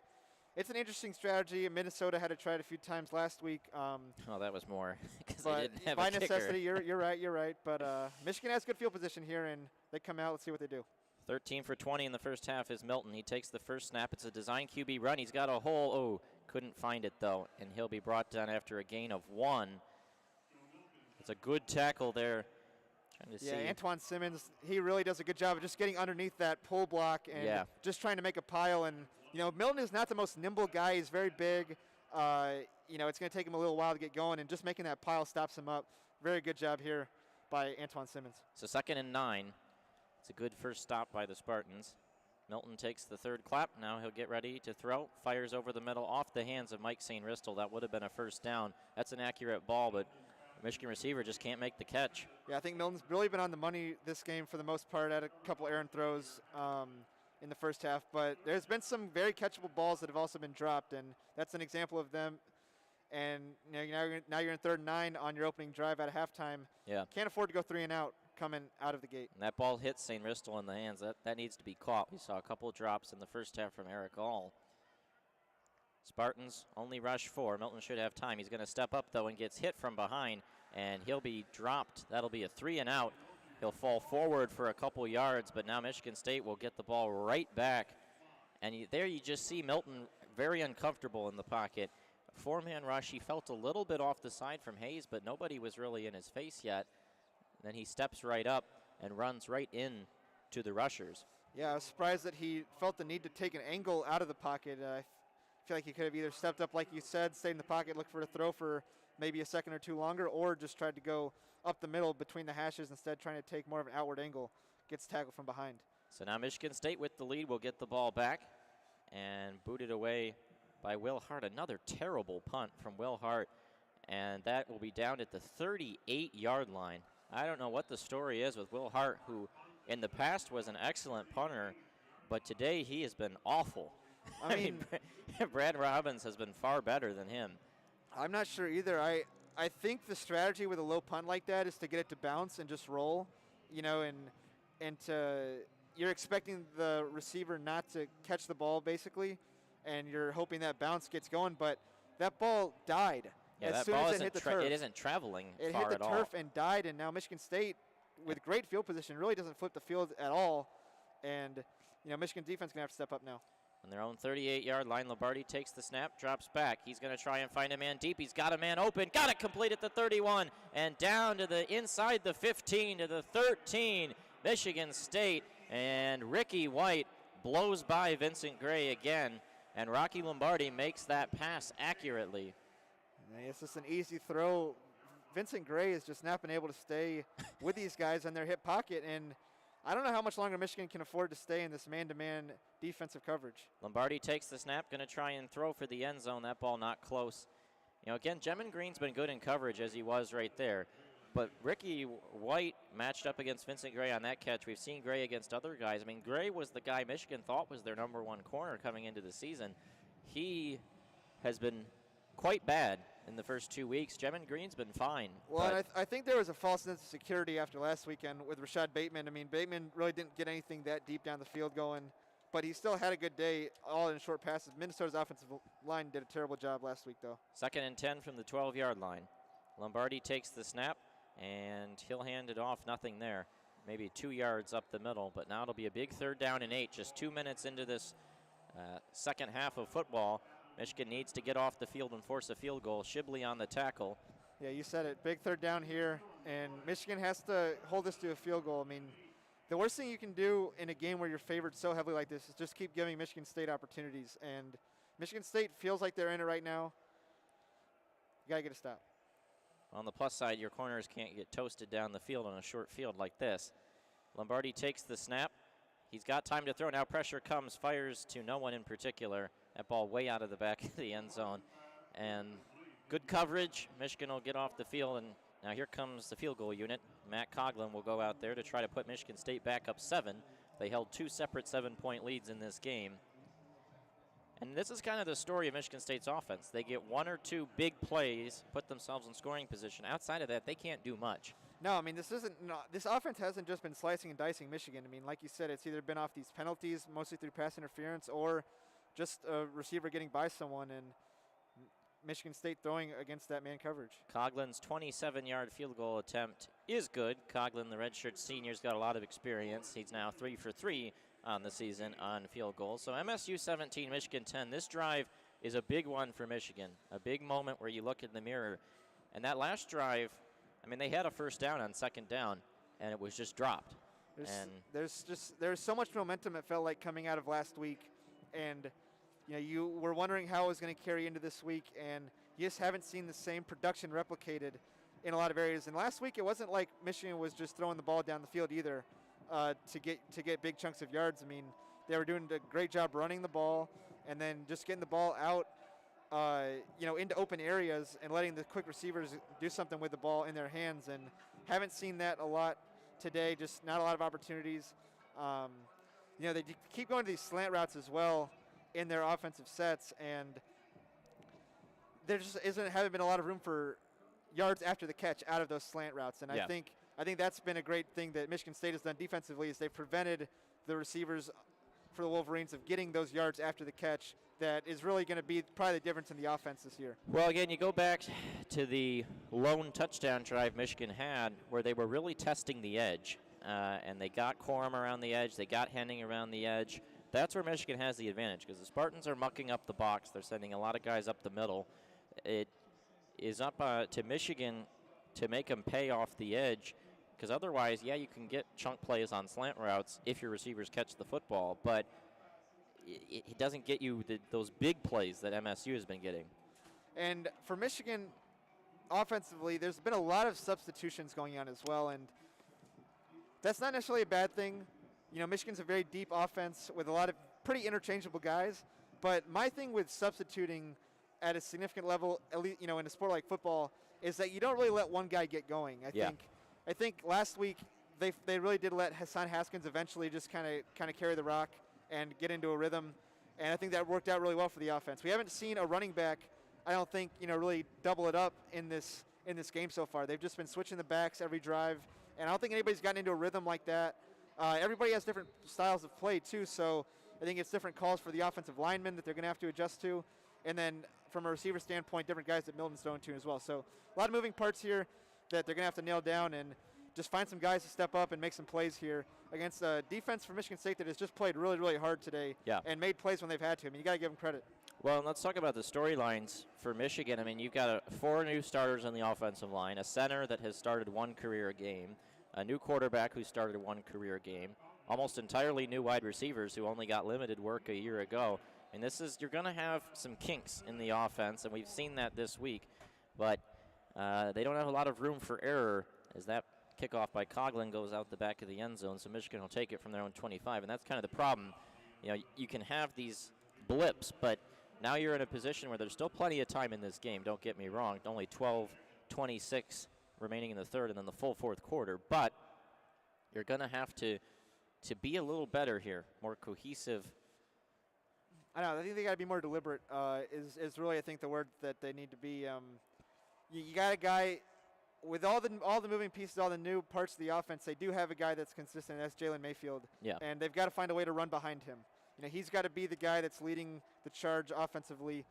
it's an interesting strategy. Minnesota had to try it a few times last week. That was more because they didn't have by a kicker. necessity, you're right. But Michigan has good field position here, and they come out. Let's see what they do. 13 for 20 in the first half is Milton. He takes the first snap. It's a design QB run. He's got a hole. Oh, couldn't find it, though, and he'll be brought down after a gain of 1. It's a good tackle there. Trying to see. Antoine Simmons, he really does a good job of just getting underneath that pull block and just trying to make a pile. And, Milton is not the most nimble guy. He's very big. It's going to take him a little while to get going, and just making that pile stops him up. Very good job here by Antoine Simmons. So 2nd and 9. It's a good first stop by the Spartans. Milton takes the third clap. Now he'll get ready to throw. Fires over the middle off the hands of Mike St. Ristel. That would have been a first down. That's an accurate ball, but the Michigan receiver just can't make the catch. Yeah, I think Milton's really been on the money this game for the most part. Had a couple errant throws in the first half, but there's been some very catchable balls that have also been dropped, and that's an example of them. And now you're in 3rd and 9 on your opening drive at halftime. Yeah. Can't afford to go 3 and out coming out of the gate. And that ball hits St. Ristel in the hands. That needs to be caught. We saw a couple of drops in the first half from Eric All. Spartans only rush 4. Milton should have time. He's going to step up, though, and gets hit from behind. and he'll be dropped. That'll be a 3 and out. He'll fall forward for a couple yards, but now Michigan State will get the ball right back. And there you just see Milton very uncomfortable in the pocket. Four-man rush. He felt a little bit off the side from Hayes, but nobody was really in his face yet. Then he steps right up and runs right in to the rushers. Yeah, I was surprised that he felt the need to take an angle out of the pocket. I feel like he could have either stepped up, like you said, stayed in the pocket, looked for a throw for maybe a second or two longer, or just tried to go up the middle between the hashes instead, trying to take more of an outward angle. Gets tackled from behind. So now Michigan State with the lead will get the ball back and booted away by Will Hart. Another terrible punt from Will Hart, and that will be down at the 38-yard line. I don't know what the story is with Will Hart, who in the past was an excellent punter, but today he has been awful. I mean, Brad Robbins has been far better than him. I'm not sure either. I think the strategy with a low punt like that is to get it to bounce and just roll, and you're expecting the receiver not to catch the ball basically, and you're hoping that bounce gets going, but that ball died. Yeah, as that soon ball as it hit the turf. It isn't traveling it far hit at the all. turf and died, and now Michigan State, with great field position, really doesn't flip the field at all, and Michigan defense going to have to step up now. On their own 38-yard line, Lombardi takes the snap, drops back. He's going to try and find a man deep. He's got a man open. Got it complete at the 31 and down to the inside the 15 to the 13. Michigan State, and Ricky White blows by Vincent Gray again, and Rocky Lombardi makes that pass accurately. It's just an easy throw. Vincent Gray has just not been able to stay with these guys in their hip pocket, and I don't know how much longer Michigan can afford to stay in this man-to-man defensive coverage. Lombardi takes the snap, going to try and throw for the end zone. That ball not close. Again, Jemin Green's been good in coverage as he was right there. But Ricky White matched up against Vincent Gray on that catch. We've seen Gray against other guys. I mean, Gray was the guy Michigan thought was their number one corner coming into the season. He has been quite bad in the first 2 weeks. Jemin Green's been fine. Well, I think there was a false sense of security after last weekend with Rashad Bateman. I mean, Bateman really didn't get anything that deep down the field going, but he still had a good day, all in short passes. Minnesota's offensive line did a terrible job last week, though. 2nd and 10 from the 12-yard line. Lombardi takes the snap, and he'll hand it off. Nothing there. Maybe 2 yards up the middle, but now it'll be a big 3rd down and 8. Just 2 minutes into this second half of football. Michigan needs to get off the field and force a field goal. Shibley on the tackle. Yeah, you said it. Big 3rd down here, and Michigan has to hold this to a field goal. I mean, the worst thing you can do in a game where you're favored so heavily like this is just keep giving Michigan State opportunities, and Michigan State feels like they're in it right now. You got to get a stop. On the plus side, your corners can't get toasted down the field on a short field like this. Lombardi takes the snap. He's got time to throw. Now pressure comes, fires to no one in particular. That ball way out of the back of the end zone. And good coverage. Michigan will get off the field, and now here comes the field goal unit. Matt Coughlin will go out there to try to put Michigan State back up 7. They held 2 separate 7-point leads in this game. And this is kind of the story of Michigan State's offense. They get 1 or 2 big plays, put themselves in scoring position. Outside of that, they can't do much. No, I mean, this offense hasn't just been slicing and dicing Michigan. I mean, like you said, it's either been off these penalties, mostly through pass interference, or just a receiver getting by someone, and Michigan State throwing against that man coverage. Coughlin's 27-yard field goal attempt is good. Coughlin, the redshirt senior's got a lot of experience. He's now 3 for 3 on the season on field goals. So MSU 17, Michigan 10. This drive is a big one for Michigan, a big moment where you look in the mirror. And that last drive, I mean, they had a 1st down on 2nd down, and it was just dropped. There's so much momentum, it felt like, coming out of last week, and you were wondering how it was going to carry into this week, and you just haven't seen the same production replicated in a lot of areas. And last week, it wasn't like Michigan was just throwing the ball down the field either to get big chunks of yards. I mean, they were doing a great job running the ball and then just getting the ball out, into open areas and letting the quick receivers do something with the ball in their hands. And haven't seen that a lot today. Just not a lot of opportunities. They keep going to these slant routes as well in their offensive sets, and there just haven't been a lot of room for yards after the catch out of those slant routes. And yeah. I think that's been a great thing that Michigan State has done defensively, is they've prevented the receivers for the Wolverines of getting those yards after the catch that is really going to be probably the difference in the offense this year. Well, again, you go back to the lone touchdown drive Michigan had where they were really testing the edge, and they got Corum around the edge, they got Henning around the edge. That's where Michigan has the advantage because the Spartans are mucking up the box. They're sending a lot of guys up the middle. It is up to Michigan to make them pay off the edge because otherwise, yeah, you can get chunk plays on slant routes if your receivers catch the football, but it doesn't get you those big plays that MSU has been getting. And for Michigan, offensively, there's been a lot of substitutions going on as well, and that's not necessarily a bad thing. You know, Michigan's a very deep offense with a lot of pretty interchangeable guys, but my thing with substituting at a significant level, at least, you know, in a sport like football, is that you don't really let one guy get going. I think last week they really did let Hassan Haskins eventually just kind of carry the rock and get into a rhythm, and I think that worked out really well for the offense. We haven't seen a running back, I don't think, you know, really double it up in this game so far. They've just been switching the backs every drive, and I don't think anybody's gotten into a rhythm like that. Everybody has different styles of play too, so I think it's different calls for the offensive linemen that they're going to have to adjust to, and then from a receiver standpoint, different guys that Milton's throwing to as well. So a lot of moving parts here that they're going to have to nail down and just find some guys to step up and make some plays here against a defense for Michigan State that has just played really, really hard today and made plays when they've had to. I mean, you got to give them credit. Well, let's talk about the storylines for Michigan. I mean, you've got 4 new starters on the offensive line, a center that has started 1 career game, a new quarterback who started 1 career game, almost entirely new wide receivers who only got limited work a year ago. And you're going to have some kinks in the offense, and we've seen that this week. But they don't have a lot of room for error as that kickoff by Coughlin goes out the back of the end zone, so Michigan will take it from their own 25, and that's kind of the problem. You know, you can have these blips, but now you're in a position where there's still plenty of time in this game, don't get me wrong. Only 12:26 remaining in the third and then the full fourth quarter, but you're going to have to be a little better here, more cohesive. I don't know. I think they got to be more deliberate. Is really, I think, the word that they need to be. You got a guy with all the moving pieces, all the new parts of the offense. They do have a guy that's consistent. That's Jalen Mayfield. Yeah. And they've got to find a way to run behind him. You know, he's got to be the guy that's leading the charge offensively,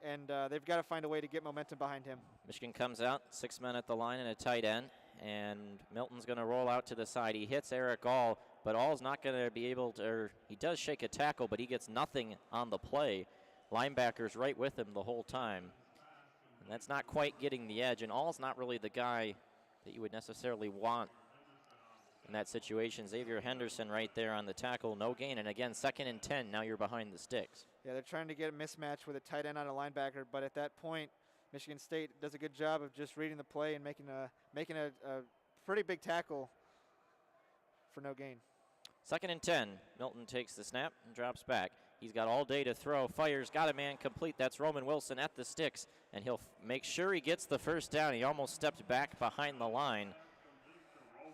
and they've got to find a way to get momentum behind him. Michigan comes out, 6 men at the line and a tight end, and Milton's going to roll out to the side. He hits Eric All, but All's not going to be able to, or he does shake a tackle, but he gets nothing on the play. Linebackers right with him the whole time. And that's not quite getting the edge, and All's not really the guy that you would necessarily want in that situation. Xavier Henderson right there on the tackle, no gain, and again, 2nd and 10, now you're behind the sticks. Yeah, they're trying to get a mismatch with a tight end on a linebacker, but at that point, Michigan State does a good job of just reading the play and making a pretty big tackle for no gain. 2nd and 10, Milton takes the snap and drops back. He's got all day to throw, fires, got a man complete. That's Roman Wilson at the sticks, and he'll make sure he gets the first down. He almost stepped back behind the line.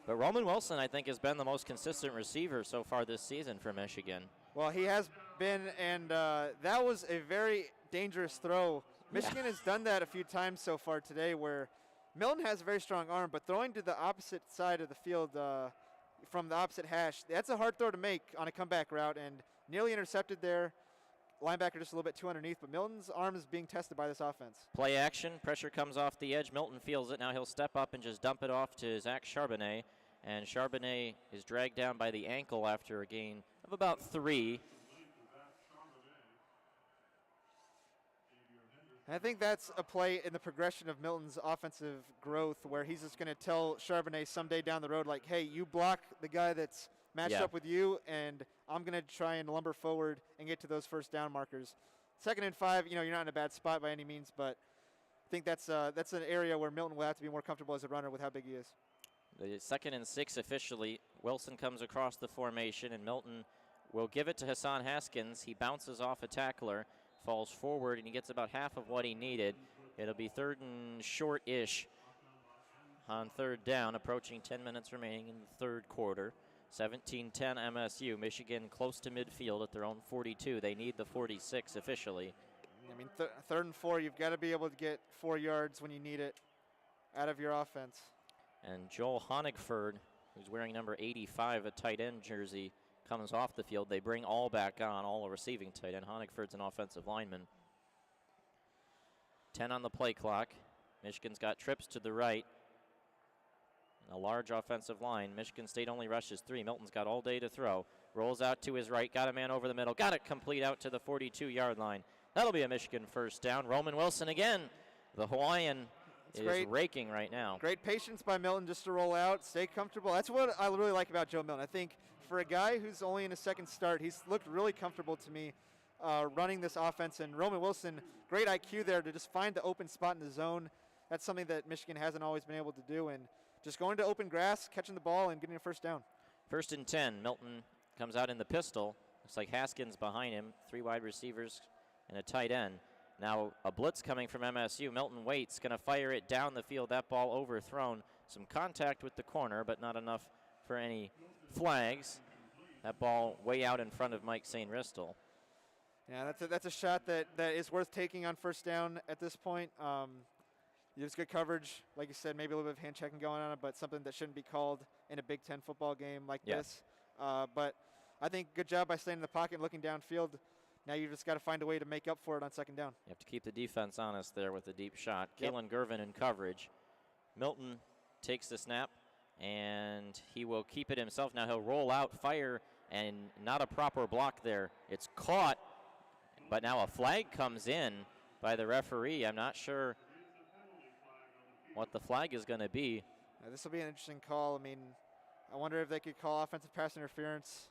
But Roman Wilson, I think, has been the most consistent receiver so far this season for Michigan. Well, he has been, and that was a very dangerous throw. Michigan has done that a few times so far today where Milton has a very strong arm, but throwing to the opposite side of the field from the opposite hash, that's a hard throw to make on a comeback route, and nearly intercepted there. Linebacker just a little bit too underneath, but Milton's arm is being tested by this offense. Play action, pressure comes off the edge. Milton feels it. Now he'll step up and just dump it off to Zach Charbonnet, and Charbonnet is dragged down by the ankle after a gain of about 3. I think that's a play in the progression of Milton's offensive growth where he's just going to tell Charbonnet someday down the road, like, hey, you block the guy that's matched up with you, and I'm going to try and lumber forward and get to those first down markers. 2nd and 5, you know, you're not in a bad spot by any means, but I think that's an area where Milton will have to be more comfortable as a runner with how big he is. The 2nd and 6 officially. Wilson comes across the formation, and Milton will give it to Hassan Haskins. He bounces off a tackler, falls forward, and he gets about half of what he needed. It'll be 3rd and short-ish on 3rd down, approaching 10 minutes remaining in the 3rd quarter. 17-10 MSU. Michigan close to midfield at their own 42. They need the 46 officially. I mean, 3rd and 4, you've got to be able to get 4 yards when you need it out of your offense. And Joel Honigford, who's wearing number 85, a tight end jersey, comes off the field. They bring all back on, all a receiving tight end. Honigford's an offensive lineman. 10 on the play clock. Michigan's got trips to the right. A large offensive line. Michigan State only rushes 3. Milton's got all day to throw. Rolls out to his right. Got a man over the middle. Got it complete out to the 42-yard line. That'll be a Michigan first down. Roman Wilson again. The Hawaiian is raking right now. Great patience by Milton just to roll out, stay comfortable. That's what I really like about Joe Milton. I think for a guy who's only in his second start, he's looked really comfortable to me running this offense. And Roman Wilson, great IQ there to just find the open spot in the zone. That's something that Michigan hasn't always been able to do. And just going to open grass, catching the ball, and getting a first down. 1st and 10. Milton comes out in the pistol. Looks like Haskins behind him. 3 wide receivers and a tight end. Now a blitz coming from MSU. Milton waits, going to fire it down the field. That ball overthrown. Some contact with the corner, but not enough for any flags. That ball way out in front of Mike St. Ristel. Yeah, that's a shot that is worth taking on first down at this point. There's good coverage. Like you said, maybe a little bit of hand checking going on it, but something that shouldn't be called in a Big Ten football game like this. But I think good job by staying in the pocket and looking downfield. Now you've just got to find a way to make up for it on second down. You have to keep the defense honest there with the deep shot. Kalen Gervin in coverage. Milton takes the snap, and he will keep it himself. Now he'll roll out, fire, and not a proper block there. It's caught, but now a flag comes in by the referee. I'm not sure what the flag is going to be. This will be an interesting call. I mean, I wonder if they could call offensive pass interference.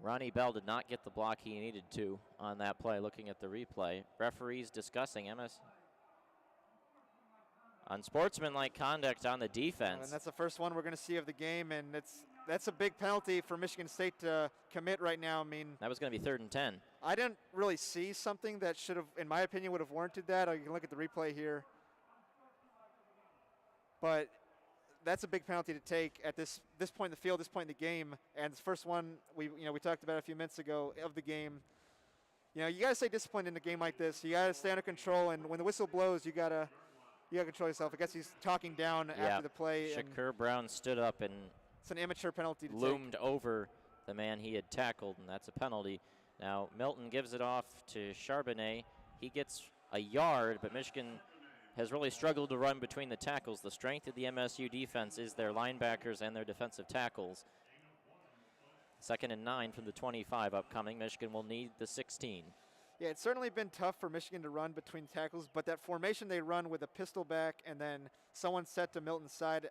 Ronnie Bell did not get the block he needed to on that play, looking at the replay. Referees discussing unsportsmanlike conduct on the defense. And that's the first one we're going to see of the game, and that's a big penalty for Michigan State to commit right now. I mean, that was going to be 3rd and 10. I didn't really see something that should have, in my opinion, would have warranted that. You can look at the replay here. But that's a big penalty to take at this point in the field, this point in the game. And the first one we talked about a few minutes ago of the game. You got to stay disciplined in a game like this. You got to stay under control, and when the whistle blows, you got to control yourself. I guess he's talking down after the play. Shakur Brown stood up and it's an immature penalty to loomed over the man he had tackled, and that's a penalty. Now Milton gives it off to Charbonnet. He gets a yard, but Michigan has really struggled to run between the tackles. The strength of the MSU defense is their linebackers and their defensive tackles. 2nd and 9 from the 25 upcoming. Michigan will need the 16. Yeah, it's certainly been tough for Michigan to run between tackles, but that formation they run with a pistol back and then someone set to Milton's side,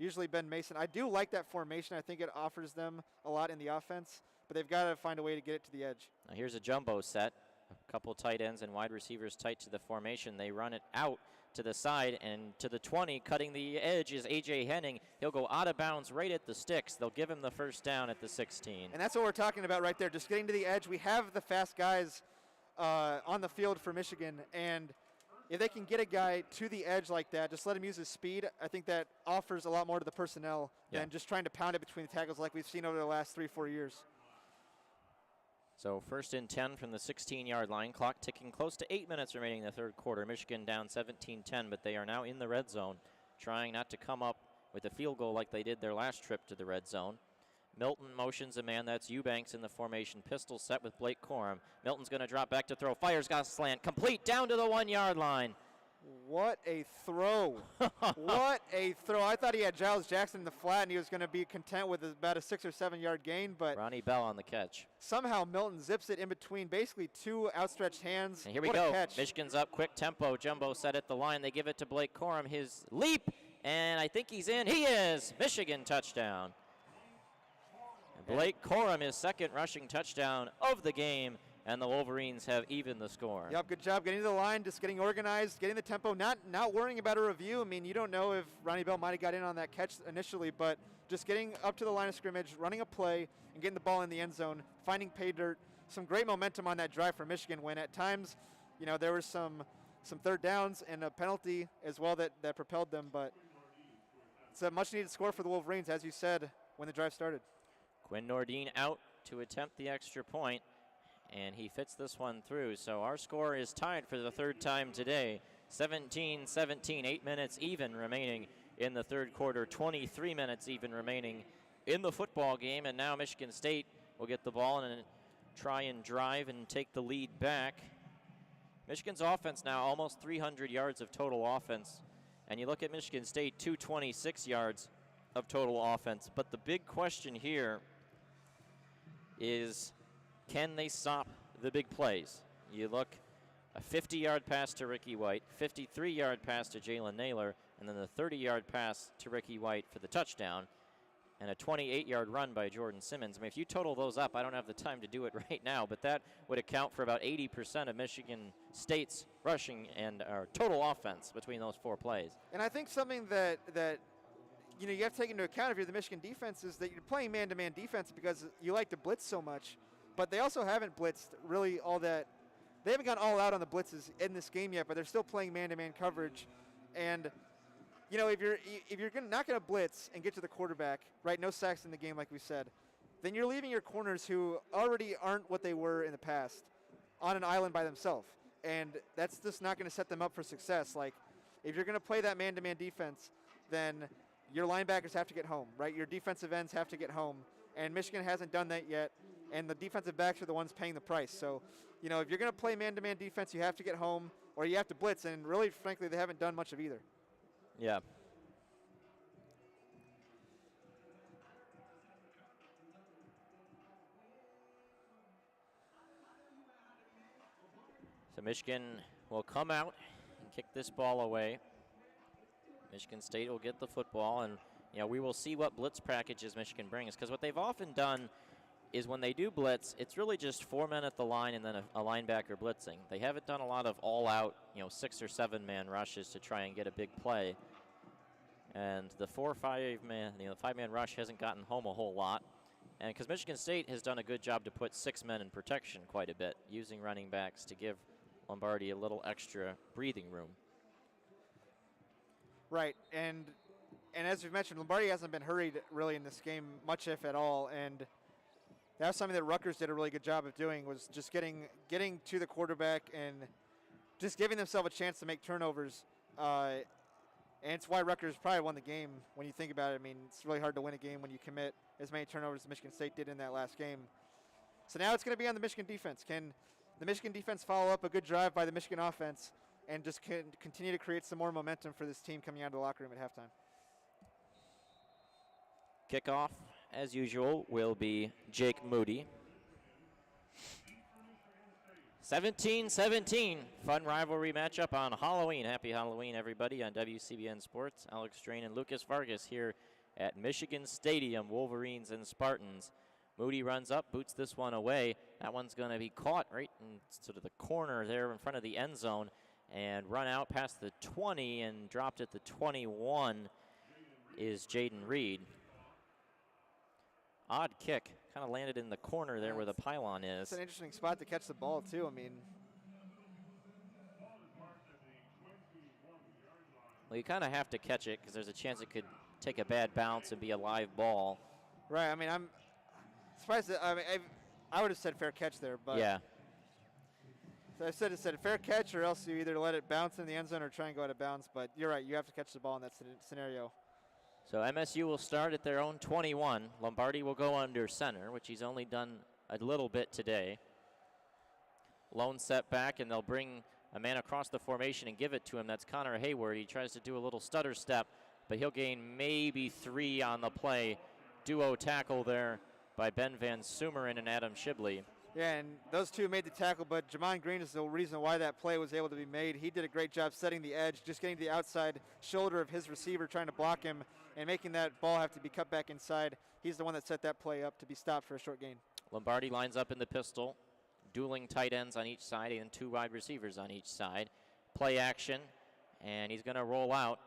usually Ben Mason. I do like that formation. I think it offers them a lot in the offense, but they've got to find a way to get it to the edge. Now here's a jumbo set. A couple tight ends and wide receivers tight to the formation. They run it out to the side and to the 20. Cutting the edge is A.J. Henning. He'll go out of bounds right at the sticks. They'll give him the first down at the 16. And that's what we're talking about right there, just getting to the edge. We have the fast guys on the field for Michigan, and if they can get a guy to the edge like that, just let him use his speed, I think that offers a lot more to the personnel than just trying to pound it between the tackles like we've seen over the last 3-4 years. So 1st and 10 from the 16-yard line. Clock ticking close to 8 minutes remaining in the third quarter. Michigan down 17-10, but they are now in the red zone, trying not to come up with a field goal like they did their last trip to the red zone. Milton motions a man. That's Eubanks in the formation. Pistol set with Blake Corum. Milton's going to drop back to throw. Fires, got a slant. Complete down to the 1-yard line. What a throw. What a throw. I thought he had Giles Jackson in the flat and he was going to be content with about a 6 or 7 yard gain, but Ronnie Bell on the catch. Somehow Milton zips it in between basically 2 outstretched hands. And here we go. Michigan's up, quick tempo. Jumbo set at the line. They give it to Blake Corum. His leap, and I think he's in. He is. Michigan touchdown. And Blake Corum, his second rushing touchdown of the game. And the Wolverines have evened the score. Yep, good job getting to the line, just getting organized, getting the tempo, not worrying about a review. I mean, you don't know if Ronnie Bell might have got in on that catch initially, but just getting up to the line of scrimmage, running a play, and getting the ball in the end zone, finding pay dirt. Some great momentum on that drive for Michigan when at times, there was some third downs and a penalty as well that propelled them, but it's a much-needed score for the Wolverines, as you said, when the drive started. Quinn Nordine out to attempt the extra point. And he fits this one through. So our score is tied for the third time today. 17-17, 8 minutes even remaining in the third quarter. 23 minutes even remaining in the football game, and now Michigan State will get the ball and try and drive and take the lead back. Michigan's offense now almost 300 yards of total offense, and you look at Michigan State, 226 yards of total offense. But the big question here is, can they stop the big plays? You look, a 50-yard pass to Ricky White, 53-yard pass to Jalen Naylor, and then the 30-yard pass to Ricky White for the touchdown, and a 28-yard run by Jordan Simmons. I mean, if you total those up, I don't have the time to do it right now, but that would account for about 80% of Michigan State's rushing and total offense between those 4 plays. And I think something that you have to take into account if you're the Michigan defense is that you're playing man-to-man defense because you like to blitz so much, but they also haven't blitzed really all that. They haven't gone all out on the blitzes in this game yet, but they're still playing man-to-man coverage. And if you're not going to blitz and get to the quarterback, right, no sacks in the game like we said, then you're leaving your corners who already aren't what they were in the past on an island by themselves. And that's just not going to set them up for success. Like, if you're going to play that man-to-man defense, then your linebackers have to get home, right? Your defensive ends have to get home. And Michigan hasn't done that yet. And the defensive backs are the ones paying the price. So, if you're going to play man-to-man defense, you have to get home or you have to blitz. And really, frankly, they haven't done much of either. Yeah. So Michigan will come out and kick this ball away. Michigan State will get the football, and we will see what blitz packages Michigan brings, because what they've often done is when they do blitz, it's really just 4 men at the line and then a linebacker blitzing. They haven't done a lot of all-out, 6 or 7 man rushes to try and get a big play. And the 4 or 5 man, 5-man rush hasn't gotten home a whole lot. And because Michigan State has done a good job to put 6 men in protection quite a bit, using running backs to give Lombardi a little extra breathing room. Right, and as we've mentioned, Lombardi hasn't been hurried really in this game, much if at all, and that was something that Rutgers did a really good job of doing, was just getting to the quarterback and just giving themselves a chance to make turnovers. And it's why Rutgers probably won the game when you think about it. I mean, it's really hard to win a game when you commit as many turnovers as Michigan State did in that last game. So now it's going to be on the Michigan defense. Can the Michigan defense follow up a good drive by the Michigan offense and just continue to create some more momentum for this team coming out of the locker room at halftime? Kickoff, as usual, will be Jake Moody. 17-17, fun rivalry matchup on Halloween. Happy Halloween, everybody, on WCBN Sports. Alex Strain and Lucas Vargas here at Michigan Stadium, Wolverines and Spartans. Moody runs up, boots this one away. That one's going to be caught right in sort of the corner there in front of the end zone and run out past the 20 and dropped at the 21 is Jaden Reed. Odd kick, kind of landed in the corner there where the pylon is. It's an interesting spot to catch the ball, too. I mean, well, you kind of have to catch it because there's a chance it could take a bad bounce and be a live ball. Right. I mean, I'm surprised that, I would have said fair catch there, but yeah. So I said fair catch, or else you either let it bounce in the end zone or try and go out of bounds. But you're right, you have to catch the ball in that scenario. So MSU will start at their own 21. Lombardi will go under center, which he's only done a little bit today. Lone set back, and they'll bring a man across the formation and give it to him. That's Connor Hayward. He tries to do a little stutter step, but he'll gain maybe 3 on the play. Duo tackle there by Ben Van Sumeren and Adam Shibley. Yeah, and those two made the tackle, but Jamon Green is the reason why that play was able to be made. He did a great job setting the edge, just getting to the outside shoulder of his receiver, trying to block him, and making that ball have to be cut back inside. He's the one that set that play up to be stopped for a short gain. Lombardi lines up in the pistol, dueling tight ends on each side and 2 wide receivers on each side. Play action, and he's going to roll out.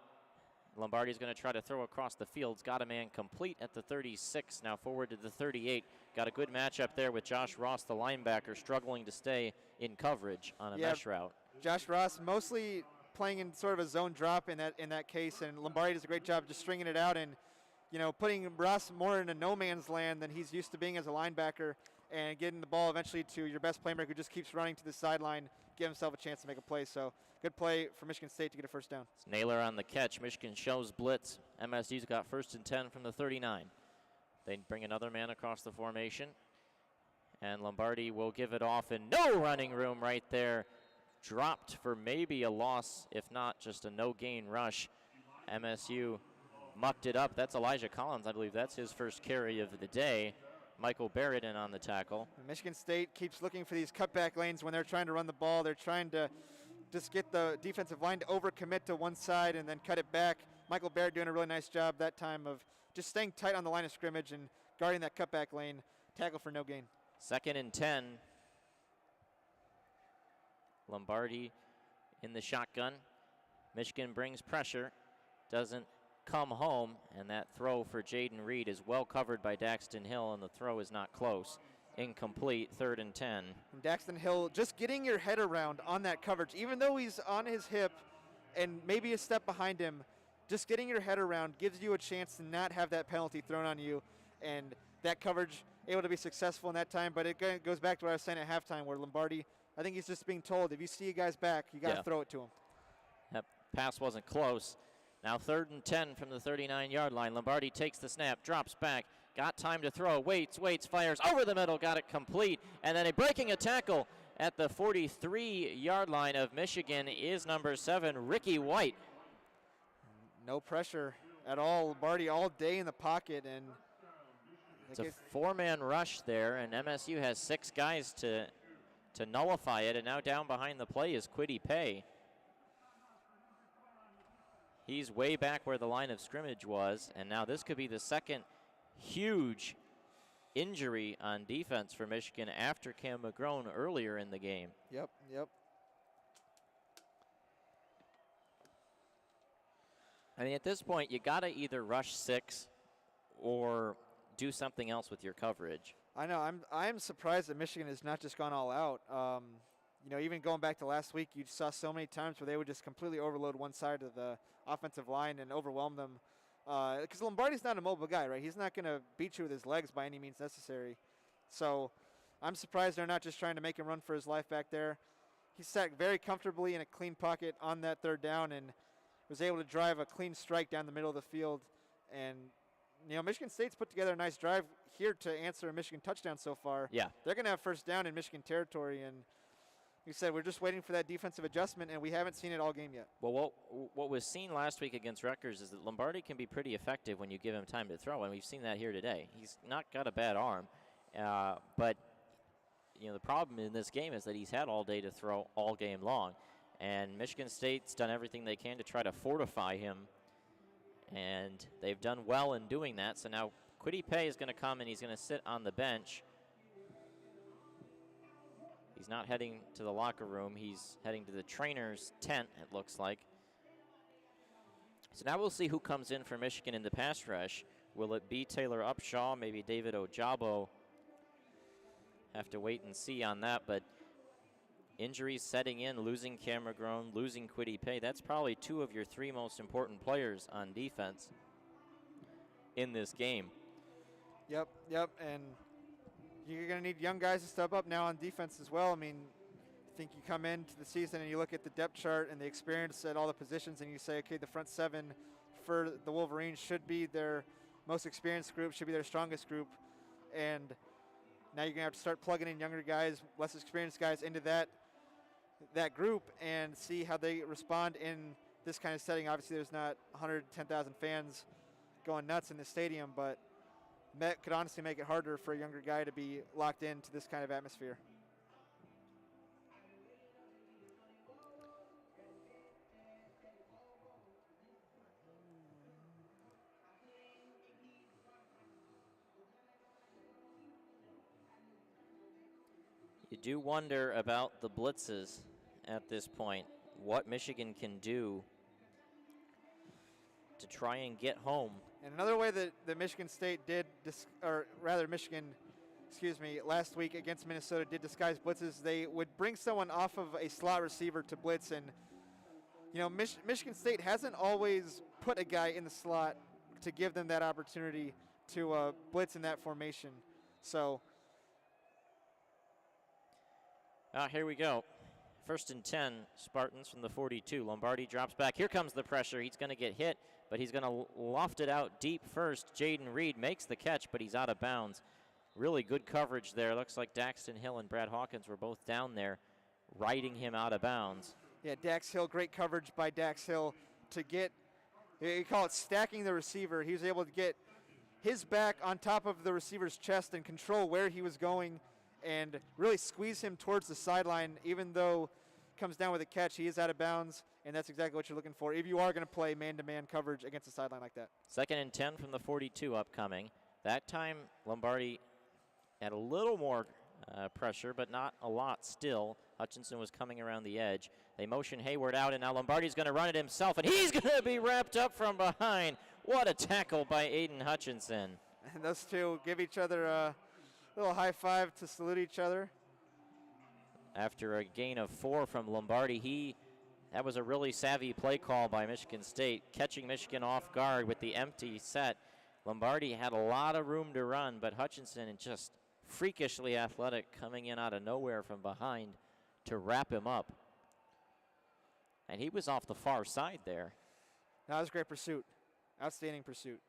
Lombardi's going to try to throw across the field. He's got a man complete at the 36, now forward to the 38. Got a good matchup there with Josh Ross, the linebacker, struggling to stay in coverage on a mesh route. Josh Ross mostly playing in sort of a zone drop in that case, and Lombardi does a great job just stringing it out and, putting Ross more in a no man's land than he's used to being as a linebacker, and getting the ball eventually to your best playmaker who just keeps running to the sideline, give himself a chance to make a play. So good play for Michigan State to get a first down. It's Naylor on the catch. Michigan shows blitz. MSU's got 1st and 10 from the 39. They bring another man across the formation. And Lombardi will give it off, and no running room right there. Dropped for maybe a loss, if not just a no-gain rush. MSU mucked it up. That's Elijah Collins. I believe that's his first carry of the day. Michael Barrett in on the tackle. Michigan State keeps looking for these cutback lanes when they're trying to run the ball. They're trying to just get the defensive line to overcommit to one side and then cut it back. Michael Barrett doing a really nice job that time of just staying tight on the line of scrimmage and guarding that cutback lane. Tackle for no gain. 2nd and 10. Lombardi in the shotgun. Michigan brings pressure. Doesn't come home, and that throw for Jaden Reed is well covered by Daxton Hill, and the throw is not close. Incomplete, 3rd and 10. And Daxton Hill just getting your head around on that coverage, even though he's on his hip and maybe a step behind him, just getting your head around gives you a chance to not have that penalty thrown on you, and that coverage able to be successful in that time. But it goes back to what I was saying at halftime, where Lombardi, I think he's just being told, if you see a guy's back, you got to throw it to him. That pass wasn't close. Now 3rd and 10 from the 39-yard line. Lombardi takes the snap, drops back, got time to throw, waits, fires over the middle, got it complete, and then a breaking a tackle at the 43-yard line of Michigan is number 7, Ricky White. No pressure at all. Lombardi all day in the pocket, and it's a 4-man rush there, and MSU has 6 guys to nullify it, and now down behind the play is Kwity Paye. He's way back where the line of scrimmage was, and now this could be the second huge injury on defense for Michigan after Cam McGrone earlier in the game. Yep. I mean, at this point, you got to either rush 6 or do something else with your coverage. I know. I'm surprised that Michigan has not just gone all out. Even going back to last week, you saw so many times where they would just completely overload one side of the offensive line and overwhelm them. Because Lombardi's not a mobile guy, right? He's not going to beat you with his legs by any means necessary. So I'm surprised they're not just trying to make him run for his life back there. He sat very comfortably in a clean pocket on that 3rd down and was able to drive a clean strike down the middle of the field. And, Michigan State's put together a nice drive here to answer a Michigan touchdown so far. Yeah. They're going to have first down in Michigan territory, and you said we're just waiting for that defensive adjustment, and we haven't seen it all game yet. Well, what was seen last week against Rutgers is that Lombardi can be pretty effective when you give him time to throw, and we've seen that here today. He's not got a bad arm, but the problem in this game is that he's had all day to throw all game long, and Michigan State's done everything they can to try to fortify him, and they've done well in doing that. So now Kwity Paye is going to come, and he's going to sit on the bench. He's not heading to the locker room. He's heading to the trainer's tent, it looks like. So now we'll see who comes in for Michigan in the pass rush. Will it be Taylor Upshaw, maybe David Ojabo? Have to wait and see on that, but injuries setting in, losing Cam McGrone, losing Kwity Paye. That's probably 2 of your 3 most important players on defense in this game. Yep, and you're going to need young guys to step up now on defense as well. I mean, I think you come into the season and you look at the depth chart and the experience at all the positions and you say, okay, the front 7 for the Wolverines should be their most experienced group, should be their strongest group. And now you're going to have to start plugging in younger guys, less experienced guys into that group and see how they respond in this kind of setting. Obviously, there's not 110,000 fans going nuts in the stadium, but that could honestly make it harder for a younger guy to be locked into this kind of atmosphere. You do wonder about the blitzes at this point, what Michigan can do to try and get home. And another way that Michigan State did, last week against Minnesota did disguise blitzes, they would bring someone off of a slot receiver to blitz. And, Michigan State hasn't always put a guy in the slot to give them that opportunity to blitz in that formation. So here we go. First and 10, Spartans from the 42. Lombardi drops back. Here comes the pressure. He's going to get hit, but he's going to loft it out deep first. Jaden Reed makes the catch, but he's out of bounds. Really good coverage there. Looks like Daxton Hill and Brad Hawkins were both down there, riding him out of bounds. Yeah, Dax Hill, great coverage by Dax Hill to get, you call it stacking the receiver. He was able to get his back on top of the receiver's chest and control where he was going and really squeeze him towards the sideline. Even though he comes down with a catch, he is out of bounds, and that's exactly what you're looking for if you are going to play man-to-man coverage against a sideline like that. Second and 10 from the 42 upcoming. That time, Lombardi had a little more pressure, but not a lot still. Hutchinson was coming around the edge. They motion Hayward out, and now Lombardi's going to run it himself, and he's going to be wrapped up from behind. What a tackle by Aiden Hutchinson. And those two give each other a little high five to salute each other. After a gain of 4 from Lombardi, that was a really savvy play call by Michigan State, catching Michigan off guard with the empty set. Lombardi had a lot of room to run, but Hutchinson just freakishly athletic, coming in out of nowhere from behind to wrap him up. And he was off the far side there. That was a great pursuit. Outstanding pursuit.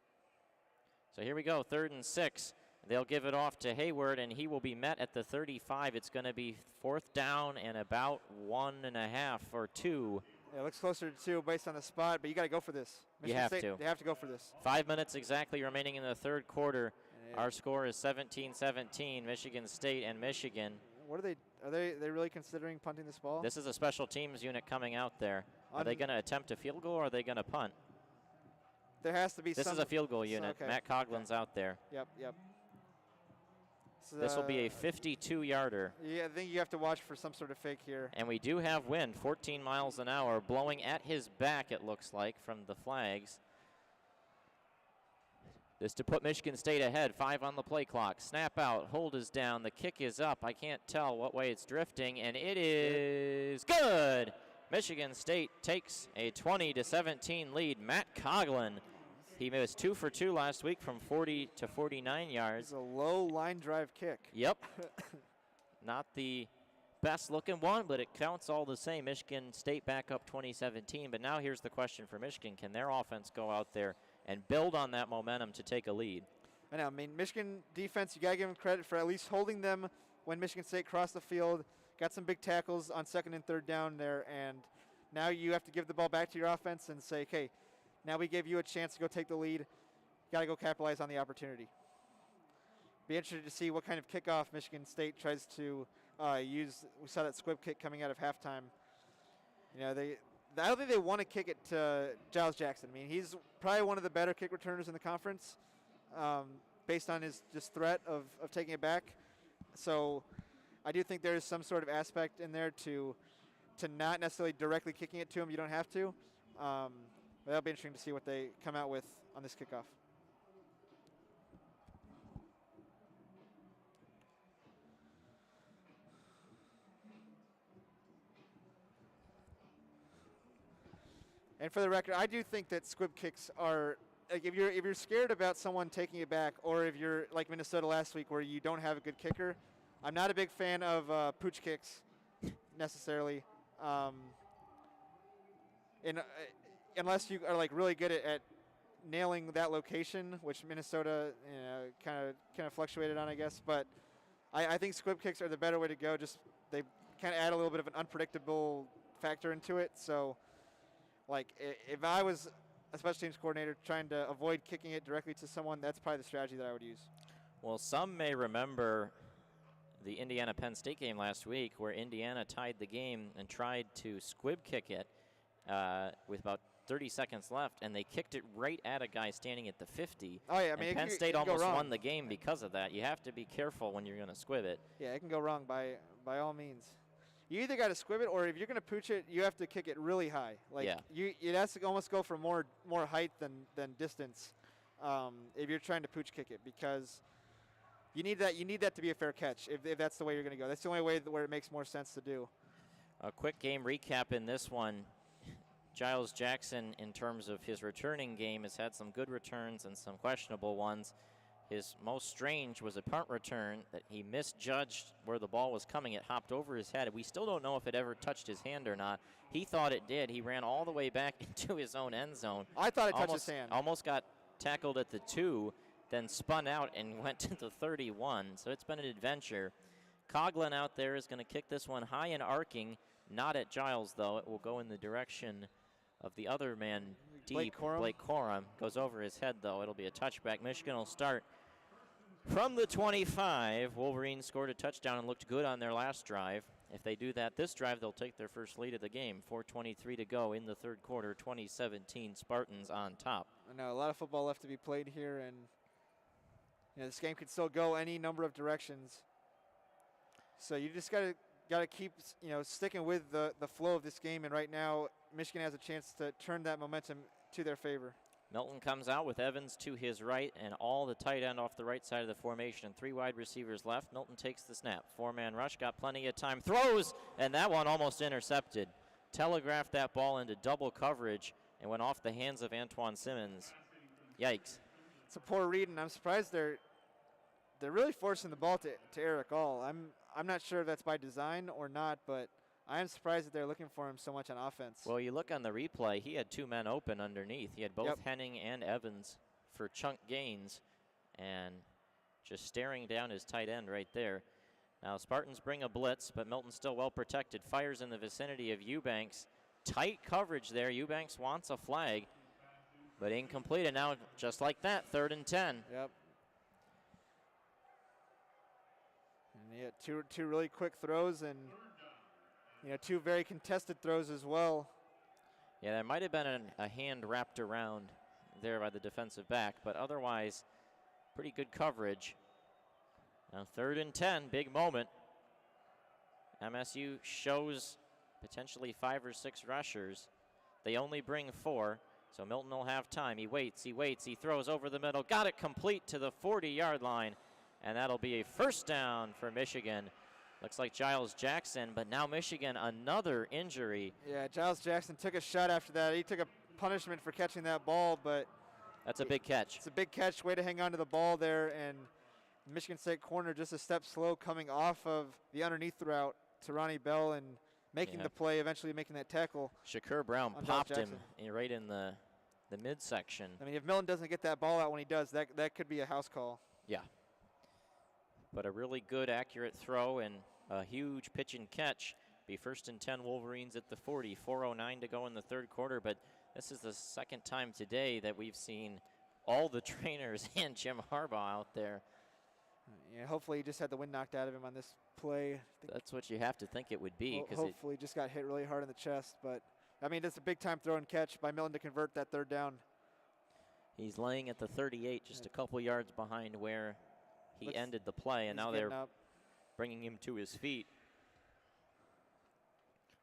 So here we go, 3rd and 6. They'll give it off to Hayward, and he will be met at the 35. It's going to be 4th down and about 1.5 or 2. Yeah, it looks closer to 2 based on the spot, but you got to go for this. You have to. They have to go for this. 5 minutes exactly remaining in the 3rd quarter. Our score is 17-17, Michigan State and Michigan. What are they really considering punting this ball? This is a special teams unit coming out there. Are they going to attempt a field goal, or are they going to punt? There has to be This is a field goal unit. Okay. Matt Coughlin's out there. Yep. This will be a 52-yarder. Yeah, I think you have to watch for some sort of fake here. And we do have wind, 14 miles an hour, blowing at his back, it looks like, from the flags. This to put Michigan State ahead, 5 on the play clock. Snap out, hold is down, the kick is up. I can't tell what way it's drifting, and it is good. Michigan State takes a 20-17 lead. Matt Coughlin, he was 2 for 2 last week from 40 to 49 yards. It's a low line drive kick. Yep. Not the best looking one, but it counts all the same. Michigan State back up 2017, but now here's the question for Michigan. Can their offense go out there and build on that momentum to take a lead? I mean, Michigan defense, you got to give them credit for at least holding them when Michigan State crossed the field. Got some big tackles on 2nd and 3rd down there, and now you have to give the ball back to your offense and say, okay, now we give you a chance to go take the lead. Got to go capitalize on the opportunity. Be interested to see what kind of kickoff Michigan State tries to use. We saw that squib kick coming out of halftime. You know, I don't think they want to kick it to Giles Jackson. I mean, he's probably one of the better kick returners in the conference based on his just threat of taking it back. So I do think there's some sort of aspect in there to not necessarily directly kicking it to him. You don't have to. But that'll be interesting to see what they come out with on this kickoff. And for the record, I do think that squib kicks are, like, if you're scared about someone taking it back, or if you're like Minnesota last week where you don't have a good kicker, I'm not a big fan of pooch kicks necessarily, unless you are like really good at nailing that location, which Minnesota kind of fluctuated on, I guess. But I think squib kicks are the better way to go. Just they kind of add a little bit of an unpredictable factor into it. So, like, if I was a special teams coordinator trying to avoid kicking it directly to someone, that's probably the strategy that I would use. Well, some may remember the Indiana-Penn State game last week where Indiana tied the game and tried to squib kick it with about 30 seconds left, and they kicked it right at a guy standing at the 50. Oh, yeah, I mean, Penn State almost won the game because of that. You have to be careful when you're going to squib it. Yeah, it can go wrong by all means. You either got to squib it, or if you're going to pooch it, you have to kick it really high. Like, it has to almost go for more height than distance if you're trying to pooch kick it, because you need that to be a fair catch if that's the way you're going to go. That's the only way where it makes more sense to do. A quick game recap in this one. Giles Jackson, in terms of his returning game, has had some good returns and some questionable ones. His most strange was a punt return that he misjudged where the ball was coming. It hopped over his head. We still don't know if it ever touched his hand or not. He thought it did. He ran all the way back into his own end zone. I thought it touched his hand. Almost got tackled at the 2, then spun out and went to the 31. So it's been an adventure. Coughlin out there is going to kick this one high and arcing. Not at Giles, though. It will go in the direction of the other man deep. Blake Corum goes over his head, though. It'll be a touchback. Michigan will start from the 25. Wolverines scored a touchdown and looked good on their last drive. If they do that this drive, they'll take their first lead of the game. 4:23 to go in the third quarter. 2017 Spartans on top. I know, a lot of football left to be played here, and this game could still go any number of directions. So you just got to keep sticking with the flow of this game, and right now Michigan has a chance to turn that momentum to their favor. Milton comes out with Evans to his right and all the tight end off the right side of the formation. 3 wide receivers left. Milton takes the snap. 4-man rush, got plenty of time. Throws, and that one almost intercepted. Telegraphed that ball into double coverage and went off the hands of Antoine Simmons. Yikes. It's a poor read, and I'm surprised they're really forcing the ball to Eric All. I'm not sure if that's by design or not, but I am surprised that they're looking for him so much on offense. Well, you look on the replay, he had 2 men open underneath. He had both Henning and Evans for chunk gains, and just staring down his tight end right there. Now, Spartans bring a blitz, but Milton's still well protected. Fires in the vicinity of Eubanks. Tight coverage there. Eubanks wants a flag, but incomplete. And now, just like that, 3rd and 10. Yep. And yeah, two really quick throws, and 2 very contested throws as well. Yeah, there might have been a hand wrapped around there by the defensive back, but otherwise, pretty good coverage. Now 3rd and 10, big moment. MSU shows potentially 5 or 6 rushers. They only bring 4, so Milton will have time. He waits, he throws over the middle, got it complete to the 40-yard line, and that'll be a first down for Michigan. Looks like Giles Jackson, but now Michigan, another injury. Yeah, Giles Jackson took a shot after that. He took a punishment for catching that ball, but that's a big catch. It's a big catch, way to hang on to the ball there, and Michigan State corner just a step slow coming off of the underneath route to Ronnie Bell and making the play, eventually making that tackle. Shakur Brown popped him right in the midsection. I mean, if Milton doesn't get that ball out when he does, that could be a house call. Yeah. But a really good, accurate throw and a huge pitch and catch. Be 1st and 10 Wolverines at the 40. 4:09 to go in the third quarter, but this is the second time today that we've seen all the trainers and Jim Harbaugh out there. Yeah, hopefully he just had the wind knocked out of him on this play. That's what you have to think it would be. Hopefully he just got hit really hard in the chest, but I mean, it's a big time throw and catch by Milton to convert that 3rd down. He's laying at the 38, just a couple yards behind where he ended the play, and now they're bringing him to his feet.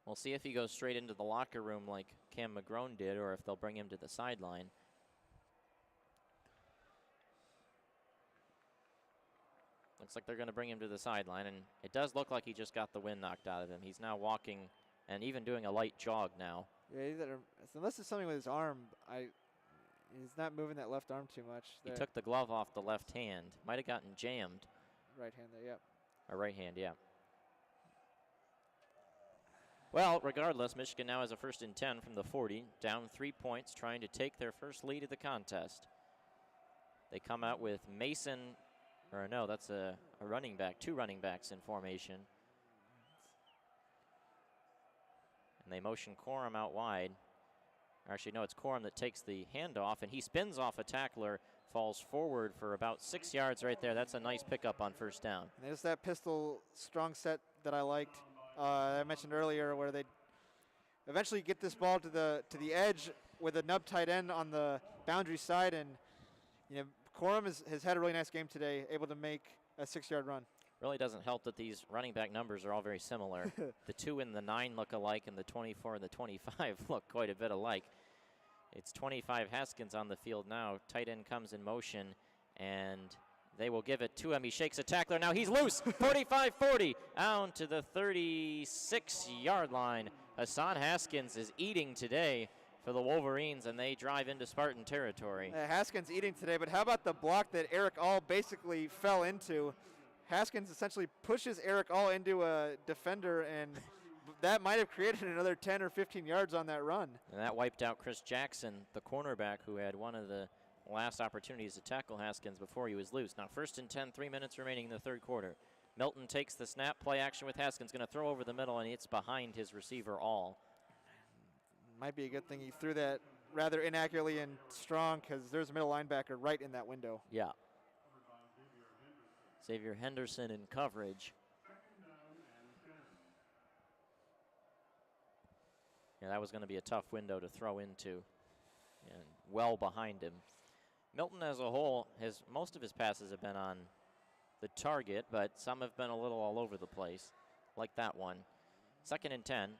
We'll see if he goes straight into the locker room like Cam McGrone did, or if they'll bring him to the sideline. Looks like they're going to bring him to the sideline, and it does look like he just got the wind knocked out of him. He's now walking and even doing a light jog now. Yeah, unless it's something with his arm, he's not moving that left arm too much. He took the glove off the left hand. Might have gotten jammed. Right hand there, yep. Or right hand, yeah. Well, regardless, Michigan now has a 1st and 10 from the 40, down 3 points, trying to take their first lead of the contest. They come out with Mason, or no, that's a running back, 2 running backs in formation. And they motion Corum out wide. Actually, no, it's Corum that takes the handoff, and he spins off a tackler, falls forward for about 6 yards right there. That's a nice pickup on 1st down. And there's that pistol strong set that I liked. I mentioned earlier where they eventually get this ball to the edge with a nub tight end on the boundary side, and Corum has had a really nice game today, able to make a 6-yard run. Really doesn't help that these running back numbers are all very similar. The 2 and the 9 look alike, and the 24 and the 25 look quite a bit alike. It's 25 Haskins on the field now. Tight end comes in motion, and they will give it to him. He shakes a tackler. Now he's loose. 45-40, down to the 36-yard line. Hassan Haskins is eating today for the Wolverines, and they drive into Spartan territory. Haskins eating today, but how about the block that Eric All basically fell into? Haskins essentially pushes Eric All into a defender, and that might have created another 10 or 15 yards on that run. And that wiped out Chris Jackson, the cornerback, who had one of the last opportunities to tackle Haskins before he was loose. Now 1st and 10, 3 minutes remaining in the third quarter. Milton takes the snap, play action with Haskins, going to throw over the middle, and it's behind his receiver All. Might be a good thing he threw that rather inaccurately and strong, because there's a middle linebacker right in that window. Yeah. Xavier Henderson in coverage. Yeah, that was going to be a tough window to throw into, and well behind him. Milton as a whole, most of his passes have been on the target, but some have been a little all over the place, like that one. 2nd and 10.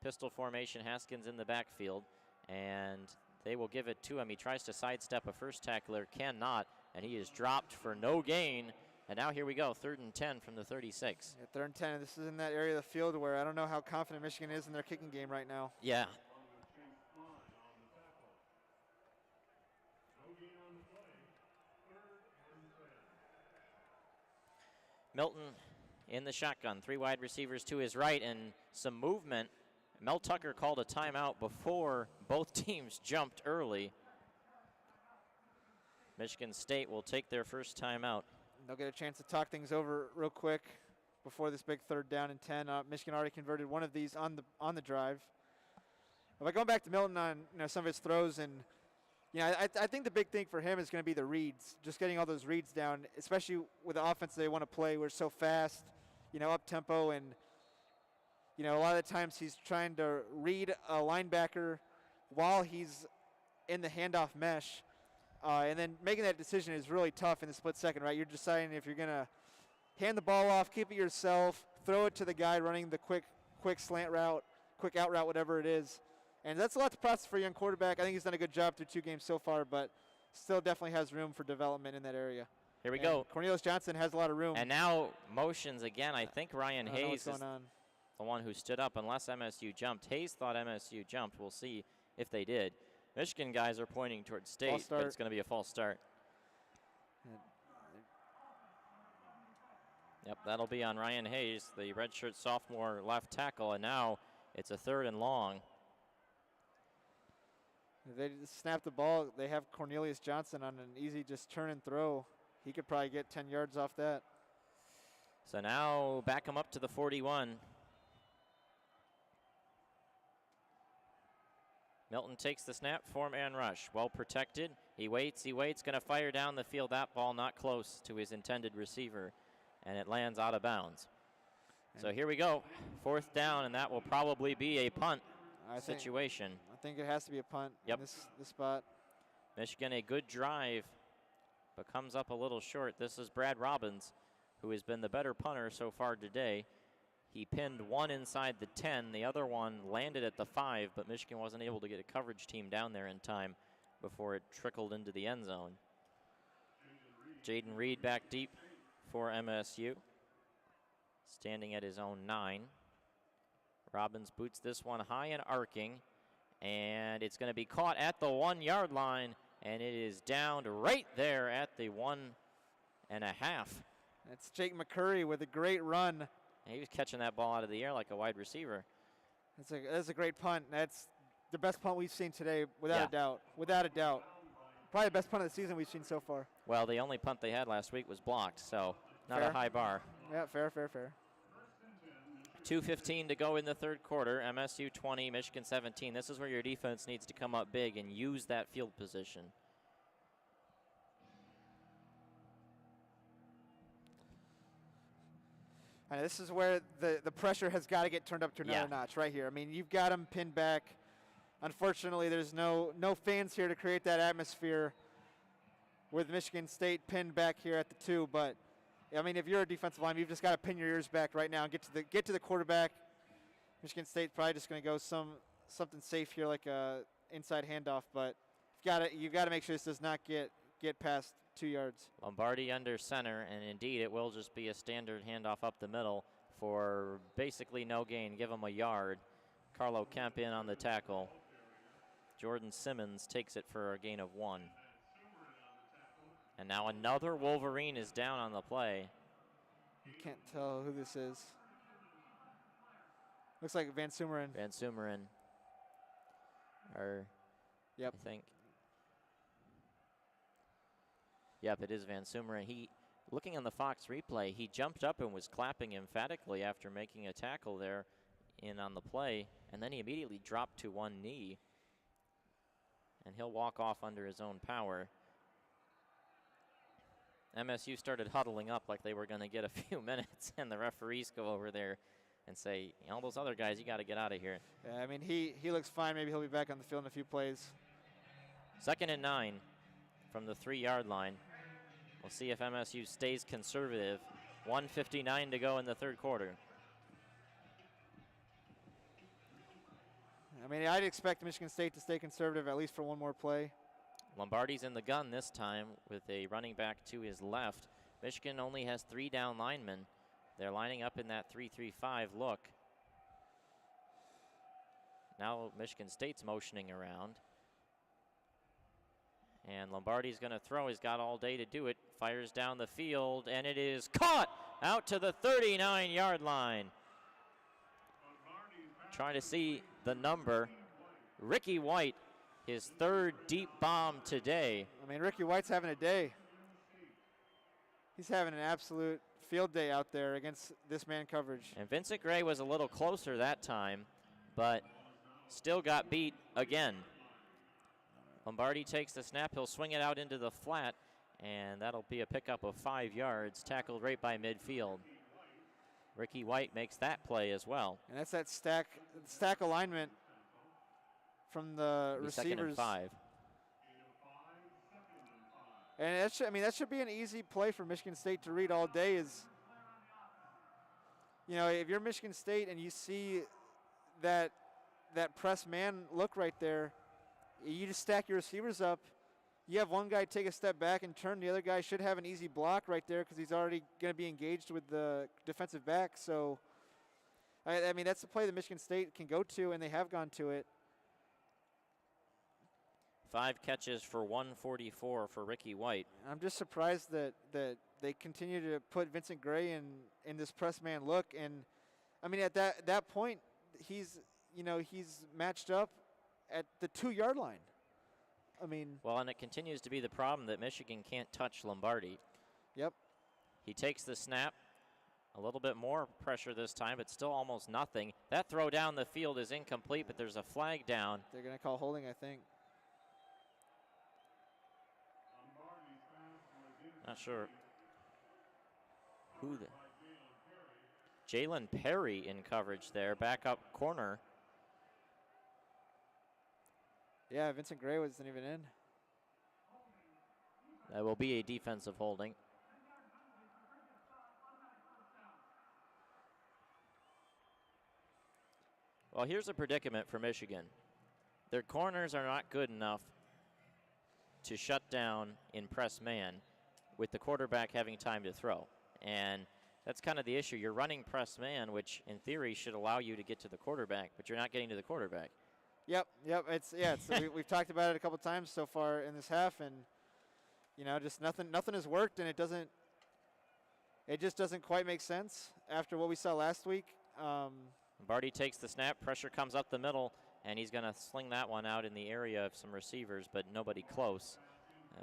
Pistol formation, Haskins in the backfield, and they will give it to him. He tries to sidestep a first tackler, cannot, and he is dropped for no gain. And now here we go, 3rd and 10 from the 36. Yeah, 3rd and 10, this is in that area of the field where I don't know how confident Michigan is in their kicking game right now. Yeah. Milton in the shotgun, 3 wide receivers to his right, and some movement. Mel Tucker called a timeout before both teams jumped early. Michigan State will take their first timeout. They'll get a chance to talk things over real quick before this big 3rd down and 10. Michigan already converted one of these on the drive. But going back to Milton on some of his throws, and I think the big thing for him is going to be the reads, just getting all those reads down, especially with the offense they want to play. We're so fast, up tempo, and a lot of the times he's trying to read a linebacker while he's in the handoff mesh. And then making that decision is really tough in the split second, right? You're deciding if you're going to hand the ball off, keep it yourself, throw it to the guy running the quick slant route, quick out route, whatever it is. And that's a lot to process for a young quarterback. I think he's done a good job through 2 games so far, but still definitely has room for development in that area. Here we go. Cornelius Johnson has a lot of room. And now motions again. I think Ryan Hayes is on. The one who stood up, unless MSU jumped. Hayes thought MSU jumped. We'll see if they did. Michigan guys are pointing towards State, but it's going to be a false start. Yep, that'll be on Ryan Hayes, the redshirt sophomore left tackle, and now it's a 3rd and long. They just snap the ball. They have Cornelius Johnson on an easy just turn and throw. He could probably get 10 yards off that. So now back him up to the 41. Milton takes the snap, form and rush. Well protected. He waits, going to fire down the field. That ball not close to his intended receiver, and it lands out of bounds. So here we go, 4th down, and that will probably be a punt situation. I think it has to be a punt in this spot. Michigan, a good drive, but comes up a little short. This is Brad Robbins, who has been the better punter so far today. He pinned one inside the 10. The other one landed at the 5, but Michigan wasn't able to get a coverage team down there in time before it trickled into the end zone. Jaden Reed back deep for MSU, standing at his own 9. Robbins boots this one high and arcing, and it's going to be caught at the 1-yard line, and it is down right there at the 1.5. That's Jake McCurry with a great run. He was catching that ball out of the air like a wide receiver. That's a great punt. That's the best punt we've seen today, without a doubt. Without a doubt. Probably the best punt of the season we've seen so far. Well, the only punt they had last week was blocked, so not a high bar. Yeah, fair. 2:15 to go in the third quarter. MSU 20, Michigan 17. This is where your defense needs to come up big and use that field position. And this is where the pressure has got to get turned up to another notch right here. I mean, you've got them pinned back. Unfortunately, there's no fans here to create that atmosphere with Michigan State pinned back here at the 2. But, I mean, if you're a defensive line, you've just got to pin your ears back right now and get to the quarterback. Michigan State's probably just going to go something safe here, like a inside handoff. But you've got to make sure this does not get past 2 yards. Lombardi under center, and indeed it will just be a standard handoff up the middle for basically no gain. Give him a yard. Carlo Kemp in on the tackle. Jordan Simmons takes it for a gain of 1. And now another Wolverine is down on the play. You can't tell who this is. Looks like Van Sumeren. Van Sumeren. Yep. I think. Yep, it is Van Sumeren. He, looking on the Fox replay, he jumped up and was clapping emphatically after making a tackle there in on the play, and then he immediately dropped to one knee, and he'll walk off under his own power. MSU started huddling up like they were going to get a few minutes, and the referees go over there and say, all those other guys, you got to get out of here. Yeah, I mean, he looks fine. Maybe he'll be back on the field in a few plays. 2nd and 9 from the 3-yard line. We'll see if MSU stays conservative. 1:59 to go in the third quarter. I mean, I'd expect Michigan State to stay conservative at least for one more play. Lombardi's in the gun this time with a running back to his left. Michigan only has 3 down linemen. They're lining up in that 3-3-5 look. Now Michigan State's motioning around. And Lombardi's going to throw. He's got all day to do it. Fires down the field, and it is caught out to the 39-yard line. Trying to see the number. Ricky White, his 3rd deep bomb today. I mean, Ricky White's having a day. He's having an absolute field day out there against this man coverage. And Vincent Gray was a little closer that time, but still got beat again. Lombardi takes the snap. He'll swing it out into the flat, and that'll be a pickup of 5 yards, tackled right by midfield. Ricky White makes that play as well. And that's that stack alignment from the receivers. 2nd and 5. And that should be an easy play for Michigan State to read all day. Is, you know, if you're Michigan State and you see that press man look right there, you just stack your receivers up. You have one guy take a step back and turn. The other guy should have an easy block right there because he's already going to be engaged with the defensive back. So, I mean, that's the play that Michigan State can go to, and they have gone to it. 5 catches for 144 for Ricky White. I'm just surprised that they continue to put Vincent Gray in this press man look. And, I mean, at that point, he's matched up at the 2-yard line. I mean. Well, and it continues to be the problem that Michigan can't touch Lombardi. Yep. He takes the snap. A little bit more pressure this time, but still almost nothing. That throw down the field is incomplete, but there's a flag down. They're going to call holding, I think. Not sure who Jalen Perry in coverage there, backup corner. Yeah, Vincent Gray wasn't even in. That will be a defensive holding. Well, here's a predicament for Michigan. Their corners are not good enough to shut down in press man with the quarterback having time to throw. And that's kind of the issue. You're running press man, which in theory should allow you to get to the quarterback, but you're not getting to the quarterback. Yep. We've talked about it a couple times so far in this half, and just nothing has worked, and it just doesn't quite make sense after what we saw last week. Lombardi takes the snap, pressure comes up the middle, and he's going to sling that one out in the area of some receivers, but nobody close.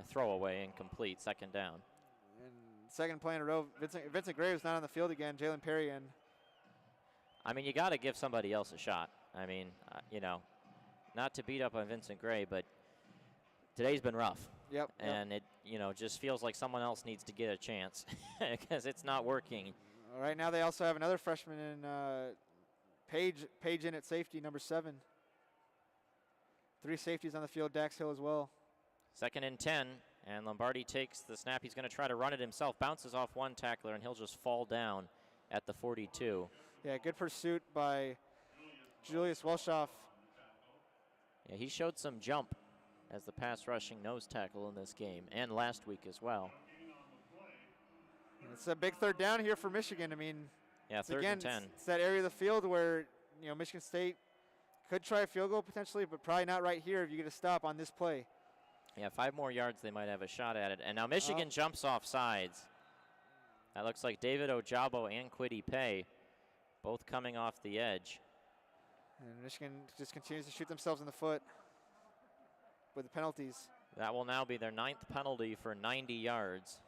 Throwaway, incomplete, 2nd down. And second play in a row, Vincent Gray was not on the field again. Jalen Perry in. I mean, you got to give somebody else a shot. I mean, not to beat up on Vincent Gray, but today's been rough. Yep. And it, just feels like someone else needs to get a chance because it's not working. Right now they also have another freshman in Page in at safety, number 7. 3 safeties on the field, Dax Hill as well. 2nd and 10, and Lombardi takes the snap. He's going to try to run it himself, bounces off one tackler, and he'll just fall down at the 42. Yeah, good pursuit by Julius Welshoff. Yeah, he showed some jump as the pass rushing nose tackle in this game, and last week as well. It's a big 3rd down here for Michigan. I mean, yeah, 3rd and 10. It's that area of the field where Michigan State Could try a field goal potentially, but probably not right here if you get a stop on this play. Yeah, 5 more yards, they might have a shot at it. And now Michigan jumps off sides. That looks like David Ojabo and Quiddy Pay, both coming off the edge. And Michigan just continues to shoot themselves in the foot with the penalties. That will now be their 9th penalty for 90 yards.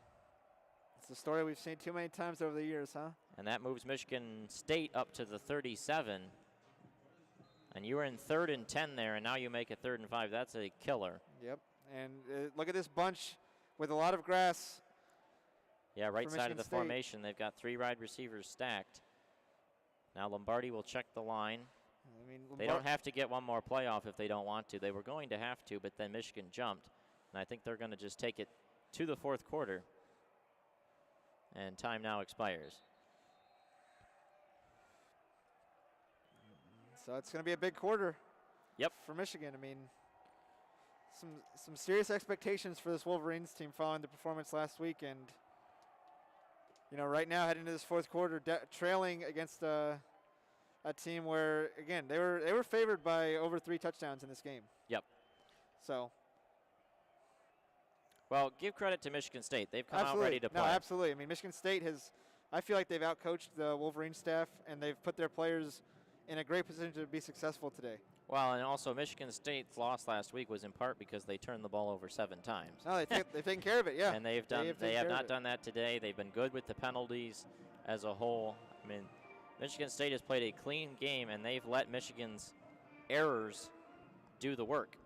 It's a story we've seen too many times over the years, huh? And that moves Michigan State up to the 37. And you were in 3rd and 10 there, and now you make it 3rd and 5. That's a killer. Yep. And look at this bunch with a lot of grass. Yeah, right side of the State. formation. They've got 3 wide receivers stacked. Now Lombardi will check the line. I mean, They don't have to get one more playoff if they don't want to. They were going to have to, but then Michigan jumped. And I think they're going to just take it to the 4th quarter. And time now expires. So it's going to be a big quarter. Yep. For Michigan. I mean, some serious expectations for this Wolverines team following the performance last week, and right now heading into this 4th quarter, trailing against a team where again they were favored by over 3 touchdowns in this game. Yep. So. Well, give credit to Michigan State. They've come out ready to play. No, absolutely. I mean, Michigan State I feel like they've outcoached the Wolverine staff, and they've put their players in a great position to be successful today. Well, and also Michigan State's loss last week was in part because they turned the ball over 7 times. No, they've taken care of it, yeah. And they have not done that today. They've been good with the penalties as a whole. I mean, Michigan State has played a clean game, and they've let Michigan's errors do the work.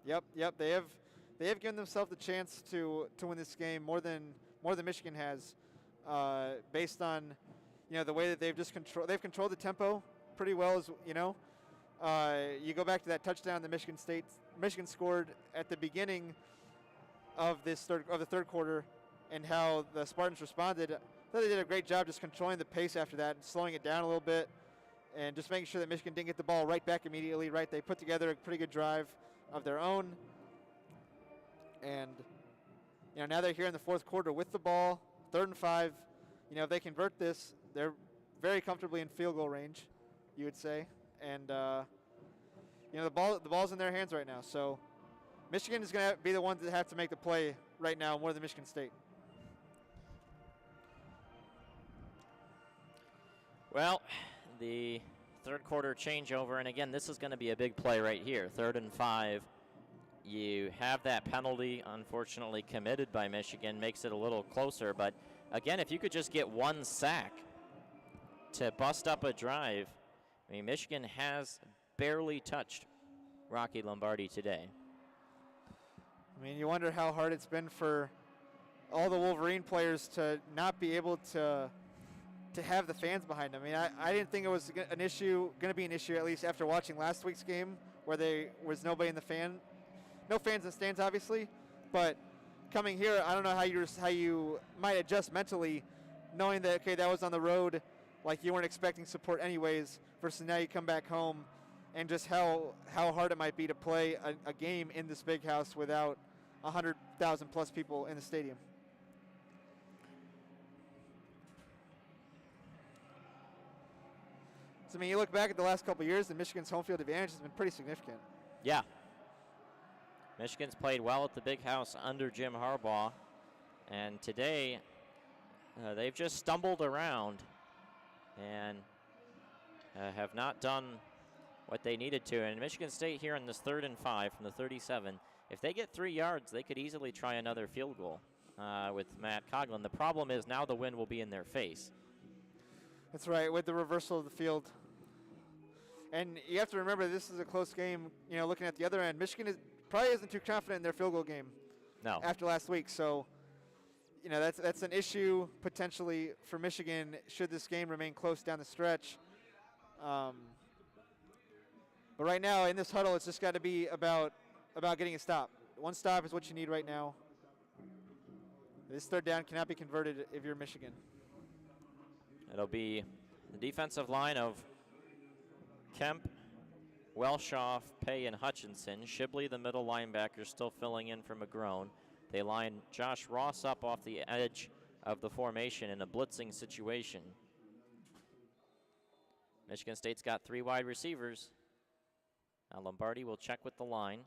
Yep. They have given themselves the chance to win this game more than Michigan has, based on the way that they've controlled the tempo pretty well. As you go back to that touchdown that Michigan scored at the beginning of the 3rd quarter, and how the Spartans responded. I thought they did a great job just controlling the pace after that and slowing it down a little bit, and just making sure that Michigan didn't get the ball right back immediately. Right, they put together a pretty good drive of their own. And now they're here in the 4th quarter with the ball, 3rd and 5. If they convert this, they're very comfortably in field goal range, you would say. And the ball's in their hands right now. So Michigan is going to be the ones that have to make the play right now more than Michigan State. Well, the 3rd quarter changeover, and again, this is going to be a big play right here, 3rd and 5. You have that penalty, unfortunately, committed by Michigan, makes it a little closer. But, again, if you could just get 1 sack to bust up a drive, I mean, Michigan has barely touched Rocky Lombardi today. I mean, you wonder how hard it's been for all the Wolverine players to not be able to have the fans behind them. I mean, I didn't think it was going to be an issue, at least after watching last week's game, where there was nobody in the no fans in the stands, obviously, but coming here, I don't know how you might adjust mentally, knowing that, okay, that was on the road, like you weren't expecting support anyways, versus now you come back home, and just how hard it might be to play a game in this big house without 100,000 plus people in the stadium. So, I mean, you look back at the last couple of years, and Michigan's home field advantage has been pretty significant. Yeah. Michigan's played well at the big house under Jim Harbaugh, and today they've just stumbled around and have not done what they needed to. And Michigan State here in this 3rd and 5 from the 37, if they get 3 yards, they could easily try another field goal with Matt Coughlin. The problem is now the wind will be in their face. That's right, with the reversal of the field. And you have to remember, this is a close game. Looking at the other end, Michigan probably isn't too confident in their field goal game. No. After last week, so that's an issue potentially for Michigan should this game remain close down the stretch. But right now in this huddle, it's just got to be about getting a stop. 1 stop is what you need right now. This 3rd down cannot be converted if you're Michigan. It'll be the defensive line of Kemp, Welshoff, Pay, and Hutchinson. Shibley, the middle linebacker, still filling in for McGrone. They line Josh Ross up off the edge of the formation in a blitzing situation. Michigan State's got 3 wide receivers. Now Lombardi will check with the line.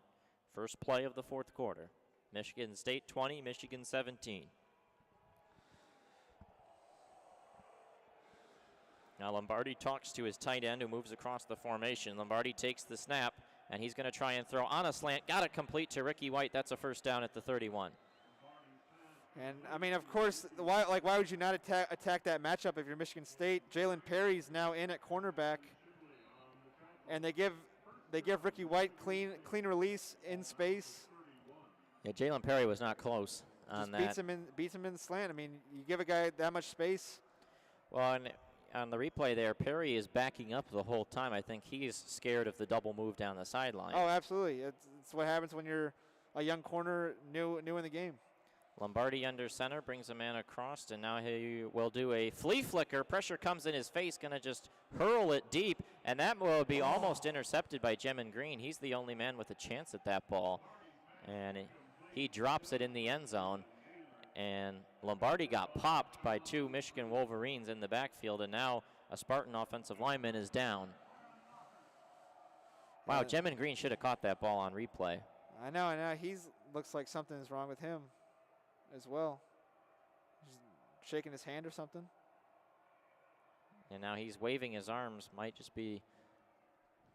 First play of the fourth quarter. Michigan State 20, Michigan 17. Now Lombardi talks to his tight end who moves across the formation. Lombardi takes the snap, and he's going to try and throw on a slant. Got it complete to Ricky White. That's a first down at the 31. And, I mean, of course, why would you not attack that matchup if you're Michigan State? Jalen Perry's now in at cornerback, and they give Ricky White clean release in space. Yeah, Jalen Perry was not close on that. Beats him in the slant. I mean, you give a guy that much space. Well, and on the replay there, Perry is backing up the whole time. I think he's scared of the double move down the sideline. Oh, absolutely. It's what happens when you're a young corner new in the game. Lombardi under center, brings a man across, and now he will do a flea flicker. Pressure comes in his face, going to just hurl it deep, and that will be almost intercepted by Jemin Green. He's the only man with a chance at that ball, and he drops it in the end zone. And Lombardi got popped by two Michigan Wolverines in the backfield, and now a Spartan offensive lineman is down. Wow, Jemin Green should have caught that ball on replay. I know. Looks like something's wrong with him as well. He's shaking his hand or something. And now he's waving his arms. Might just be.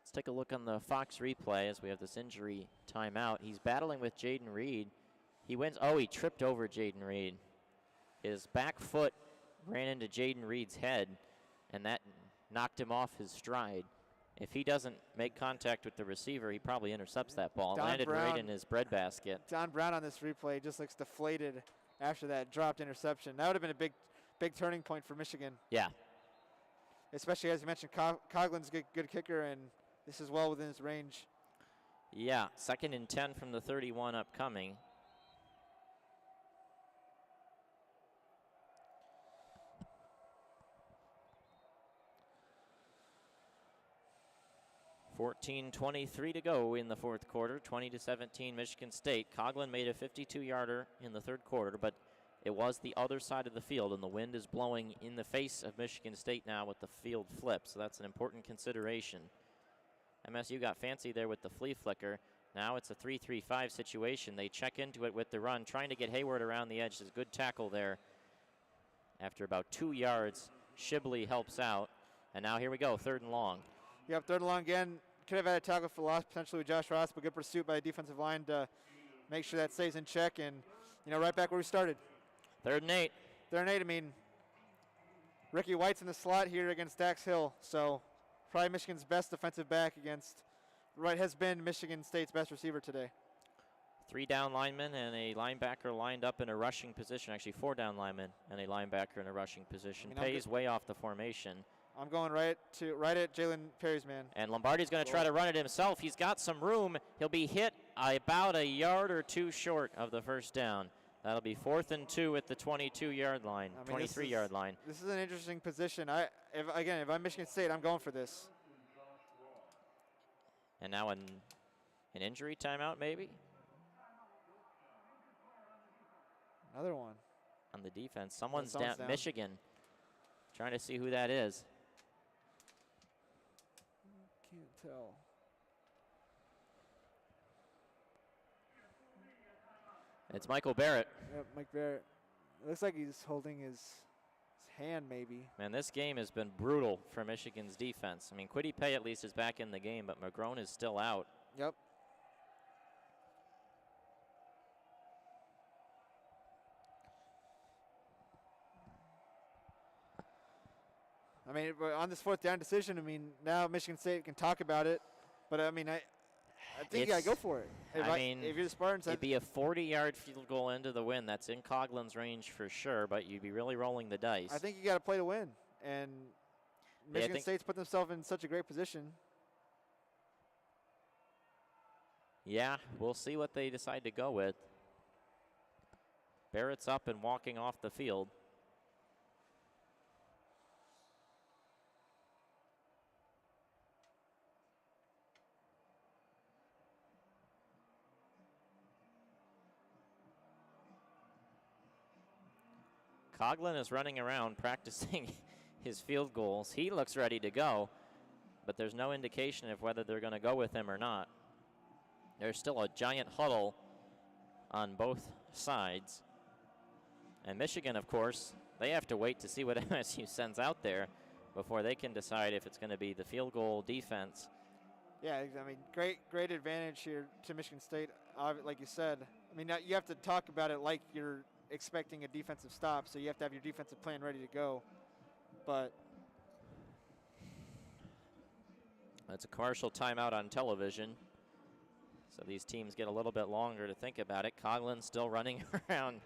Let's take a look on the Fox replay as we have this injury timeout. He's battling with Jaden Reed. He wins. Oh, he tripped over Jaden Reed. His back foot ran into Jaden Reed's head, and that knocked him off his stride. If he doesn't make contact with the receiver, he probably intercepts that ball. Landed right in his breadbasket. Don Brown on this replay just looks deflated after that dropped interception. That would have been a big turning point for Michigan. Yeah. Especially, as you mentioned, Coughlin's a good kicker, and this is well within his range. Yeah, 2nd and 10 from the 31 upcoming. .23 to go in the fourth quarter, 20-17 Michigan State. Coughlin made a 52-yarder in the third quarter, but it was the other side of the field, and the wind is blowing in the face of Michigan State now with the field flip, so that's an important consideration. MSU got fancy there with the flea flicker. Now it's a 3-3-5 situation. They check into it with the run, trying to get Hayward around the edge. There's a good tackle there. After about 2 yards, Shibley helps out, and now here we go, 3rd and long. Yep, 3rd and long again. Could have had a tackle for loss potentially with Josh Ross, but good pursuit by the defensive line to make sure that stays in check, and right back where we started. 3rd and 8. 3rd and 8. I mean, Ricky White's in the slot here against Dax Hill, so probably Michigan's best defensive back against what has been Michigan State's best receiver today. 3 down linemen and a linebacker lined up in a rushing position. Actually, 4 down linemen and a linebacker in a rushing position. Pays way off the formation. I'm going right at Jalen Perry's man. And Lombardi's going to try to run it himself. He's got some room. He'll be hit about a yard or two short of the first down. That'll be 4th and 2 at the 22-yard line, 23-yard line. This is an interesting position. If I'm Michigan State, I'm going for this. And now an injury timeout, maybe? Another one. On the defense. Someone's down. Michigan. Trying to see who that is. Can't tell. It's Michael Barrett. Yep, Mike Barrett. It looks like he's holding his hand, maybe. Man, this game has been brutal for Michigan's defense. I mean, Kwity Paye at least is back in the game, but McGrone is still out. Yep. I mean, on this 4th down decision, I mean, now Michigan State can talk about it, but I mean, I think you gotta go for it. If you're the Spartans, it'd be a 40-yard field goal into the win. That's in Coughlin's range for sure, but you'd be really rolling the dice. I think you got to play to win, and Michigan State's put themselves in such a great position. Yeah, we'll see what they decide to go with. Barrett's up and walking off the field. Coughlin is running around practicing his field goals. He looks ready to go, but there's no indication of whether they're going to go with him or not. There's still a giant huddle on both sides. And Michigan, of course, they have to wait to see what MSU sends out there before they can decide if it's going to be the field goal defense. Yeah, I mean, great advantage here to Michigan State, like you said. I mean, you have to talk about it like you're expecting a defensive stop, so you have to have your defensive plan ready to go. But it's a commercial timeout on television, so these teams get a little bit longer to think about it. Coghlan still running around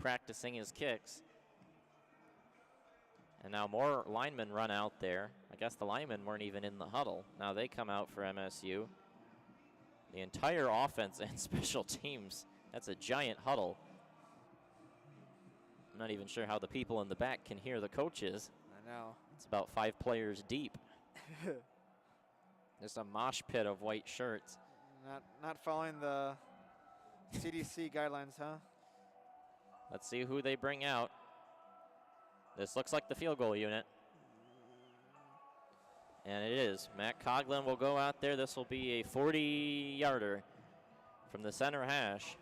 practicing his kicks. And now more linemen run out there. I guess the linemen weren't even in the huddle. Now they come out for MSU. The entire offense and special teams, that's a giant huddle. I'm not even sure how the people in the back can hear the coaches. I know. It's about 5 players deep. There's a mosh pit of white shirts. Not following the CDC guidelines, huh? Let's see who they bring out. This looks like the field goal unit. And it is. Matt Coghlan will go out there. This will be a 40-yarder from the center hash.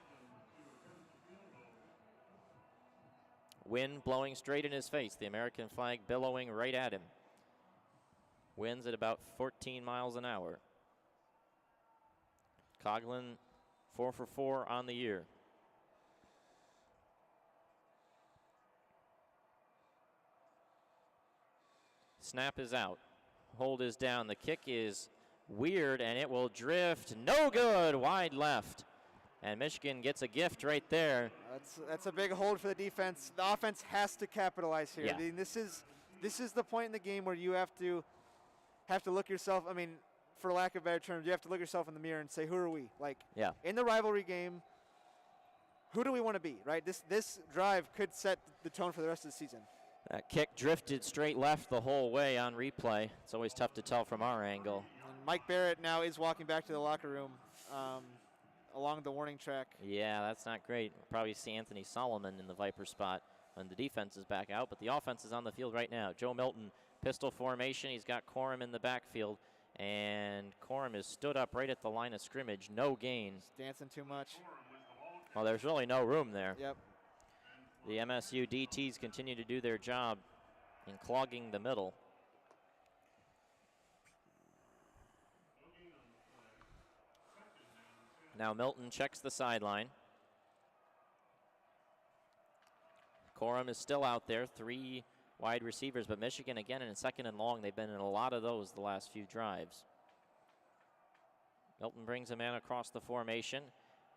Wind blowing straight in his face. The American flag billowing right at him. Winds at about 14 miles an hour. Coghlan 4 for 4 on the year. Snap is out. Hold is down. The kick is weird, and it will drift. No good. Wide left. And Michigan gets a gift right there. That's a big hold for the defense. The offense has to capitalize here. Yeah. I mean, this is the point in the game where you have to look yourself. I mean, for lack of better terms, you have to look yourself in the mirror and say, who are we? Like, yeah. In the rivalry game, who do we want to be, right? This drive could set the tone for the rest of the season. That kick drifted straight left the whole way on replay. It's always tough to tell from our angle. And Mike Barrett now is walking back to the locker room along the warning track. Yeah, that's not great. We'll probably see Anthony Solomon in the Viper spot when the defense is back out, but the offense is on the field right now. Joe Milton, pistol formation. He's got Corum in the backfield, and Corum is stood up right at the line of scrimmage. No gain. He's dancing too much. Well, there's really no room there. Yep. The MSU DTs continue to do their job in clogging the middle. Now Milton checks the sideline. Corum is still out there, 3 wide receivers, but Michigan again in second and long. They've been in a lot of those the last few drives. Milton brings a man across the formation.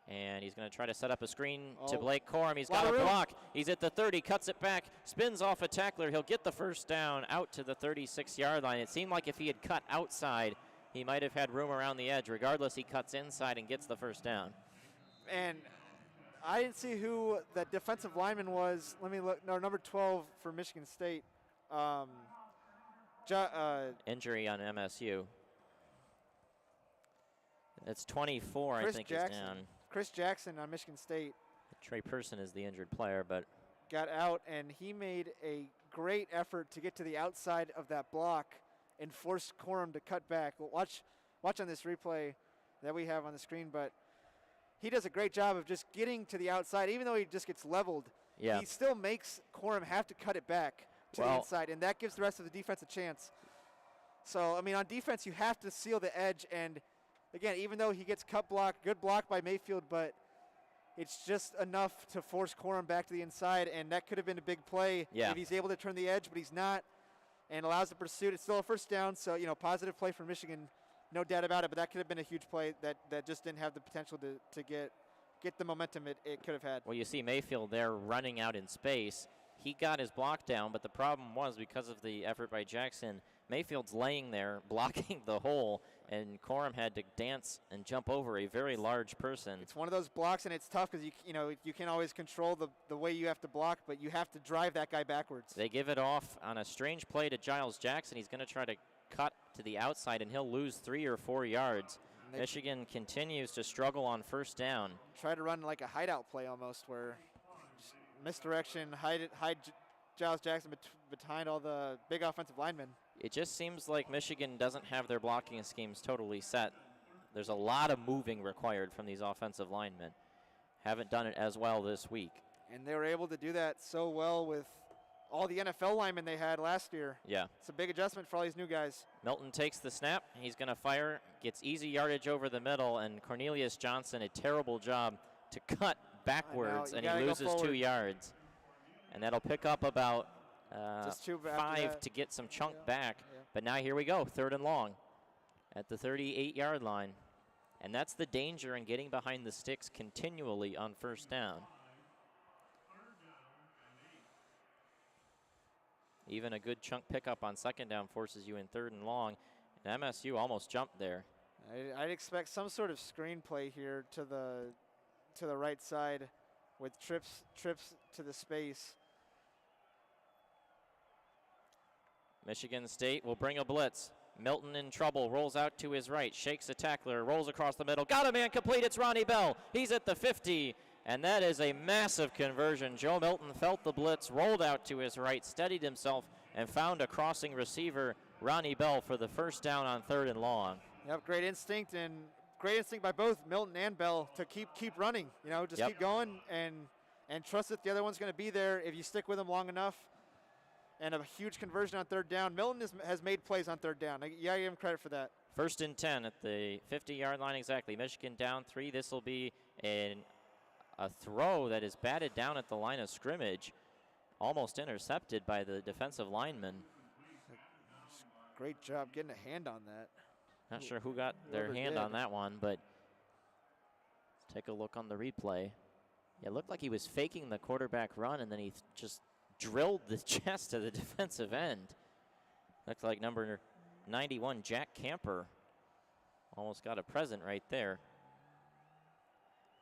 And he's going to try to set up a screen to Blake Corum. He's got a block. He's at the 30, cuts it back, spins off a tackler. He'll get the first down out to the 36-yard line. It seemed like if he had cut outside, he might have had room around the edge. Regardless, he cuts inside and gets the first down. And I didn't see who that defensive lineman was. Let me look. No, number 12 for Michigan State. Injury on MSU. It's 24, Chris I think, Jackson. is down. Chris Jackson on Michigan State. Trey Person is the injured player, but got out, and he made a great effort to get to the outside of that block and forced Corum to cut back. Watch on this replay that we have on the screen, but he does a great job of just getting to the outside. Even though he just gets leveled, yeah, he still makes Corum have to cut it back to the inside, and that gives the rest of the defense a chance. So, I mean, on defense, you have to seal the edge, and again, even though he gets cut block, good block by Mayfield, but it's just enough to force Corum back to the inside, and that could have been a big play if he's able to turn the edge, but he's not, and allows the pursuit. It's still a first down, so, positive play for Michigan, no doubt about it, but that could have been a huge play that just didn't have the potential to get the momentum it could have had. Well, you see Mayfield there running out in space. He got his block down, but the problem was because of the effort by Jackson, Mayfield's laying there blocking the hole, and Corum had to dance and jump over a very large person. It's one of those blocks, and it's tough because you can't always control the way you have to block, but you have to drive that guy backwards. They give it off on a strange play to Giles Jackson. He's going to try to cut to the outside, and he'll lose 3 or 4 yards. Michigan continues to struggle on first down. Try to run like a hideout play almost, where misdirection, hide Giles Jackson behind all the big offensive linemen. It just seems like Michigan doesn't have their blocking schemes totally set. There's a lot of moving required from these offensive linemen. Haven't done it as well this week. And they were able to do that so well with all the NFL linemen they had last year. Yeah. It's a big adjustment for all these new guys. Milton takes the snap. He's going to fire, gets easy yardage over the middle, and Cornelius Johnson, a terrible job to cut backwards, and he loses 2 yards. And that'll pick up about Just 2 after 5 that. to get some chunk back. Yeah. But now here we go, 3rd and long at the 38-yard line. And that's the danger in getting behind the sticks continually on 1st down. Even a good chunk pickup on 2nd down forces you in 3rd and long. And MSU almost jumped there. I'd expect some sort of screenplay here to the right side with trips to the space. Michigan State will bring a blitz. Milton in trouble, rolls out to his right, shakes a tackler, rolls across the middle, got a man complete, it's Ronnie Bell. He's at the 50, and that is a massive conversion. Joe Milton felt the blitz, rolled out to his right, steadied himself, and found a crossing receiver, Ronnie Bell, for the 1st down on 3rd and long. Yep, great instinct by both Milton and Bell to keep running. You know, just keep going and trust that the other one's going to be there if you stick with them long enough. And a huge conversion on 3rd down. Milton has made plays on 3rd down. Yeah, I give him credit for that. 1st and 10 at the 50-yard line exactly. Michigan down 3. This will be a throw that is batted down at the line of scrimmage, almost intercepted by the defensive lineman. Great job getting a hand on that. Not sure who got their hand on that one, but let's take a look on the replay. Yeah, it looked like he was faking the quarterback run, and then he just drilled the chest of the defensive end. Looks like number 91, Jack Camper, almost got a present right there.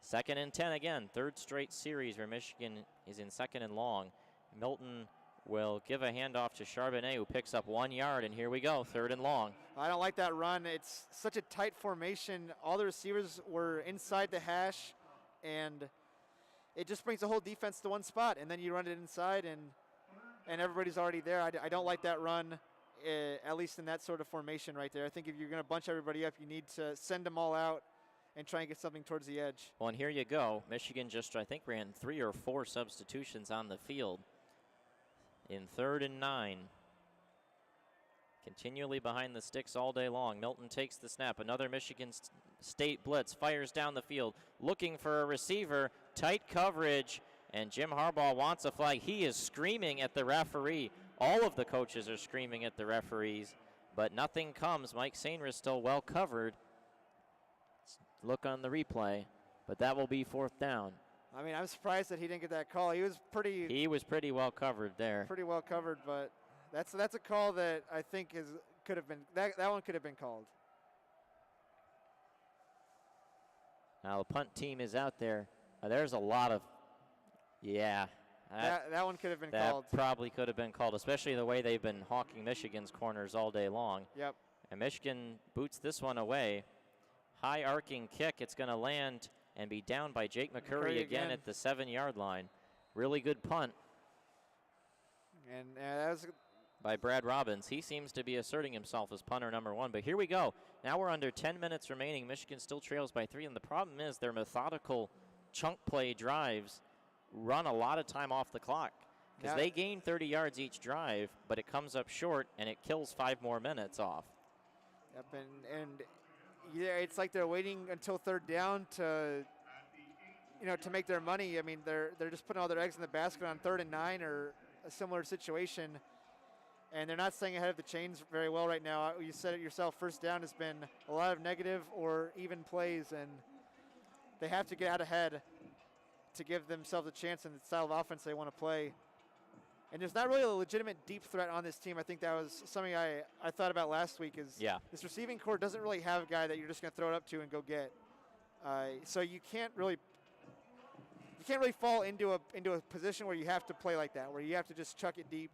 2nd and 10 again, 3rd straight series where Michigan is in 2nd and long. Milton will give a handoff to Charbonnet, who picks up 1 yard, and here we go, 3rd and long. I don't like that run. It's such a tight formation. All the receivers were inside the hash, and it just brings the whole defense to one spot, and then you run it inside, and everybody's already there. I don't like that run, at least in that sort of formation right there. I think if you're going to bunch everybody up, you need to send them all out and try and get something towards the edge. Well, and here you go. Michigan just, I think, ran 3 or 4 substitutions on the field in 3rd and 9. Continually behind the sticks all day long. Milton takes the snap. Another Michigan State blitz, fires down the field, looking for a receiver. Tight coverage, and Jim Harbaugh wants a flag. He is screaming at the referee. All of the coaches are screaming at the referees, but nothing comes. Mike Sainris still well covered. Let's look on the replay, but that will be 4th down. I mean, I'm surprised that he didn't get that call. He was pretty well covered there. Pretty well covered, but that's a call that I think could have been that one could have been called. Now the punt team is out there. There's a lot of, that one could have been called. That probably could have been called, especially the way they've been hawking Michigan's corners all day long. Yep. And Michigan boots this one away. High arcing kick. It's going to land and be down by Jake McCurry again at the 7-yard line. Really good punt. And that was by Brad Robbins. He seems to be asserting himself as punter number 1. But here we go. Now we're under 10 minutes remaining. Michigan still trails by 3. And the problem is their methodical chunk play drives run a lot of time off the clock. Because they gain 30 yards each drive, but it comes up short, and it kills 5 more minutes off. Yep, and it's like they're waiting until 3rd down to make their money. I mean, they're just putting all their eggs in the basket on 3rd and 9 or a similar situation. And they're not staying ahead of the chains very well right now. You said it yourself, 1st down has been a lot of negative or even plays, and they have to get out ahead to give themselves a chance in the style of offense they want to play. And there's not really a legitimate deep threat on this team. I think that was something I thought about last week is this receiving core doesn't really have a guy that you're just going to throw it up to and go get. So you can't really fall into a position where you have to play like that, where you have to just chuck it deep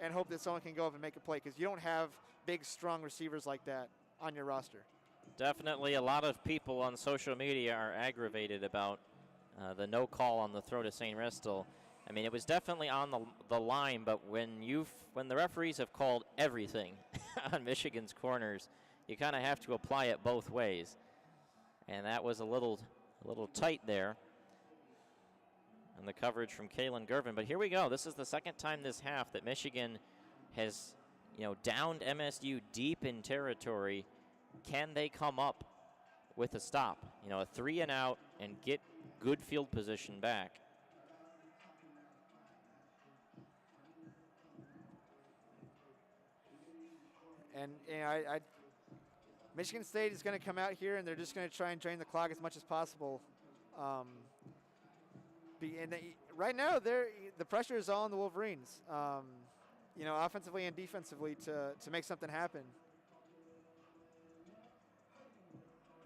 and hope that someone can go up and make a play, because you don't have big, strong receivers like that on your roster. Definitely a lot of people on social media are aggravated about the no call on the throw to St. Ristel. I mean, it was definitely on the line, but when the referees have called everything on Michigan's corners, you kind of have to apply it both ways. And that was a little tight there. And the coverage from Kalen Gervin. But here we go. This is the second time this half that Michigan has, downed MSU deep in territory. Can they come up with a stop? A 3 and out and get good field position back. And Michigan State is going to come out here and they're just going to try and drain the clock as much as possible. Right now, the pressure is all on the Wolverines, offensively and defensively to make something happen.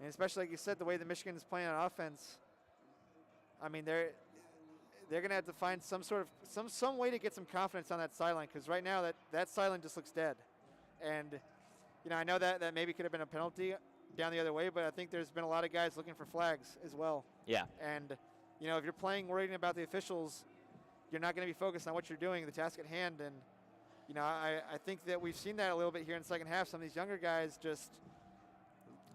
And especially, like you said, the way that Michigan is playing on offense, I mean, they're going to have to find some way to get some confidence on that sideline, because right now that sideline just looks dead. And, I know that maybe could have been a penalty down the other way, but I think there's been a lot of guys looking for flags as well. Yeah. And, if you're playing worrying about the officials, you're not going to be focused on what you're doing, the task at hand. And, I think that we've seen that a little bit here in the second half. Some of these younger guys just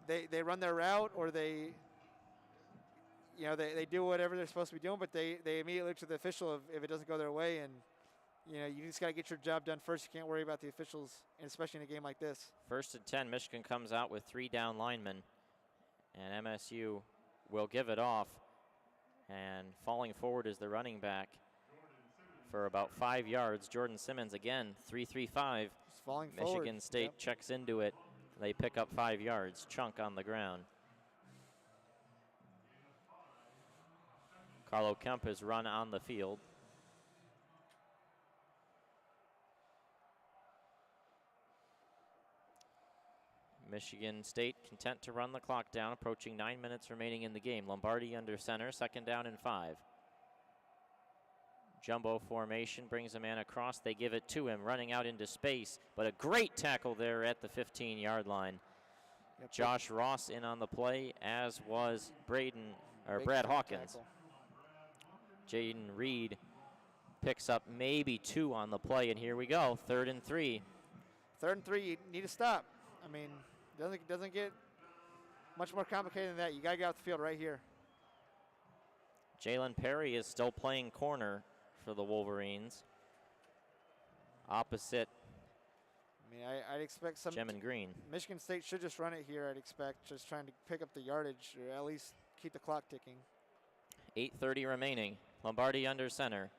they run their route, or they do whatever they're supposed to be doing, but they immediately look to the official if it doesn't go their way. And, you just got to get your job done first. You can't worry about the officials, and especially in a game like this. 1st and 10, Michigan comes out with 3 down linemen, and MSU will give it off. And falling forward is the running back for about 5 yards. Jordan Simmons again, 3.35. Falling Michigan forward. State checks into it. They pick up 5 yards. Chunk on the ground. Carlo Kemp has run on the field. Michigan State content to run the clock down, approaching 9 minutes remaining in the game. Lombardi under center, 2nd down and 5. Jumbo formation brings a man across. They give it to him, running out into space, but a great tackle there at the 15-yard line. Yep. Josh Ross in on the play, as was Brad Hawkins. Jaden Reed picks up maybe 2 on the play, and here we go, 3rd and 3. 3rd and 3, you need to stop. I mean, doesn't get much more complicated than that. You got to get out the field right here. Jalen Perry is still playing corner for the Wolverines. Opposite. I mean, I'd expect some. Gem and Green. Michigan State should just run it here, I'd expect, just trying to pick up the yardage or at least keep the clock ticking. 8:30 remaining. Lombardi under center.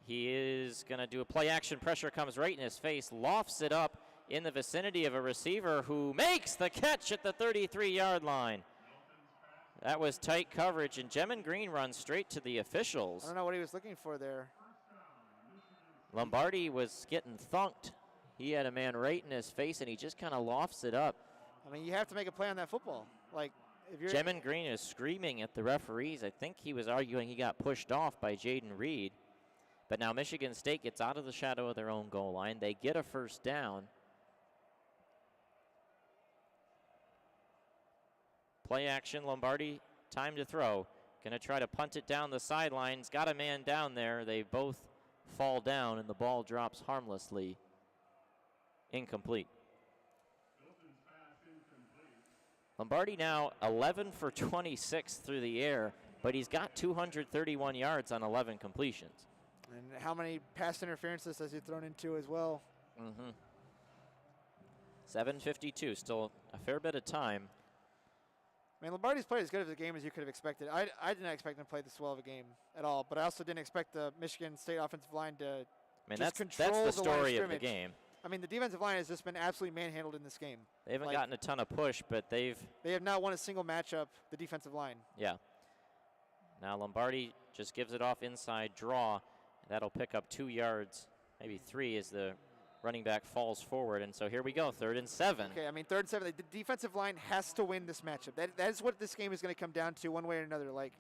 He is going to do a play action. Pressure comes right in his face, lofts it up in the vicinity of a receiver who makes the catch at the 33-yard line. That was tight coverage, and Gem and Green runs straight to the officials. I don't know what he was looking for there. Lombardi was getting thunked. He had a man right in his face, and he just kind of lofts it up. I mean, you have to make a play on that football. Like, if you're Gem and Green is screaming at the referees. I think he was arguing he got pushed off by Jaden Reed. But now Michigan State gets out of the shadow of their own goal line. They get a 1st down. Play action, Lombardi, time to throw. Gonna try to punt it down the sidelines. Got a man down there. They both fall down, and the ball drops harmlessly. Incomplete. Lombardi now 11 for 26 through the air, but he's got 231 yards on 11 completions. And how many pass interferences has he thrown into as well? 7:52, still a fair bit of time. I mean, Lombardi's played as good of a game as you could have expected. I did not expect him to play this well of a game at all, but I also didn't expect the Michigan State offensive line to that's control the story line of the game. I mean, the defensive line has just been absolutely manhandled in this game. They haven't gotten a ton of push, but they have not won a single matchup, the defensive line. Yeah. Now Lombardi just gives it off inside draw. That'll pick up 2 yards, maybe 3, as the running back falls forward. And so here we go, 3rd and 7. Okay, I mean, 3rd and 7. The defensive line has to win this matchup. That is what this game is going to come down to one way or another. Like,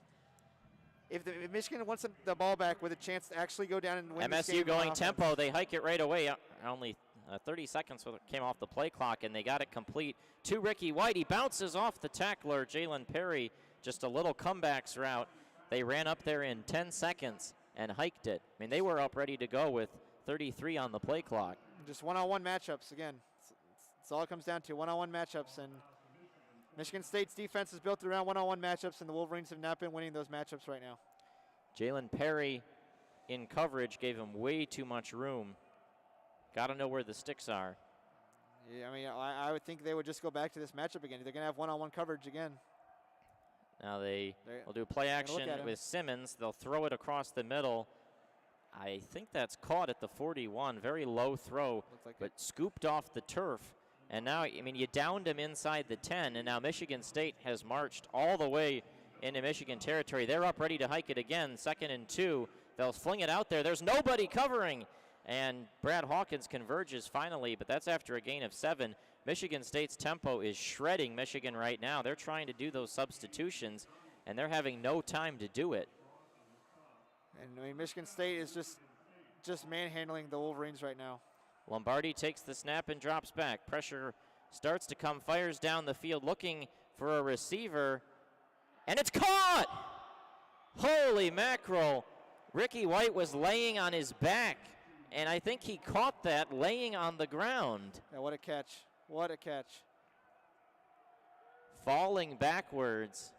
if Michigan wants the ball back with a chance to actually go down and win this game. MSU going tempo. They hike it right away. Only 30 seconds came off the play clock, and they got it complete to Ricky White. He bounces off the tackler, Jalen Perry. Just a little comebacks route. They ran up there in 10 seconds and hiked it. I mean, they were up ready to go with 33 on the play clock. Just one-on-one matchups again. It's all it comes down to, one-on-one matchups. And Michigan State's defense is built around one-on-one matchups, and the Wolverines have not been winning those matchups right now. Jalen Perry in coverage gave him way too much room. Got to know where the sticks are. Yeah, I mean, I would think they would just go back to this matchup again. They're going to have one-on-one coverage again. Now they'll do play action with Simmons. They'll throw it across the middle. I think that's caught at the 41. Very low throw, but scooped off the turf. And now, I mean, you downed him inside the 10, and now Michigan State has marched all the way into Michigan territory. They're up ready to hike it again, 2nd and 2. They'll fling it out there. There's nobody covering. And Brad Hawkins converges finally, but that's after a gain of 7. Michigan State's tempo is shredding Michigan right now. They're trying to do those substitutions, and they're having no time to do it. And I mean, Michigan State is just manhandling the Wolverines right now. Lombardi takes the snap and drops back. Pressure starts to come, fires down the field, looking for a receiver, and it's caught! Holy mackerel. Ricky White was laying on his back, and I think he caught that laying on the ground. Yeah, what a catch. What a catch. Falling backwards.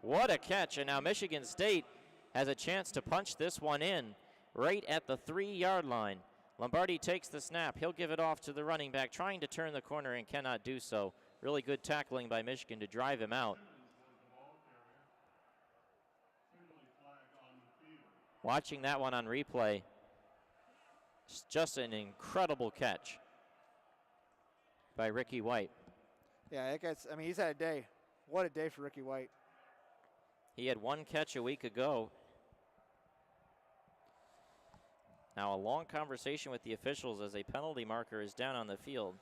What a catch. And now Michigan State has a chance to punch this one in right at the 3-yard line. Lombardi takes the snap. He'll give it off to the running back, trying to turn the corner and cannot do so. Really good tackling by Michigan to drive him out. Watching that one on replay, just an incredible catch by Ricky White. Yeah, that guy's, I mean, he's had a day. What a day for Ricky White. He had one catch a week ago. Now a long conversation with the officials as a penalty marker is down on the field.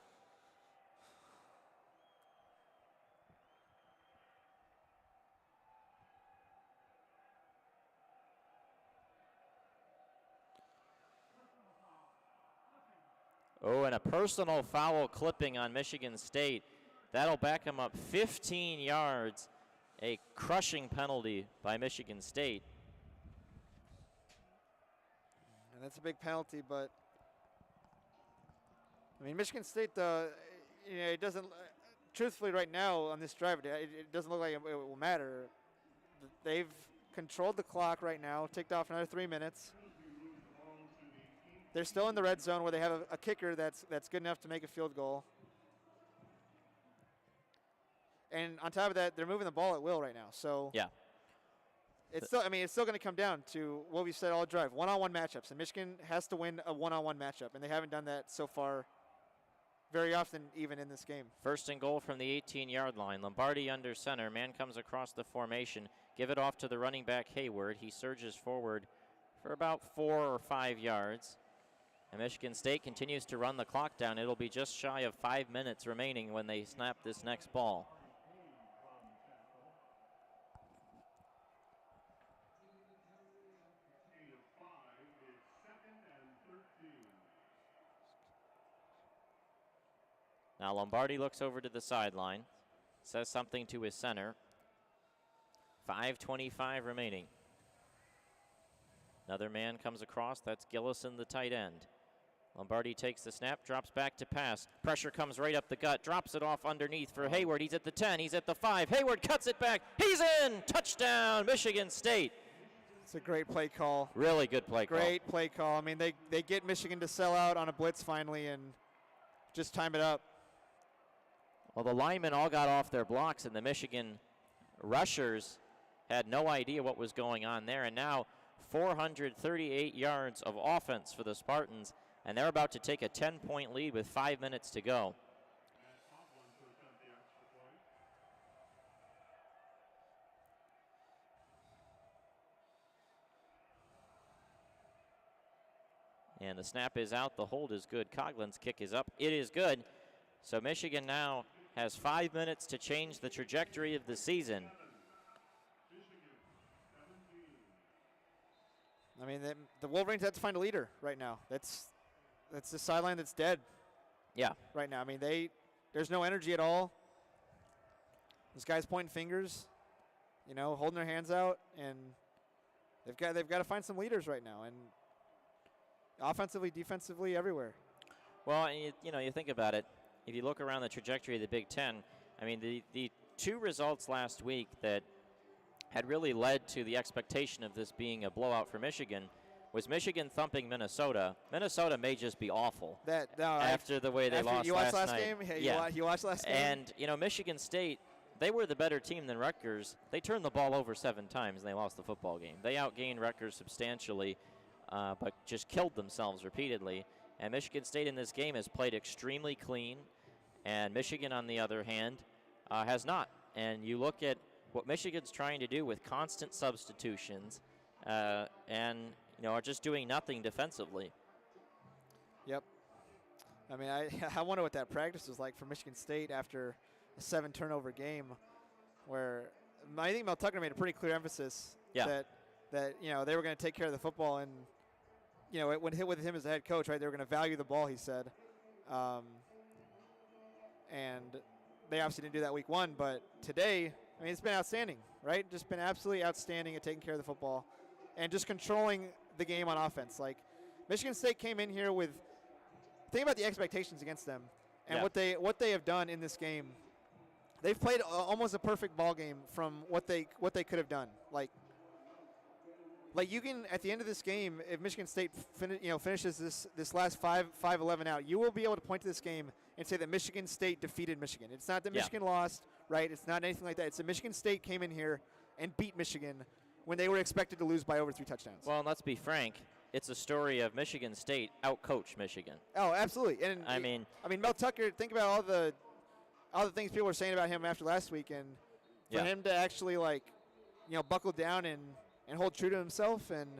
Oh, and a personal foul clipping on Michigan State. That'll back him up 15 yards. A crushing penalty by Michigan State. And that's a big penalty, but I mean, Michigan State, it doesn't, truthfully right now on this drive, it doesn't look like it will matter. They've controlled the clock right now, ticked off another 3 minutes. They're still in the red zone where they have a kicker that's good enough to make a field goal. And on top of that, they're moving the ball at will right now. So yeah, it's still going to come down to what we said all drive: one-on-one matchups. And Michigan has to win a one-on-one matchup, and they haven't done that so far very often, even in this game. 1st and goal from the 18-yard line. Lombardi under center. Man comes across the formation. Give it off to the running back Hayward. He surges forward for about 4 or 5 yards. And Michigan State continues to run the clock down. It'll be just shy of 5 minutes remaining when they snap this next ball. Now Lombardi looks over to the sideline, says something to his center. 5:25 remaining. Another man comes across. That's Gillison, the tight end. Lombardi takes the snap, drops back to pass. Pressure comes right up the gut, drops it off underneath for Hayward. He's at the 10, he's at the 5. Hayward cuts it back. He's in! Touchdown, Michigan State. It's a great play call. Really good play call. Great play call. I mean, they get Michigan to sell out on a blitz finally and just time it up. Well, the linemen all got off their blocks, and the Michigan rushers had no idea what was going on there. And now 438 yards of offense for the Spartans, and they're about to take a 10-point lead with 5 minutes to go. And the snap is out. The hold is good. Coughlin's kick is up. It is good. So Michigan now has 5 minutes to change the trajectory of the season. I mean, the Wolverines have to find a leader right now. That's the sideline that's dead. Yeah. Right now. I mean, there's no energy at all. Those guys pointing fingers, holding their hands out, and they've got to find some leaders right now, and offensively, defensively, everywhere. Well, and you think about it. If you look around the trajectory of the Big Ten, I mean, the two results last week that had really led to the expectation of this being a blowout for Michigan was Michigan thumping Minnesota. Minnesota may just be awful after the way they lost last night. Game? Yeah, you watched last game? And, Michigan State, they were the better team than Rutgers. They turned the ball over 7 times, and they lost the football game. They outgained Rutgers substantially, but just killed themselves repeatedly. And Michigan State in this game has played extremely clean, and Michigan, on the other hand, has not. And you look at what Michigan's trying to do with constant substitutions and, are just doing nothing defensively. Yep. I mean, I wonder what that practice was like for Michigan State after a 7-turnover game where I think Mel Tucker made a pretty clear emphasis that they were going to take care of the football, and it would hit with him as the head coach, right? They were going to value the ball, he said. And they obviously didn't do that week 1, but today, I mean, it's been outstanding, right? Just been absolutely outstanding at taking care of the football and just controlling the game on offense. Like, Michigan State came in here with – think about the expectations against them and what they have done in this game. They've played almost a perfect ball game from what they could have done. Like you can, at the end of this game, if Michigan State finishes this last 5-11 out, you will be able to point to this game and say that Michigan State defeated Michigan. It's not that Michigan lost, right? It's not anything like that. It's that Michigan State came in here and beat Michigan when they were expected to lose by over 3 touchdowns. Well, and let's be frank, it's a story of Michigan State outcoached Michigan. Oh, absolutely. And I mean, Mel Tucker, think about all the things people were saying about him after last week, and for him to actually buckle down and hold true to himself and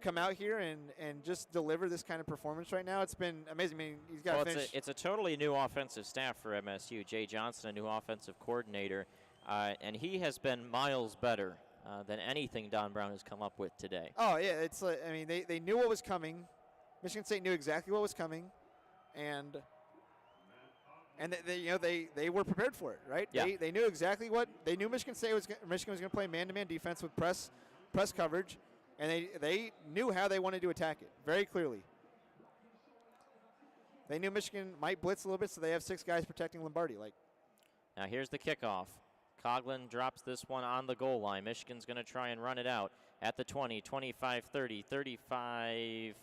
come out here and just deliver this kind of performance right now. It's been amazing. I mean, he's got to finish. It's a totally new offensive staff for MSU. Jay Johnson, a new offensive coordinator, and he has been miles better than anything Don Brown has come up with today. Oh, yeah. It's they knew what was coming. Michigan State knew exactly what was coming, and they were prepared for it, right? Yeah. They knew exactly what they knew. Michigan was going to play man-to-man defense with press coverage, and they knew how they wanted to attack it very clearly. They knew Michigan might blitz a little bit, so they have 6 guys protecting Lombardi. Now here's the kickoff. Coughlin drops this one on the goal line. Michigan's going to try and run it out at the 20, 25, 30, 35.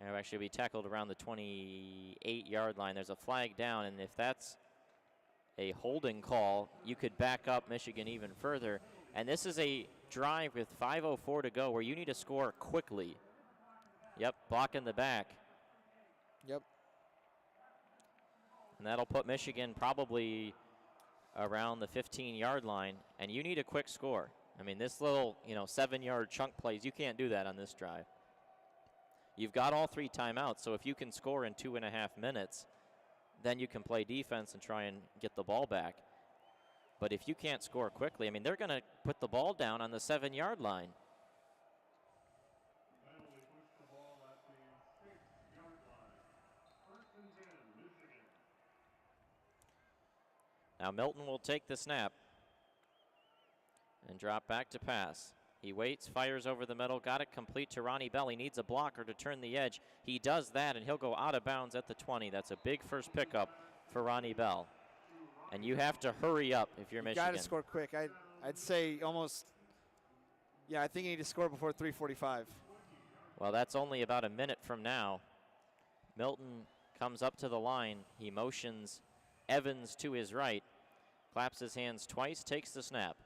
It'll actually be tackled around the 28-yard line. There's a flag down, and if that's a holding call, you could back up Michigan even further. And this is a drive with 5:04 to go where you need to score quickly. Yep, block in the back. Yep. And that'll put Michigan probably around the 15-yard line, and you need a quick score. I mean, this little, 7-yard chunk plays, you can't do that on this drive. You've got all 3 timeouts, so if you can score in 2.5 minutes, then you can play defense and try and get the ball back. But if you can't score quickly, I mean, they're going to put the ball down on the 7-yard line. Now Milton will take the snap and drop back to pass. He waits, fires over the middle, got it complete to Ronnie Bell. He needs a blocker to turn the edge. He does that, and he'll go out of bounds at the 20. That's a big first pickup for Ronnie Bell. And you have to hurry up if you're Michigan. Got to score quick. I'd say almost, I think you need to score before 3:45. Well, that's only about a minute from now. Milton comes up to the line. He motions Evans to his right, claps his hands twice, takes the snap.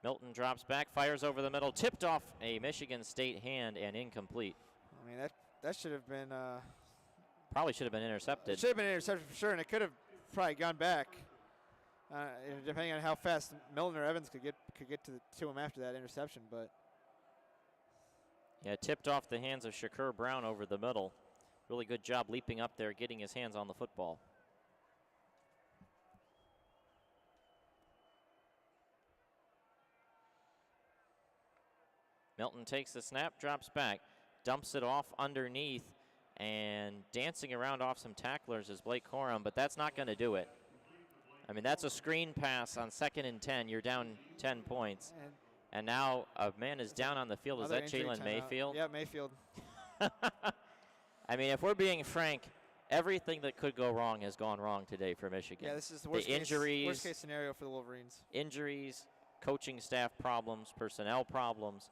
Milton drops back, fires over the middle, tipped off a Michigan State hand and incomplete. I mean, that should have been probably should have been intercepted. It should have been intercepted for sure, and it could have probably gone back, depending on how fast Milton or Evans could get to him after that interception. But yeah, tipped off the hands of Shakur Brown over the middle. Really good job leaping up there, getting his hands on the football. Milton takes the snap, drops back, dumps it off underneath, and dancing around off some tacklers is Blake Corum, but that's not going to do it. I mean, that's a screen pass on 2nd and 10. You're down 10 points. And now a man is down on the field. Is that Jalen Mayfield? Yeah, Mayfield. I mean, if we're being frank, everything that could go wrong has gone wrong today for Michigan. Yeah, this is the worst case scenario for the Wolverines. Injuries, coaching staff problems, personnel problems.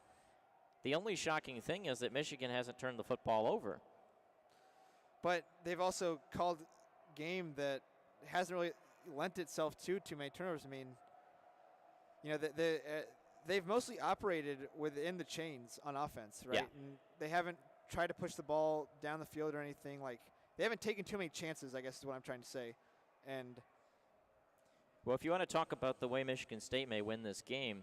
The only shocking thing is that Michigan hasn't turned the football over. But they've also called a game that hasn't really lent itself to too many turnovers. I mean, you know, they've mostly operated within the chains on offense, right? Yeah. And they haven't tried to push the ball down the field or anything. Like, they haven't taken too many chances, I guess is what I'm trying to say. And well, if you want to talk about the way Michigan State may win this game,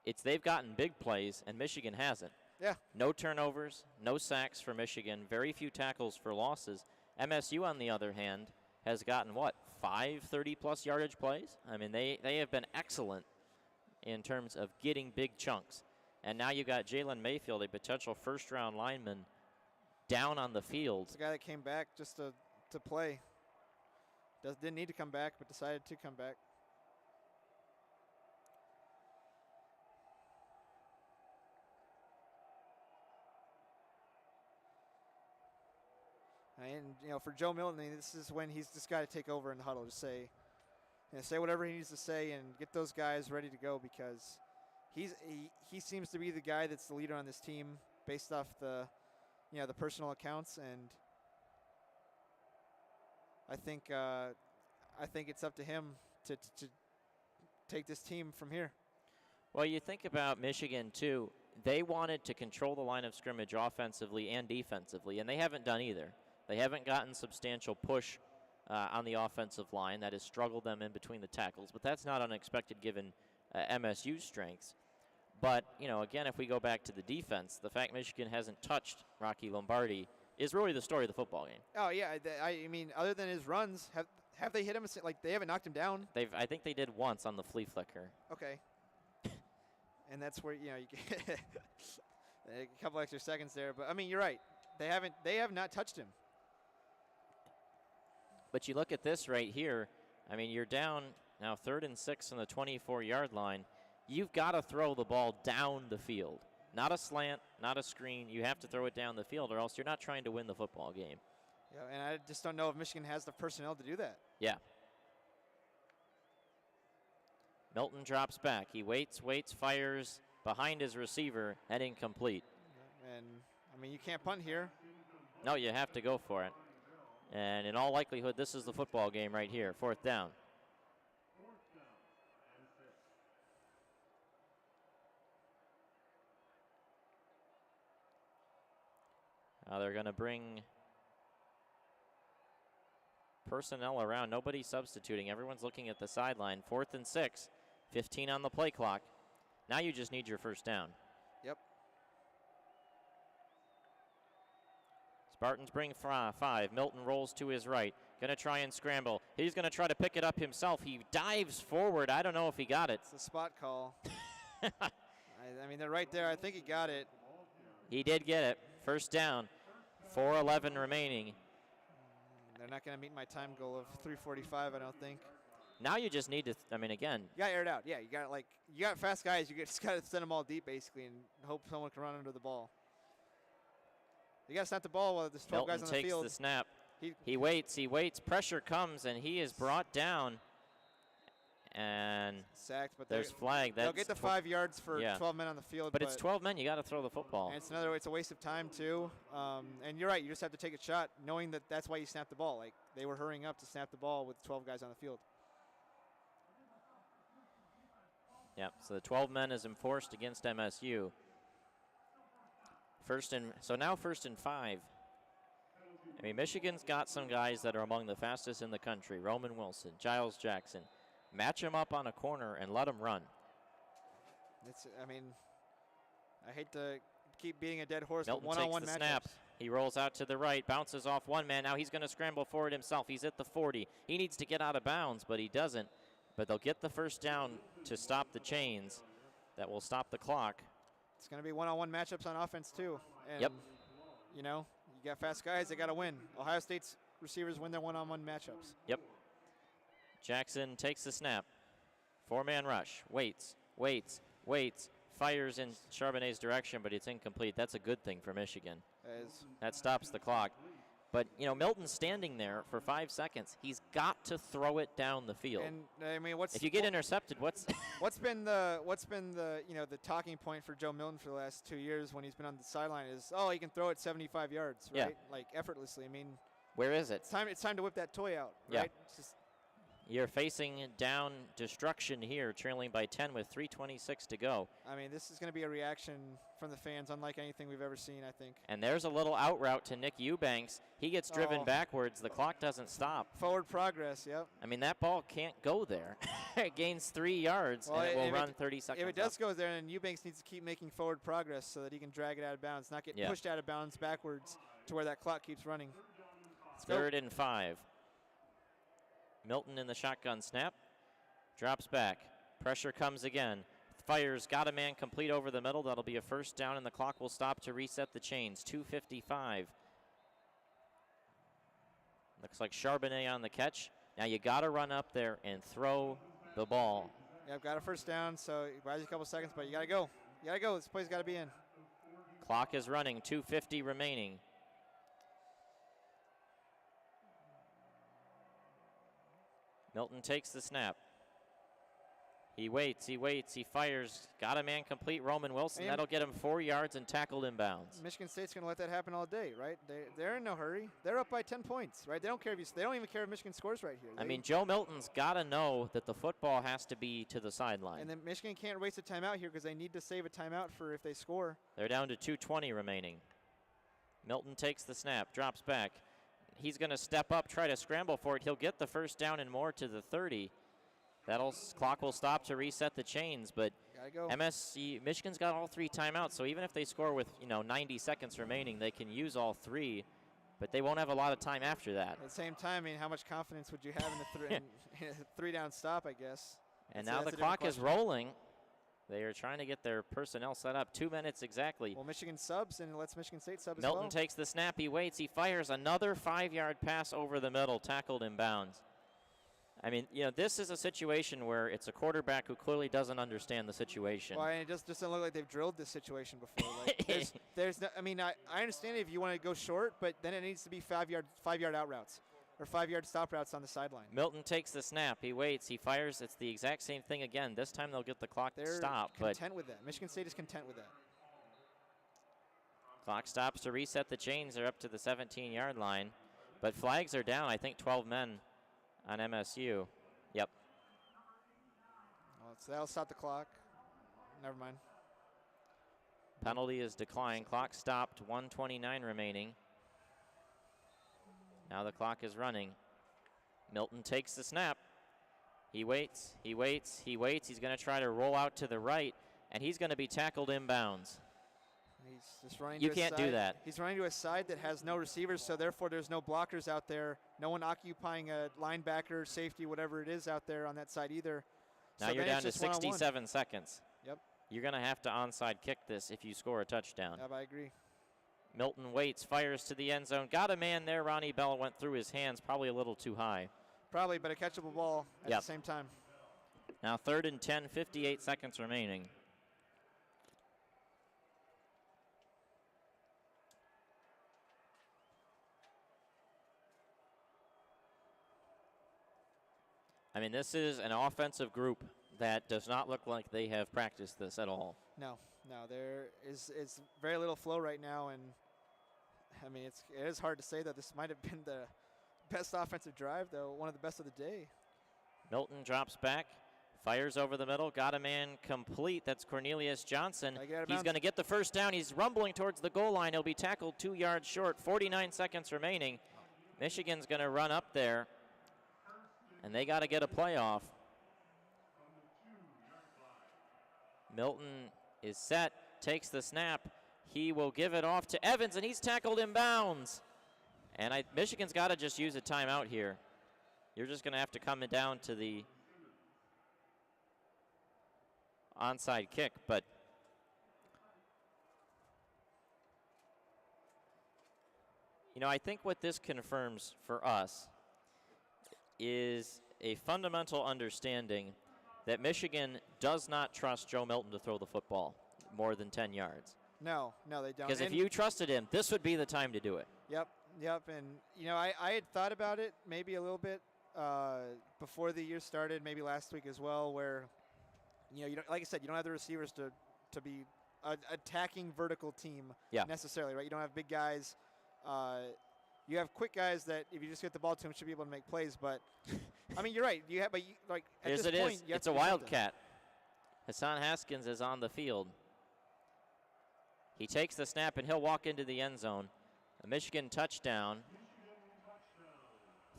it's they've gotten big plays and Michigan hasn't. Yeah. No turnovers, no sacks for Michigan, very few tackles for losses. MSU, on the other hand, has gotten, 5 30-plus yardage plays? I mean, they have been excellent in terms of getting big chunks. And now you got Jalen Mayfield, a potential first-round lineman, down on the field. It's a guy that came back just to play. Didn't need to come back, but decided to come back. And, you know, for Joe Milton, this is when he's just got to take over in the huddle. Just say whatever he needs to say and get those guys ready to go, because he seems to be the guy that's the leader on this team based off the personal accounts. And I think it's up to him to take this team from here. Well, you think about Michigan, too. They wanted to control the line of scrimmage offensively and defensively, and they haven't done either. They haven't gotten substantial push on the offensive line. That has struggled them in between the tackles, but that's not unexpected given MSU's strengths. But, you know, again, if we go back to the defense, the fact Michigan hasn't touched Rocky Lombardi is really the story of the football game. Oh, yeah. I mean, other than his runs, have they hit him? Like, they haven't knocked him down? I think they did once on the flea flicker. Okay. And that's where, you get a couple extra seconds there. But, I mean, you're right. They have not touched him. But you look at this right here. I mean, you're down now 3rd and 6 on the 24-yard line. You've got to throw the ball down the field. Not a slant, not a screen. You have to throw it down the field, or else you're not trying to win the football game. Yeah, and I just don't know if Michigan has the personnel to do that. Yeah. Milton drops back. He waits, fires behind his receiver, and incomplete. And, I mean, you can't punt here. No, you have to go for it. And in all likelihood, this is the football game right here, 4th down. Now they're going to bring personnel around. Nobody substituting. Everyone's looking at the sideline. 4th and 6, 15 on the play clock. Now you just need your first down. Yep. Spartans bring 5. Milton rolls to his right. Going to try and scramble. He's going to try to pick it up himself. He dives forward. I don't know if he got it. It's a spot call. I mean, they're right there. I think he got it. He did get it. First down. 4:11 remaining. They're not going to meet my time goal of 3:45, I don't think. Now you just need to, again. You got to air it out. Yeah, you got fast guys. You just got to send them all deep, basically, and hope someone can run under the ball. You got to snap the ball while there's 12 Milton guys on the field. takes the snap. He waits. Pressure comes, and he is brought down. And sacked, but there's flag. They'll get the 5 yards for 12 men on the field. But it's 12 men. You got to throw the football. And it's a waste of time, too. And you're right. You just have to take a shot, knowing that that's why you snap the ball. Like, they were hurrying up to snap the ball with 12 guys on the field. Yeah, so the 12 men is enforced against MSU. Now 1st and 5. I mean, Michigan's got some guys that are among the fastest in the country. Roman Wilson, Giles Jackson. Match them up on a corner and let them run. I hate to keep beating a dead horse, Milton but one-on-one takes the matchups. snap. He rolls out to the right, bounces off one man. Now he's going to scramble forward himself. He's at the 40. He needs to get out of bounds, but he doesn't. But they'll get the first down to stop the chains. That will stop the clock. It's going to be one-on-one matchups on offense, too. And, yep. You got fast guys, they got to win. Ohio State's receivers win their one-on-one matchups. Yep. Jackson takes the snap. 4-man rush. Waits. fires in Charbonnet's direction, but it's incomplete. That's a good thing for Michigan. That stops the clock. But, you know, Milton's standing there for 5 seconds. He's got to throw it down the field. And I mean, if you get intercepted, what's what's been the the talking point for Joe Milton for the last 2 years when he's been on the sideline is, oh, he can throw it 75 yards, right? Yeah. Like effortlessly. I mean, where is it? It's time to whip that toy out, Yeah. right? It's just, you're facing down destruction here, trailing by 10 with 3:26 to go. I mean, this is going to be a reaction from the fans unlike anything we've ever seen, I think. And there's a little out route to Nick Eubanks. He gets driven backwards. The clock doesn't stop. Forward progress, yep. I mean, that ball can't go there. It gains 3 yards, and it will run 30 seconds. If it does go there, then Eubanks needs to keep making forward progress so that he can drag it out of bounds, not get pushed out of bounds backwards to where that clock keeps running. Third and 5. Milton in the shotgun snap. Drops back. Pressure comes again. Fires, got a man complete over the middle. That'll be a first down, and the clock will stop to reset the chains. 2:55. Looks like Charbonnet on the catch. Now you got to run up there and throw the ball. Yeah, I've got a first down, so it buys you a couple seconds, but you got to go. You got to go. This play's got to be in. Clock is running. 2:50 remaining. Milton takes the snap. He waits, he fires. Got a man complete, Roman Wilson. And that'll get him 4 yards and tackled inbounds. Michigan State's going to let that happen all day, right? They're in no hurry. They're up by 10 points, right? They don't care if they don't even care if Michigan scores right here. I mean, Joe Milton's got to know that the football has to be to the sideline. And then Michigan can't waste a timeout here because they need to save a timeout for if they score. They're down to 2:20 remaining. Milton takes the snap, drops back. He's going to step up, try to scramble for it. He'll get the first down and more to the 30. Clock will stop to reset the chains, but Michigan's got all 3 timeouts, so even if they score with 90 seconds remaining, they can use all 3, but they won't have a lot of time after that. At the same time, I mean, how much confidence would you have in a 3-down stop, I guess? And now the clock is rolling. They are trying to get their personnel set up. 2 minutes exactly. Well, Michigan subs, and it lets Michigan State sub as Milton well. takes the snap. He waits. He fires another 5-yard pass over the middle, tackled inbounds. I mean, this is a situation where it's a quarterback who clearly doesn't understand the situation. Well, and it just doesn't look like they've drilled this situation before. Like, there's no, I mean, I understand if you want to go short, but then it needs to be 5-yard out routes or 5-yard stop routes on the sideline. Milton takes the snap. He waits. He fires. It's the exact same thing again. This time they'll get the clock stopped. They're content with that. Michigan State is content with that. Clock stops to reset the chains. They're up to the 17-yard line. But flags are down, I think 12 men on MSU. Yep. Well, so that'll stop the clock. Never mind. Penalty is declined. Clock stopped. 1:29 remaining. Now the clock is running. Milton takes the snap. He waits. He waits. He waits. He's going to try to roll out to the right, and he's going to be tackled inbounds. He's just running you to can't do that. He's running to a side that has no receivers, so therefore there's no blockers out there. No one occupying a linebacker, safety, whatever it is out there on that side either. Now so you're down to just 67 seconds. Yep. You're going to have to onside kick this if you score a touchdown. Yep, I agree. Milton waits, fires to the end zone. Got a man there. Ronnie Bell went through his hands, probably a little too high. Probably, but a catchable ball at the same time. Now 3rd and 10, 58 seconds remaining. I mean, this is an offensive group that does not look like they have practiced this at all. No, there is very little flow right now, and I mean, it is hard to say that this might have been the best offensive drive, though, one of the best of the day. Milton drops back, fires over the middle, got a man complete. That's Cornelius Johnson. He's going to get the first down. He's rumbling towards the goal line. He'll be tackled 2 yards short. 49 seconds remaining. Michigan's going to run up there, and they got to get a playoff. Milton is set, takes the snap. He will give it off to Evans, and he's tackled inbounds. And Michigan's got to just use a timeout here. You're just going to have to come down to the onside kick, but I think what this confirms for us is a fundamental understanding that Michigan does not trust Joe Milton to throw the football. more than 10 yards. No, they don't. Because if you trusted him, this would be the time to do it. Yep. And, I had thought about it maybe a little bit before the year started, maybe last week as well, where, you don't, like I said, you don't have the receivers to be an attacking vertical team necessarily, right? You don't have big guys. You have quick guys that if you just get the ball to them should be able to make plays. But, I mean, you're right. At Yes, this point, it's a wildcat. Hassan Haskins is on the field. He takes the snap, and he'll walk into the end zone. A Michigan touchdown.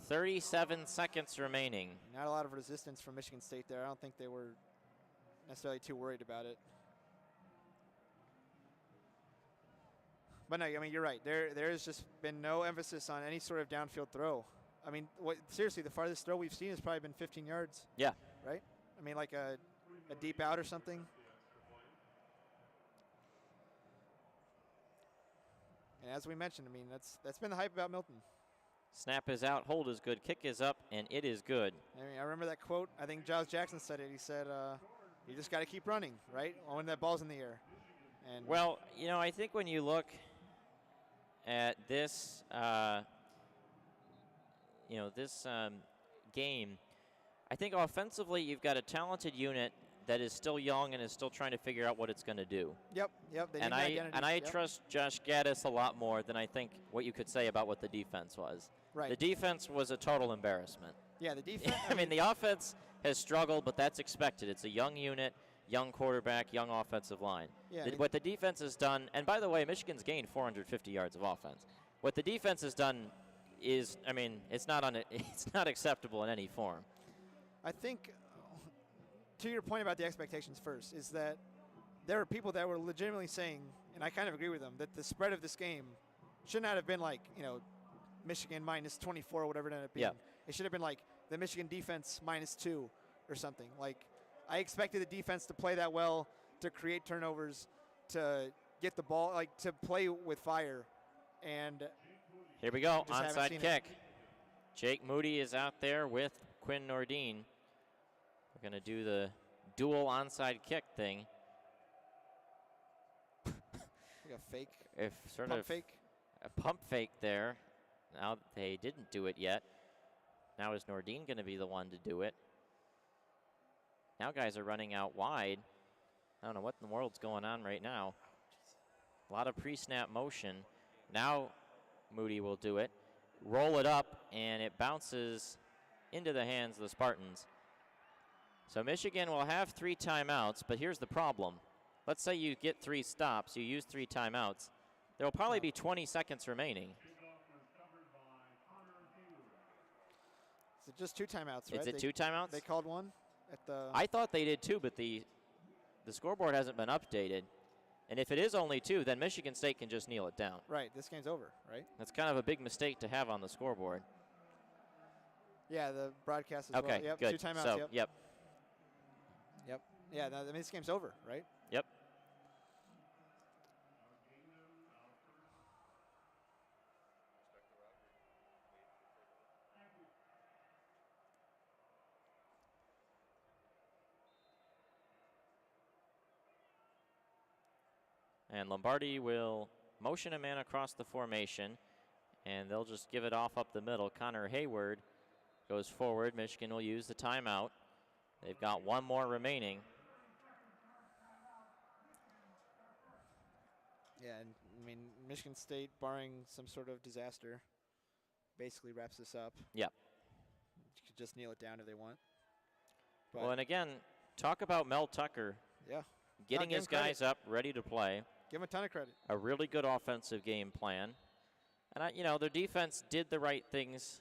37 seconds remaining. Not a lot of resistance from Michigan State there. I don't think they were necessarily too worried about it. But no, I mean, you're right. There has just been no emphasis on any sort of downfield throw. I mean, seriously, the farthest throw we've seen has probably been 15 yards. Yeah. Right? I mean, like a deep out or something. And as we mentioned, I mean, that's been the hype about Milton. Snap is out, hold is good, kick is up, and it is good. I mean, I remember that quote. I think Giles Jackson said it. He said, you just got to keep running, right, when that ball's in the air. And well, I think when you look at this, game, I think offensively you've got a talented unit that is still young and is still trying to figure out what it's going to do. Yep. And I trust Josh Gaddis a lot more than I think what you could say about what the defense was. Right. The defense was a total embarrassment. Yeah, the defense. I mean, the offense has struggled, but that's expected. It's a young unit, young quarterback, young offensive line. Yeah, What the defense has done, and by the way, Michigan's gained 450 yards of offense. What the defense has done is, I mean, it's not acceptable in any form. I think, to your point about the expectations first, is that there are people that were legitimately saying, and I kind of agree with them, that the spread of this game should not have been like, Michigan minus 24 or whatever it ended up being. Yeah. It should have been like the Michigan defense minus 2 or something. Like, I expected the defense to play that well, to create turnovers, to get the ball, like to play with fire. And here we go, just onside kick. Jake Moody is out there with Quinn Nordine. We're going to do the dual onside kick thing. Like a fake. Pump fake. A pump fake there. Now they didn't do it yet. Now is Nordine going to be the one to do it? Now guys are running out wide. I don't know what in the world's going on right now. A lot of pre-snap motion. Now Moody will do it. Roll it up, and it bounces into the hands of the Spartans. So Michigan will have 3 timeouts, but here's the problem. Let's say you get 3 stops, you use 3 timeouts. There will probably be 20 seconds remaining. Is it just 2 timeouts, right? Is it 2 timeouts? They called one at the. I thought they did too, but the scoreboard hasn't been updated. And if it is only 2, then Michigan State can just kneel it down. Right, this game's over, right? That's kind of a big mistake to have on the scoreboard. Yeah, the broadcast as okay, well. Yep, good. 2 timeouts, so, yep. Yeah, I mean, this game's over, right? Yep. And Lombardi will motion a man across the formation, and they'll just give it off up the middle. Connor Hayward goes forward. Michigan will use the timeout. They've got 1 more remaining. Yeah, and I mean, Michigan State, barring some sort of disaster, basically wraps this up. Yep. You could just kneel it down if they want. But Well, and again, talk about Mel Tucker yeah, getting his guys up, ready to play. give him a ton of credit. A really good offensive game plan. And, their defense did the right things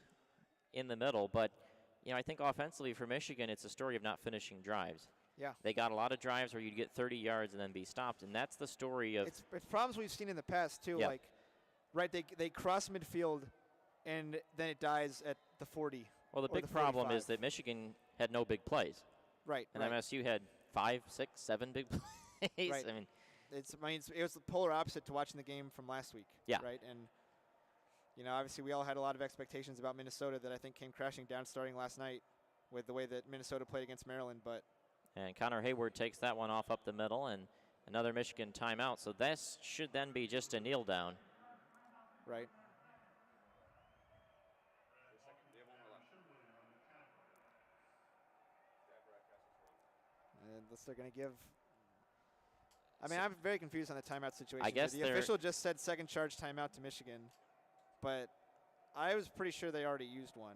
in the middle, but, I think offensively for Michigan, it's a story of not finishing drives. Yeah. They got a lot of drives where you'd get 30 yards and then be stopped, and that's the story of. It's problems we've seen in the past, too. Yep. Like, right, they cross midfield, and then it dies at the 40. Well, the big problem is that Michigan had no big plays. Right. And MSU had 5, 6, 7 big plays. Right. I mean, it was the polar opposite to watching the game from last week. Yeah. Right. And, obviously we all had a lot of expectations about Minnesota that I think came crashing down starting last night with the way that Minnesota played against Maryland. And Connor Hayward takes that one off up the middle, and another Michigan timeout. So this should then be just a kneel down. Right. And they're going to give. I mean, I'm very confused on the timeout situation. I guess the official just said second charge timeout to Michigan, but I was pretty sure they already used one.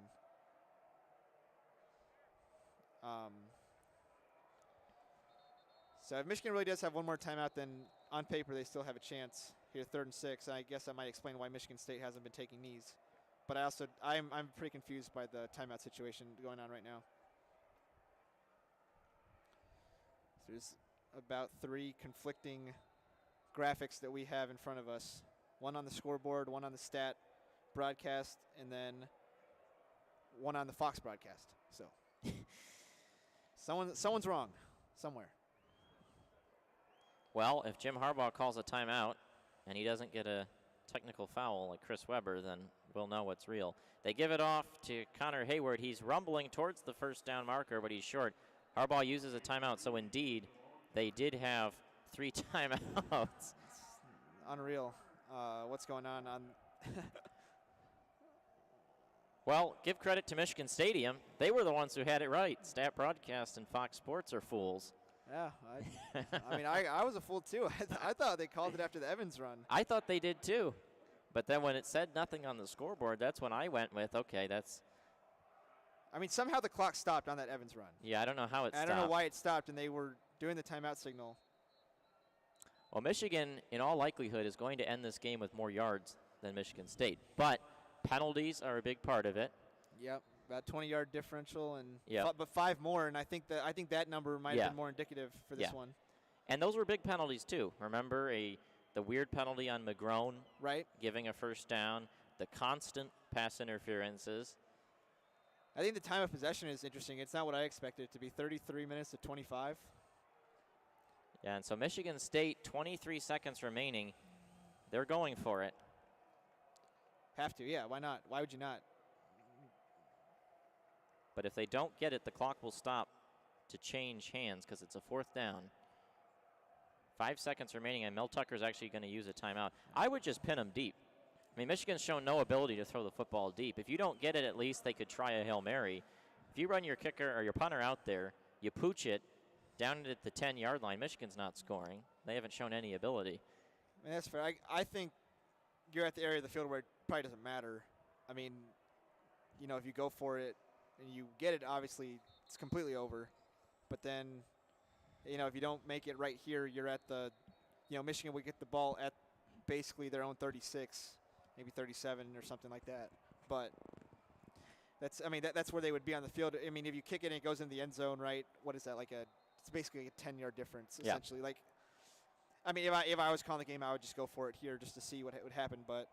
So if Michigan really does have one more timeout, then on paper they still have a chance here, 3rd and 6. I guess that might explain why Michigan State hasn't been taking these. But I'm pretty confused by the timeout situation going on right now. So there's about 3 conflicting graphics that we have in front of us. One on the scoreboard, one on the stat broadcast, and then one on the Fox broadcast. So someone's wrong somewhere. Well, if Jim Harbaugh calls a timeout and he doesn't get a technical foul like Chris Webber, then we'll know what's real. They give it off to Connor Hayward. He's rumbling towards the first down marker, but he's short. Harbaugh uses a timeout, so indeed they did have 3 timeouts. Unreal. What's going on? Well, give credit to Michigan Stadium. They were the ones who had it right. Stat Broadcast and Fox Sports are fools. Yeah, I mean, I was a fool too. I thought they called it after the Evans run. I thought they did too. But then when it said nothing on the scoreboard, that's when I went with, okay, that's. I mean, somehow the clock stopped on that Evans run. Yeah, I don't know how it stopped. I don't know why it stopped, and they were doing the timeout signal. Well, Michigan, in all likelihood, is going to end this game with more yards than Michigan State. But penalties are a big part of it. Yep, about 20-yard differential, and yep. But 5 more, and I think that number might have been more indicative for this one. And those were big penalties too. Remember the weird penalty on McGrone, right? Giving a first down, the constant pass interferences. I think the time of possession is interesting. It's not what I expected it to be. 33 minutes to 25. Yeah, and so Michigan State, 23 seconds remaining. They're going for it. Have to, yeah. Why not? Why would you not? But if they don't get it, the clock will stop to change hands because it's a 4th down. 5 seconds remaining, and Mel Tucker's actually going to use a timeout. I would just pin them deep. I mean, Michigan's shown no ability to throw the football deep. If you don't get it, at least they could try a Hail Mary. If you run your kicker or your punter out there, you pooch it down at the 10-yard line, Michigan's not scoring. They haven't shown any ability. I mean, that's fair. I think you're at the area of the field where it probably doesn't matter. I mean, you know, if you go for it and you get it, obviously it's completely over. But then, you know, if you don't make it right here, you're at the, you know, Michigan would get the ball at basically their own 36, maybe 37 or something like that. But that's, I mean, that's where they would be on the field. I mean, if you kick it and it goes in the end zone, right, what is that, like it's basically a 10-yard difference, essentially. Like, I mean, if I was calling the game, I would just go for it here just to see what would happen. But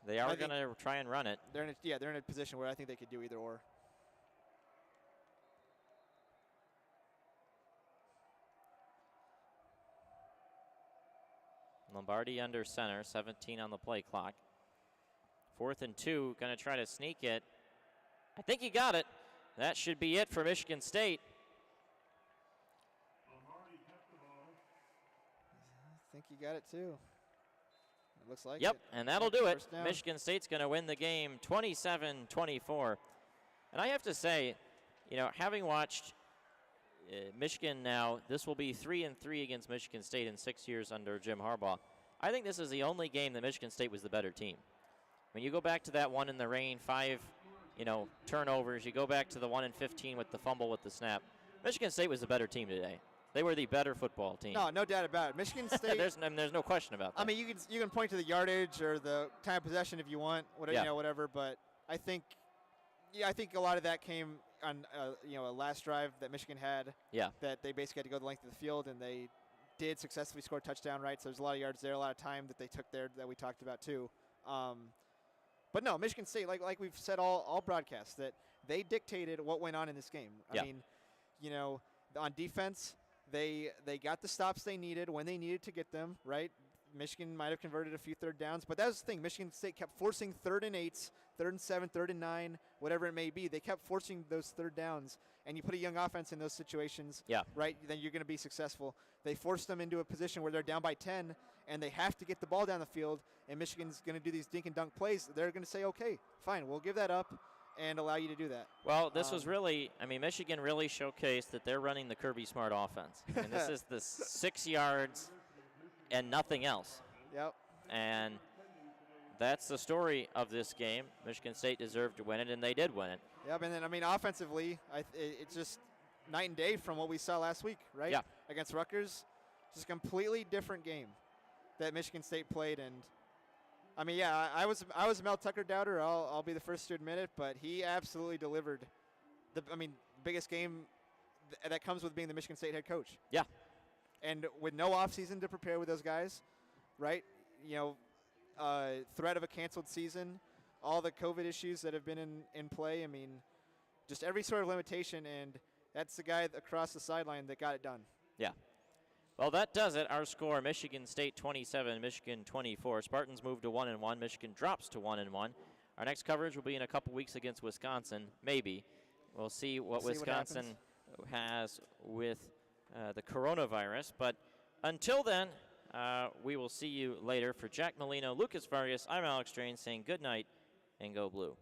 they are going to try and run it. They're in a position where I think they could do either or. Lombardi under center, 17 on the play clock. 4th and 2, going to try to sneak it. I think he got it. That should be it for Michigan State. I think he got it too. It looks like Yep, it. And that'll do it. Down. Michigan State's going to win the game 27-24. And I have to say, you know, having watched Michigan now, this will be 3-3 against Michigan State in 6 years under Jim Harbaugh. I think this is the only game that Michigan State was the better team. When you go back to that one in the rain, 5, you know, turnovers, you go back to the 1 in 15 with the fumble with the snap. Michigan State was the better team today. They were the better football team. No doubt about it. Michigan State. there's no question about that. I mean, you can point to the yardage or the time of possession if you want, whatever, you know, whatever. But I think a lot of that came on you know, a last drive that Michigan had. Yeah. That they basically had to go the length of the field, and they did successfully score a touchdown. Right. So there's a lot of yards there, a lot of time that they took there that we talked about too. But no, Michigan State, like we've said all broadcasts, that they dictated what went on in this game. I mean, you know, on defense, they got the stops they needed when they needed to get them, right? Michigan might have converted a few third downs, but that was the thing. Michigan State kept forcing 3rd and 8s, 3rd and 7, 3rd and 9, whatever it may be. They kept forcing those third downs, and you put a young offense in those situations, right, then you're going to be successful. They forced them into a position where they're down by 10, and they have to get the ball down the field, and Michigan's going to do these dink and dunk plays. They're going to say, okay, fine, we'll give that up and allow you to do that. Well, this was really, I mean, Michigan really showcased that they're running the Kirby Smart offense. And this is the 6 yards and nothing else. Yep. And that's the story of this game. Michigan State deserved to win it, and they did win it. Yep, and then, I mean, offensively, it's just night and day from what we saw last week, right? Yeah. Against Rutgers. Just a completely different game that Michigan State played. And, I mean, yeah, I was a Mel Tucker doubter. I'll be the first to admit it, but he absolutely delivered the biggest game that comes with being the Michigan State head coach. Yeah. And with no offseason to prepare with those guys, right? You know, threat of a canceled season, all the COVID issues that have been in play. I mean, just every sort of limitation, and that's the guy across the sideline that got it done. Yeah. Well, that does it. Our score, Michigan State 27, Michigan 24. Spartans move to 1-1. Michigan drops to 1-1. Our next coverage will be in a couple weeks against Wisconsin, maybe. We'll see what Wisconsin has with the coronavirus. But until then, we will see you later. For Jack Molino, Lucas Vargas, I'm Alex Drain saying good night and go blue.